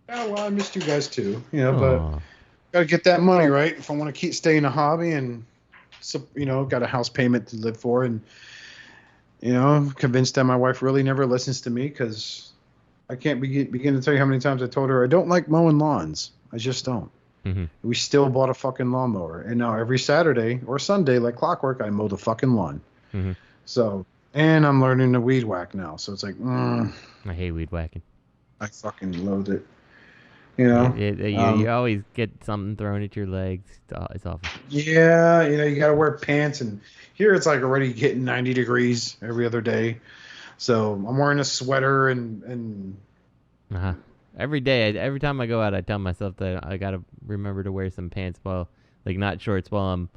B: Yeah, well, I missed you guys too. You know, but gotta get that money right if I want to stay in a hobby, and you know, got a house payment to live for, and you know, I'm convinced that my wife really never listens to me because I can't begin to tell you how many times I told her I don't like mowing lawns. I just don't.
C: Mm-hmm.
B: We still bought a fucking lawnmower, and now every Saturday or Sunday, like clockwork, I mow the fucking lawn.
C: Mm-hmm.
B: So, and I'm learning to weed whack now. So it's like,
C: I hate weed whacking.
B: I fucking loathe it. You know,
C: you always get something thrown at your legs. It's awful.
B: Yeah, you know, you gotta wear pants, and here it's like already getting 90 degrees every other day. So I'm wearing a sweater and.
C: Every day, every time I go out, I tell myself that I gotta remember to wear some pants not shorts while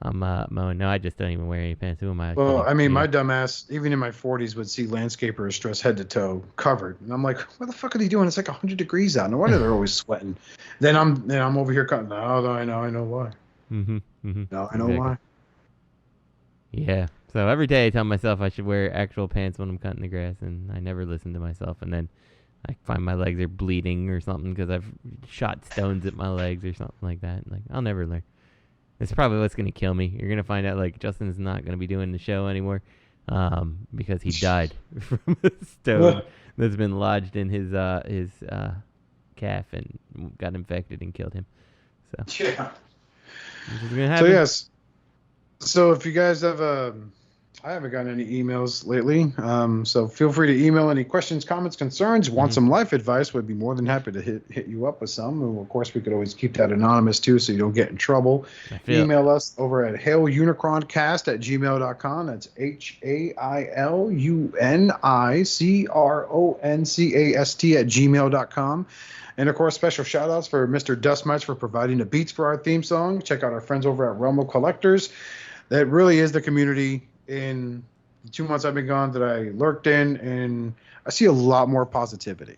C: I'm mowing. No, I just don't even wear any pants. Who am I?
B: Well, I mean, my dumbass, even in my 40s, would see landscapers dressed head to toe covered, and I'm like, what the fuck are they doing? It's like 100 degrees out. No wonder they're always sweating. Then I'm over here cutting. No, I know why.
C: Mm-hmm. Mm-hmm.
B: No, I know why.
C: Yeah. So every day I tell myself I should wear actual pants when I'm cutting the grass, and I never listen to myself, and then I find my legs are bleeding or something because I've shot stones at my legs or something like that. Like, I'll never learn. It's probably what's going to kill me. You're going to find out, like, Justin's not going to be doing the show anymore because he died from a stone that's been lodged in his calf and got infected and killed him. So,
B: yeah.
C: This is gonna happen.
B: So, yes. So, if you guys have I haven't gotten any emails lately, so feel free to email any questions, comments, concerns. Want some life advice? We'd be more than happy to hit you up with some. And of course, we could always keep that anonymous too, so you don't get in trouble. Email us over at hailunicroncast@gmail.com. That's HAILUNICRONCAST@gmail.com. And of course, special shout outs for Mr. Dustmightz for providing the beats for our theme song. Check out our friends over at Realm of Collectors. That really is the community in the 2 months I've been gone that I lurked in, and I see a lot more positivity.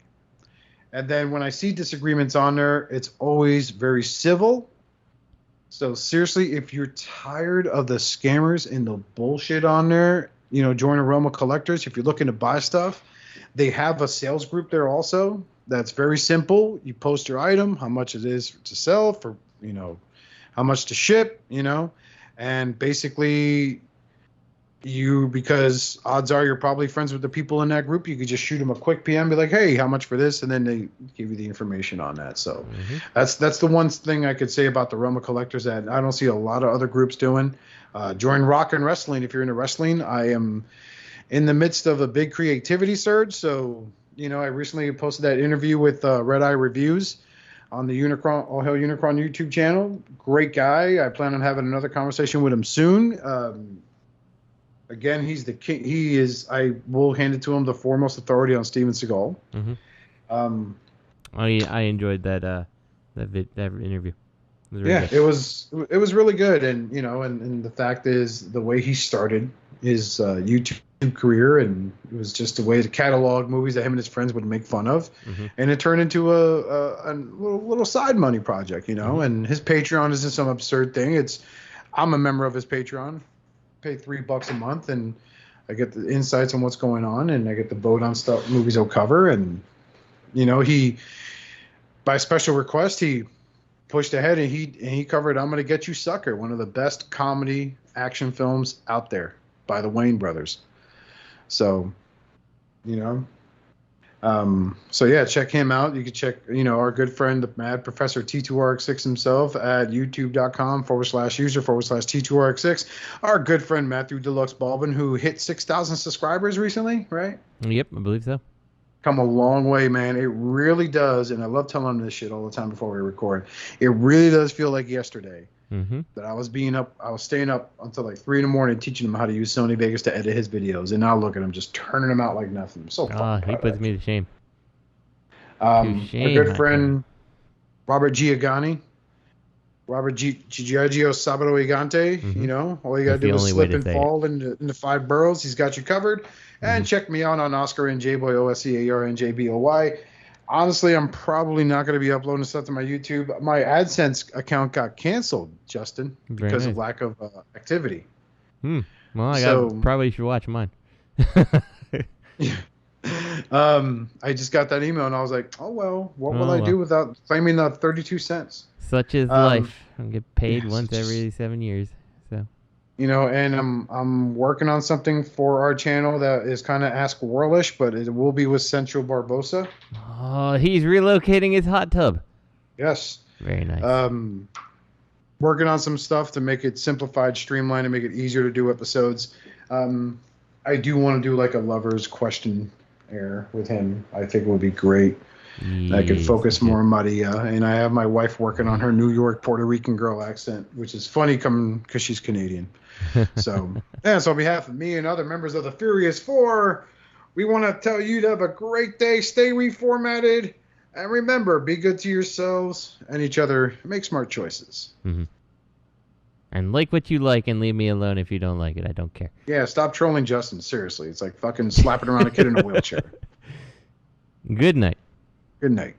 B: And then when I see disagreements on there, it's always very civil. So seriously, if you're tired of the scammers and the bullshit on there, you know, join a Realm of Collectors. If you're looking to buy stuff, they have a sales group there also. That's very simple. You post your item, how much it is to sell, for, you know, how much to ship, you know. And basically, because odds are you're probably friends with the people in that group, you could just shoot them a quick PM, be like, hey, how much for this? And then they give you the information on that. So that's the one thing I could say about the Realm of Collectors that I don't see a lot of other groups doing. Join Rock and Wrestling if you're into wrestling. I am in the midst of a big creativity surge. So, I recently posted that interview with Red Eye Reviews on the Unicron, All Hail Unicron YouTube channel. Great guy. I plan on having another conversation with him soon. Again, he's the king. He is, I will hand it to him, the foremost authority on Steven Seagal.
C: I enjoyed that interview.
B: It was really good. And, and the fact is the way he started his YouTube career, and it was just a way to catalog movies that him and his friends would make fun of, and it turned into a little side money project, and his Patreon isn't some absurd thing. I'm a member of his Patreon, pay $3 a month, and I get the insights on what's going on, and I get the vote on stuff movies he'll cover, and he, by special request, he pushed ahead and he covered I'm Gonna Get You Sucker, one of the best comedy action films out there by the Wayne brothers. So, so yeah, check him out. You can check, our good friend, the Mad Professor T2RX6 himself at youtube.com/user/T2RX6. Our good friend Matthew Deluxe Balbin, who hit 6,000 subscribers recently, right?
C: Yep, I believe so.
B: Come a long way, man. It really does. And I love telling him this shit all the time before we record. It really does feel like yesterday. That I was staying up until like 3 a.m. teaching him how to use Sony Vegas to edit his videos, and now look at him just turning them out like nothing. I'm so fucking
C: he puts me to shame.
B: Our good friend Robert Giagani, Duyjuy-sabado-gigante. All you gotta do is slip and fall into 5 boroughs. He's got you covered. And check me out on Oscar and J-Boy, OSCARNJBOY. Honestly, I'm probably not going to be uploading stuff to my YouTube. My AdSense account got canceled, Justin, because of lack of activity.
C: Well, I probably should watch mine.
B: I just got that email, and I was like, oh, well, what will I do without claiming the 32 cents?
C: Such is life. I get paid once every 7 years. So.
B: And I'm working on something for our channel that is kind of Ask Warlish, but it will be with Central Barbosa.
C: Oh, he's relocating his hot tub.
B: Yes.
C: Very nice.
B: Working on some stuff to make it simplified, streamlined, and make it easier to do episodes. I do want to do like a lover's questionnaire with him. I think it would be great. I could focus more on Maria, and I have my wife working on her New York Puerto Rican girl accent, which is funny because she's Canadian. So on behalf of me and other members of the Furious Four, we want to tell you to have a great day, stay reformatted, and remember, be good to yourselves and each other. Make smart choices.
C: And like what you like and leave me alone if you don't like it. I don't care.
B: Yeah, stop trolling Justin. Seriously, it's like fucking slapping around a kid in a wheelchair.
C: Good night.
B: Good night.